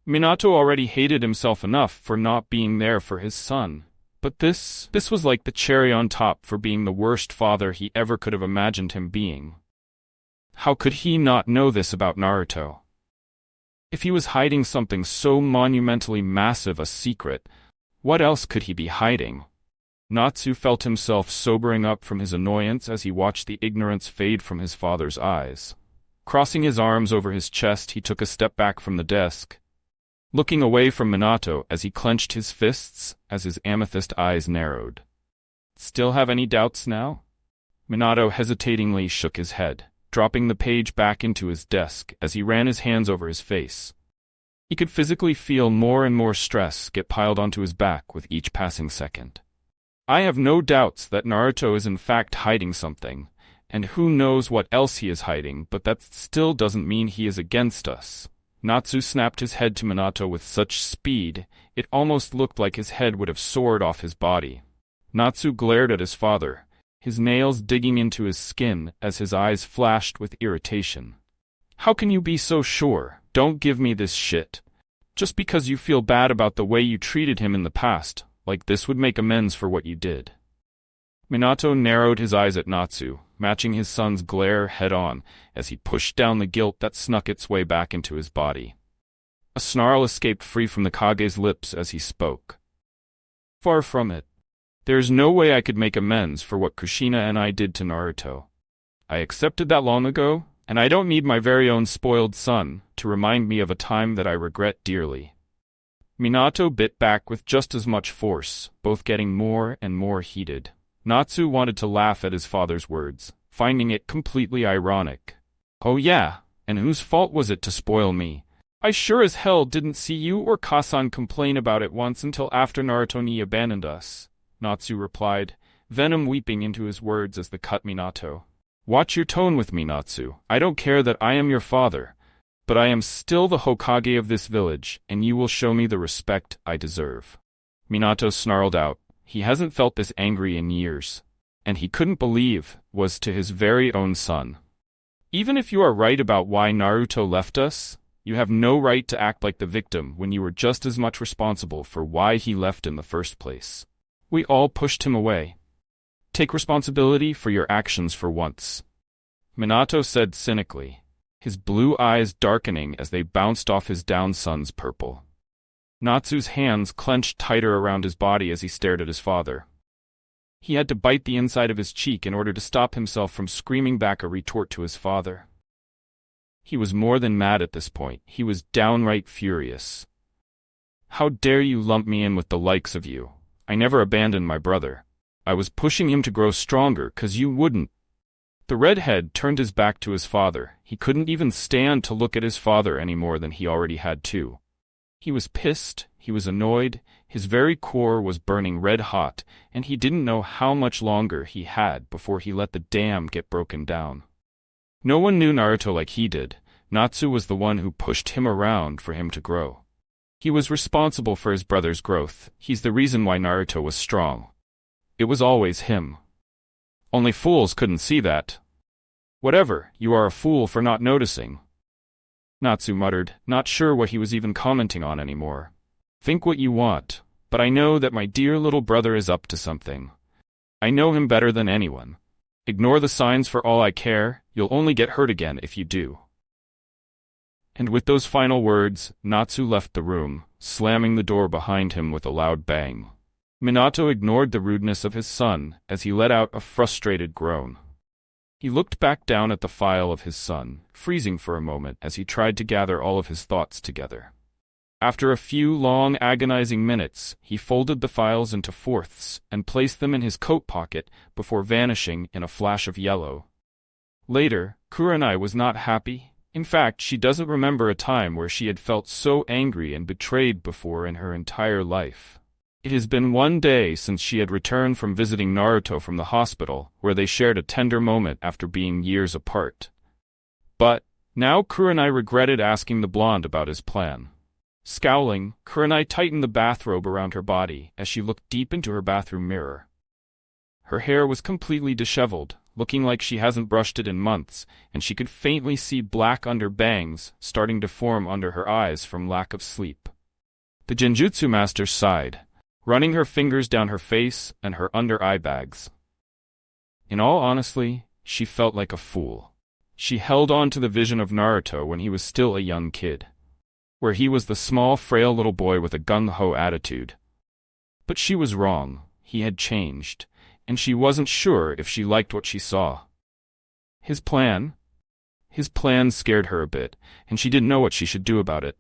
Minato already hated himself enough for not being there for his son. But this was like the cherry on top for being the worst father he ever could have imagined him being. How could he not know this about Naruto? If he was hiding something so monumentally massive a secret, what else could he be hiding? Natsu felt himself sobering up from his annoyance as he watched the ignorance fade from his father's eyes. Crossing his arms over his chest, he took a step back from the desk, looking away from Minato as he clenched his fists as his amethyst eyes narrowed. Still have any doubts now? Minato hesitatingly shook his head, dropping the page back into his desk as he ran his hands over his face. He could physically feel more and more stress get piled onto his back with each passing second. I have no doubts that Naruto is in fact hiding something, and who knows what else he is hiding, but that still doesn't mean he is against us. Natsu snapped his head to Minato with such speed, it almost looked like his head would have soared off his body. Natsu glared at his father, his nails digging into his skin as his eyes flashed with irritation. How can you be so sure? Don't give me this shit. Just because you feel bad about the way you treated him in the past, like this would make amends for what you did. Minato narrowed his eyes at Natsu, matching his son's glare head-on as he pushed down the guilt that snuck its way back into his body. A snarl escaped free from the Kage's lips as he spoke. Far from it. There's no way I could make amends for what Kushina and I did to Naruto. I accepted that long ago, and I don't need my very own spoiled son to remind me of a time that I regret dearly. Minato bit back with just as much force, both getting more and more heated. Natsu wanted to laugh at his father's words, finding it completely ironic. Oh yeah, and whose fault was it to spoil me? I sure as hell didn't see you or Kasan complain about it once until after Naruto abandoned us, Natsu replied, venom weeping into his words as they cut Minato. Watch your tone with me, Natsu. I don't care that I am your father, but I am still the Hokage of this village, and you will show me the respect I deserve. Minato snarled out. He hasn't felt this angry in years, and he couldn't believe was to his very own son. Even if you are right about why Naruto left us, you have no right to act like the victim when you were just as much responsible for why he left in the first place. We all pushed him away. Take responsibility for your actions for once. Minato said cynically, his blue eyes darkening as they bounced off his down son's purple. Natsu's hands clenched tighter around his body as he stared at his father. He had to bite the inside of his cheek in order to stop himself from screaming back a retort to his father. He was more than mad at this point. He was downright furious. How dare you lump me in with the likes of you? I never abandoned my brother. I was pushing him to grow stronger 'cause you wouldn't. The redhead turned his back to his father. He couldn't even stand to look at his father any more than he already had to. He was pissed, he was annoyed, his very core was burning red hot, and he didn't know how much longer he had before he let the dam get broken down. No one knew Naruto like he did. Natsu was the one who pushed him around for him to grow. He was responsible for his brother's growth. He's the reason why Naruto was strong. It was always him. Only fools couldn't see that. Whatever, you are a fool for not noticing. Natsu muttered, not sure what he was even commenting on anymore. Think what you want, but I know that my dear little brother is up to something. I know him better than anyone. Ignore the signs for all I care, you'll only get hurt again if you do. And with those final words, Natsu left the room, slamming the door behind him with a loud bang. Minato ignored the rudeness of his son as he let out a frustrated groan. He looked back down at the file of his son, freezing for a moment as he tried to gather all of his thoughts together. After a few long, agonizing minutes, he folded the files into fourths and placed them in his coat pocket before vanishing in a flash of yellow. Later, Kurenai was not happy. In fact, she doesn't remember a time where she had felt so angry and betrayed before in her entire life. It has been one day since she had returned from visiting Naruto from the hospital, where they shared a tender moment after being years apart. But now Kurenai regretted asking the blonde about his plan. Scowling, Kurenai tightened the bathrobe around her body as she looked deep into her bathroom mirror. Her hair was completely disheveled, looking like she hasn't brushed it in months, and she could faintly see black under bangs starting to form under her eyes from lack of sleep. The Genjutsu master sighed, running her fingers down her face and her under-eye bags. In all honesty, she felt like a fool. She held on to the vision of Naruto when he was still a young kid, where he was the small, frail little boy with a gung-ho attitude. But she was wrong. He had changed, and she wasn't sure if she liked what she saw. His plan scared her a bit, and she didn't know what she should do about it.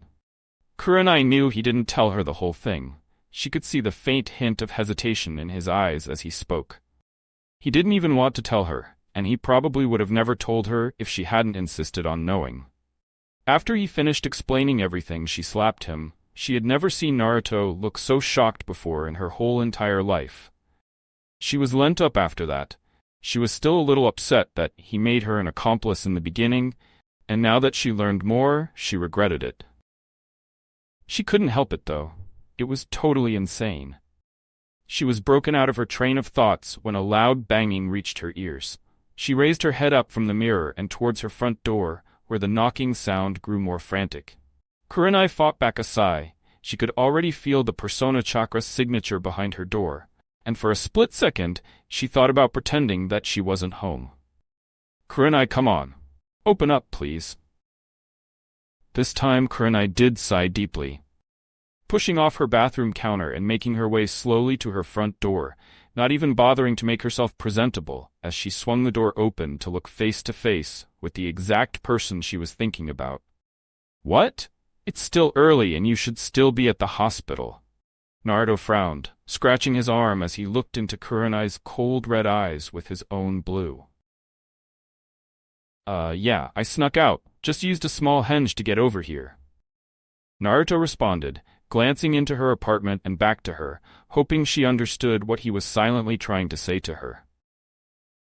Kurenai knew he didn't tell her the whole thing. She could see the faint hint of hesitation in his eyes as he spoke. He didn't even want to tell her, and he probably would have never told her if she hadn't insisted on knowing. After he finished explaining everything, she slapped him. She had never seen Naruto look so shocked before in her whole entire life. She was lent up after that. She was still a little upset that he made her an accomplice in the beginning, and now that she learned more, she regretted it. She couldn't help it, though. It was totally insane. She was broken out of her train of thoughts when a loud banging reached her ears. She raised her head up from the mirror and towards her front door, where the knocking sound grew more frantic. Kurenai fought back a sigh. She could already feel the Persona Chakra signature behind her door, and for a split second, she thought about pretending that she wasn't home. "Kurenai, come on. Open up, please." This time Kurenai did sigh deeply. Pushing off her bathroom counter and making her way slowly to her front door, not even bothering to make herself presentable, as she swung the door open to look face to face with the exact person she was thinking about. "What? It's still early and you should still be at the hospital." Naruto frowned, scratching his arm as he looked into Kurenai's cold red eyes with his own blue. Yeah, I snuck out, just used a small henge to get over here." Naruto responded, glancing into her apartment and back to her, hoping she understood what he was silently trying to say to her.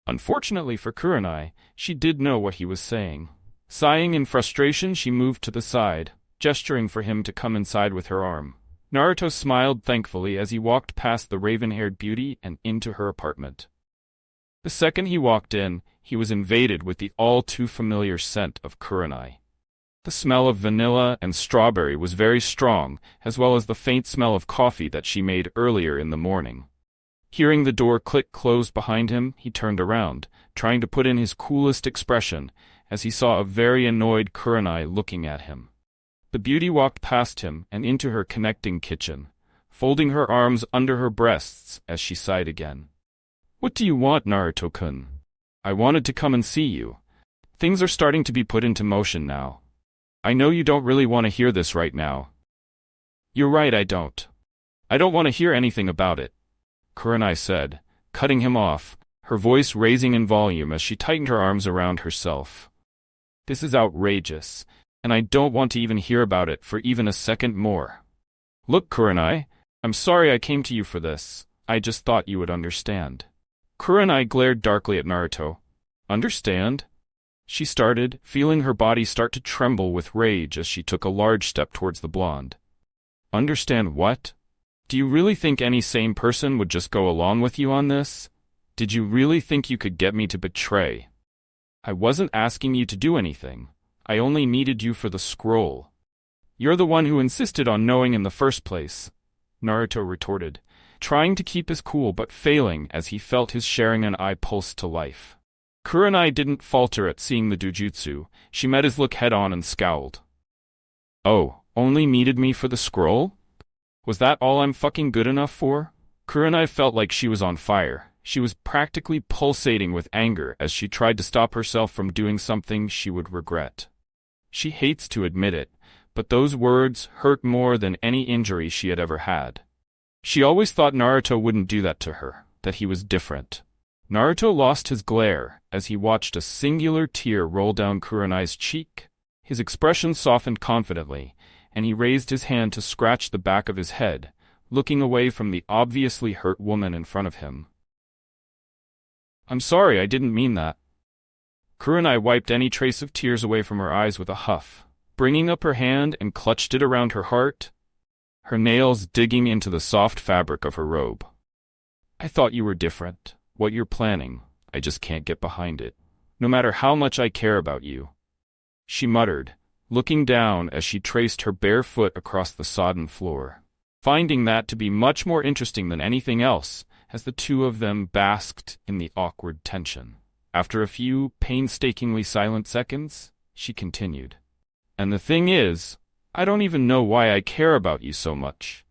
Unfortunately for Kurenai, she did know what he was saying. Sighing in frustration, she moved to the side, gesturing for him to come inside with her arm. Naruto smiled thankfully as he walked past the raven-haired beauty and into her apartment. The second he walked in, he was invaded with the all-too-familiar scent of Kurenai. The smell of vanilla and strawberry was very strong, as well as the faint smell of coffee that she made earlier in the morning. Hearing the door click closed behind him, he turned around, trying to put in his coolest expression, as he saw a very annoyed Kurenai looking at him. The beauty walked past him and into her connecting kitchen, folding her arms under her breasts as she sighed again. "What do you want, Naruto-kun? I wanted to come and see you. Things are starting to be put into motion now. I know you don't really want to hear this right now." "You're right, I don't. I don't want to hear anything about it," Kurenai said, cutting him off, her voice raising in volume as she tightened her arms around herself. "This is outrageous, and I don't want to even hear about it for even a second more. Look, Kurenai, I'm sorry I came to you for this. I just thought you would understand." Kurenai glared darkly at Naruto. "Understand?" She started, feeling her body start to tremble with rage as she took a large step towards the blonde. "Understand what? Do you really think any sane person would just go along with you on this? Did you really think you could get me to betray? I wasn't asking you to do anything. I only needed you for the scroll. You're the one who insisted on knowing in the first place," Naruto retorted, trying to keep his cool but failing as he felt his Sharingan eye pulse to life. Kurenai didn't falter at seeing the Dujutsu. She met his look head-on and scowled. "Oh, only needed me for the scroll? Was that all I'm fucking good enough for?" Kurenai felt like she was on fire. She was practically pulsating with anger as she tried to stop herself from doing something she would regret. She hates to admit it, but those words hurt more than any injury she had ever had. She always thought Naruto wouldn't do that to her, that he was different. Naruto lost his glare as he watched a singular tear roll down Kurenai's cheek. His expression softened confidently, and he raised his hand to scratch the back of his head, looking away from the obviously hurt woman in front of him. "I'm sorry, I didn't mean that." Kurenai wiped any trace of tears away from her eyes with a huff, bringing up her hand and clutched it around her heart, her nails digging into the soft fabric of her robe. "I thought you were different. What you're planning, I just can't get behind it, no matter how much I care about you," she muttered, looking down as she traced her bare foot across the sodden floor, finding that to be much more interesting than anything else as the two of them basked in the awkward tension. After a few painstakingly silent seconds, she continued, "And the thing is, I don't even know why I care about you so much.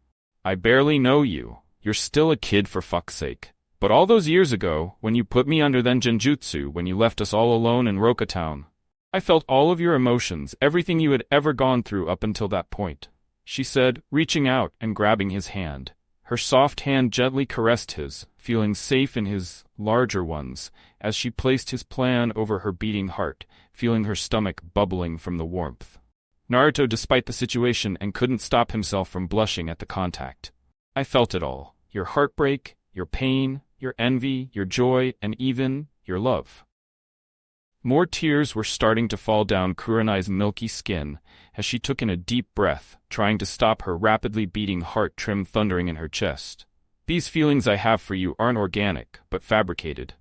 I barely know you. You're still a kid for fuck's sake. But all those years ago, when you put me under then genjutsu, when you left us all alone in Roka Town, I felt all of your emotions, everything you had ever gone through up until that point," she said, reaching out and grabbing his hand. Her soft hand gently caressed his, feeling safe in his larger ones, as she placed his plan over her beating heart, feeling her stomach bubbling from the warmth. Naruto despite the situation and couldn't stop himself from blushing at the contact. "I felt it all. Your heartbreak, your pain, your envy, your joy, and even your love." More tears were starting to fall down Kurenai's milky skin as she took in a deep breath, trying to stop her rapidly beating heart thundering in her chest. "These feelings I have for you aren't organic, but fabricated.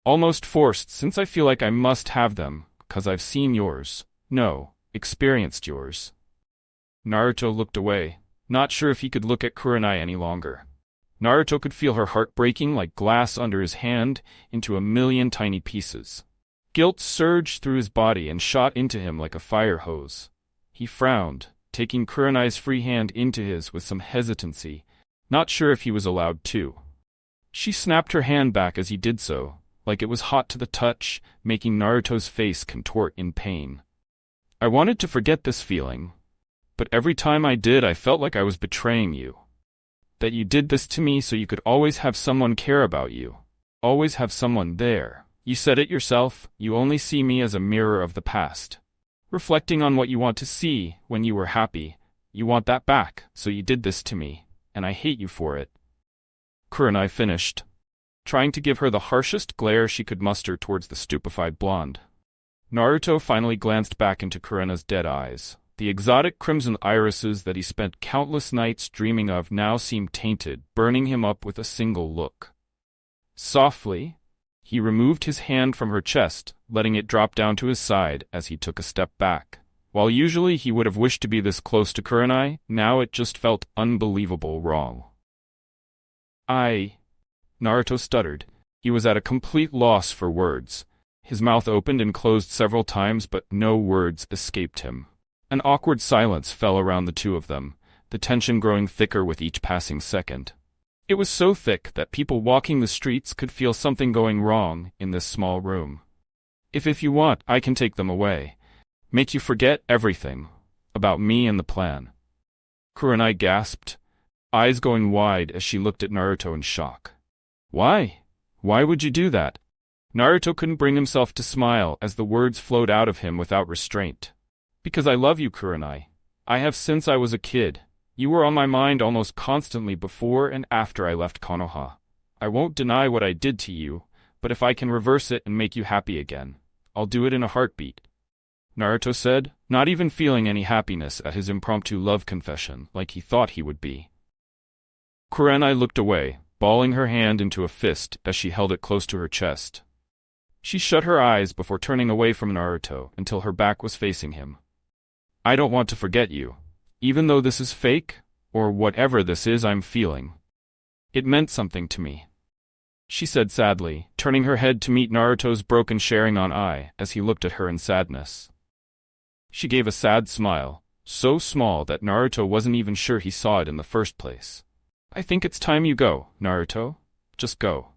Almost forced, since I feel like I must have them, 'cause I've seen yours. No, experienced yours." Naruto looked away, not sure if he could look at Kurenai any longer. Naruto could feel her heart breaking like glass under his hand into a million tiny pieces. Guilt surged through his body and shot into him like a fire hose. He frowned, taking Kurenai's free hand into his with some hesitancy, not sure if he was allowed to. She snapped her hand back as he did so, like it was hot to the touch, making Naruto's face contort in pain. "I wanted to forget this feeling, but every time I did I felt like I was betraying you. That you did this to me so you could always have someone care about you. Always have someone there. You said it yourself, you only see me as a mirror of the past. Reflecting on what you want to see when you were happy. You want that back, so you did this to me, and I hate you for it." Kurenai finished, trying to give her the harshest glare she could muster towards the stupefied blonde. Naruto finally glanced back into Kurena's dead eyes. The exotic crimson irises that he spent countless nights dreaming of now seemed tainted, burning him up with a single look. Softly, he removed his hand from her chest, letting it drop down to his side as he took a step back. While usually he would have wished to be this close to Kurenai, now it just felt unbelievable wrong. Naruto stuttered. He was at a complete loss for words. His mouth opened and closed several times, but no words escaped him. An awkward silence fell around the two of them, the tension growing thicker with each passing second. It was so thick that people walking the streets could feel something going wrong in this small room. If you want, I can take them away. Make you forget everything about me and the plan." Kurenai gasped, eyes going wide as she looked at Naruto in shock. "Why? Why would you do that?" Naruto couldn't bring himself to smile as the words flowed out of him without restraint. "Because I love you, Kurenai. I have since I was a kid. You were on my mind almost constantly before and after I left Konoha. I won't deny what I did to you, but if I can reverse it and make you happy again, I'll do it in a heartbeat," Naruto said, not even feeling any happiness at his impromptu love confession like he thought he would be. Kurenai looked away, balling her hand into a fist as she held it close to her chest. She shut her eyes before turning away from Naruto until her back was facing him. "I don't want to forget you. Even though this is fake, or whatever this is I'm feeling. It meant something to me," she said sadly, turning her head to meet Naruto's broken Sharingan eye as he looked at her in sadness. She gave a sad smile, so small that Naruto wasn't even sure he saw it in the first place. "I think it's time you go, Naruto. Just go."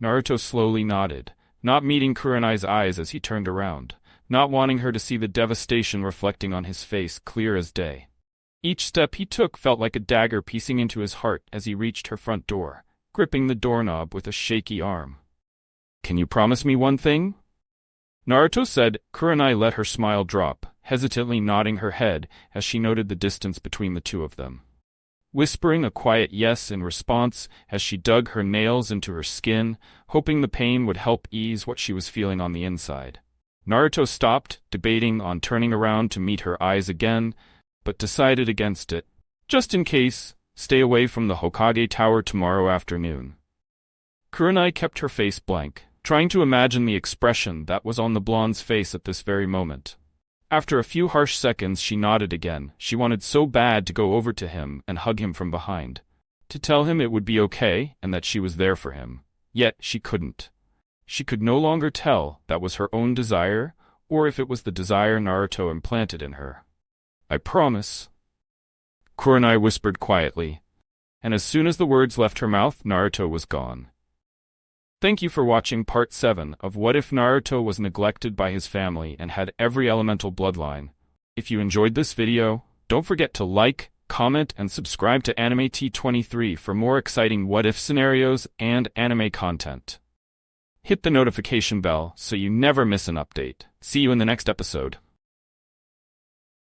Naruto slowly nodded, not meeting Kurenai's eyes as he turned around, not wanting her to see the devastation reflecting on his face clear as day. Each step he took felt like a dagger piecing into his heart as he reached her front door, gripping the doorknob with a shaky arm. "Can you promise me one thing?" Naruto said. Kurenai let her smile drop, hesitantly nodding her head as she noted the distance between the two of them. whispering a quiet yes in response as she dug her nails into her skin, hoping the pain would help ease what she was feeling on the inside. Naruto stopped, debating on turning around to meet her eyes again, but decided against it. Just in case, stay away from the Hokage Tower tomorrow afternoon. Kurenai kept her face blank, trying to imagine the expression that was on the blonde's face at this very moment. After a few harsh seconds she nodded again. She wanted so bad to go over to him and hug him from behind. To tell him it would be okay and that she was there for him. Yet she couldn't. She could no longer tell that was her own desire, or if it was the desire Naruto implanted in her. "I promise," Kurenai whispered quietly, and as soon as the words left her mouth, Naruto was gone. Thank you for watching Part 7 of What If Naruto Was Neglected by His Family and Had Every Elemental Bloodline. If you enjoyed this video, don't forget to like, comment, and subscribe to Anime T23 for more exciting what-if scenarios and anime content. Hit the notification bell so you never miss an update. See you in the next episode.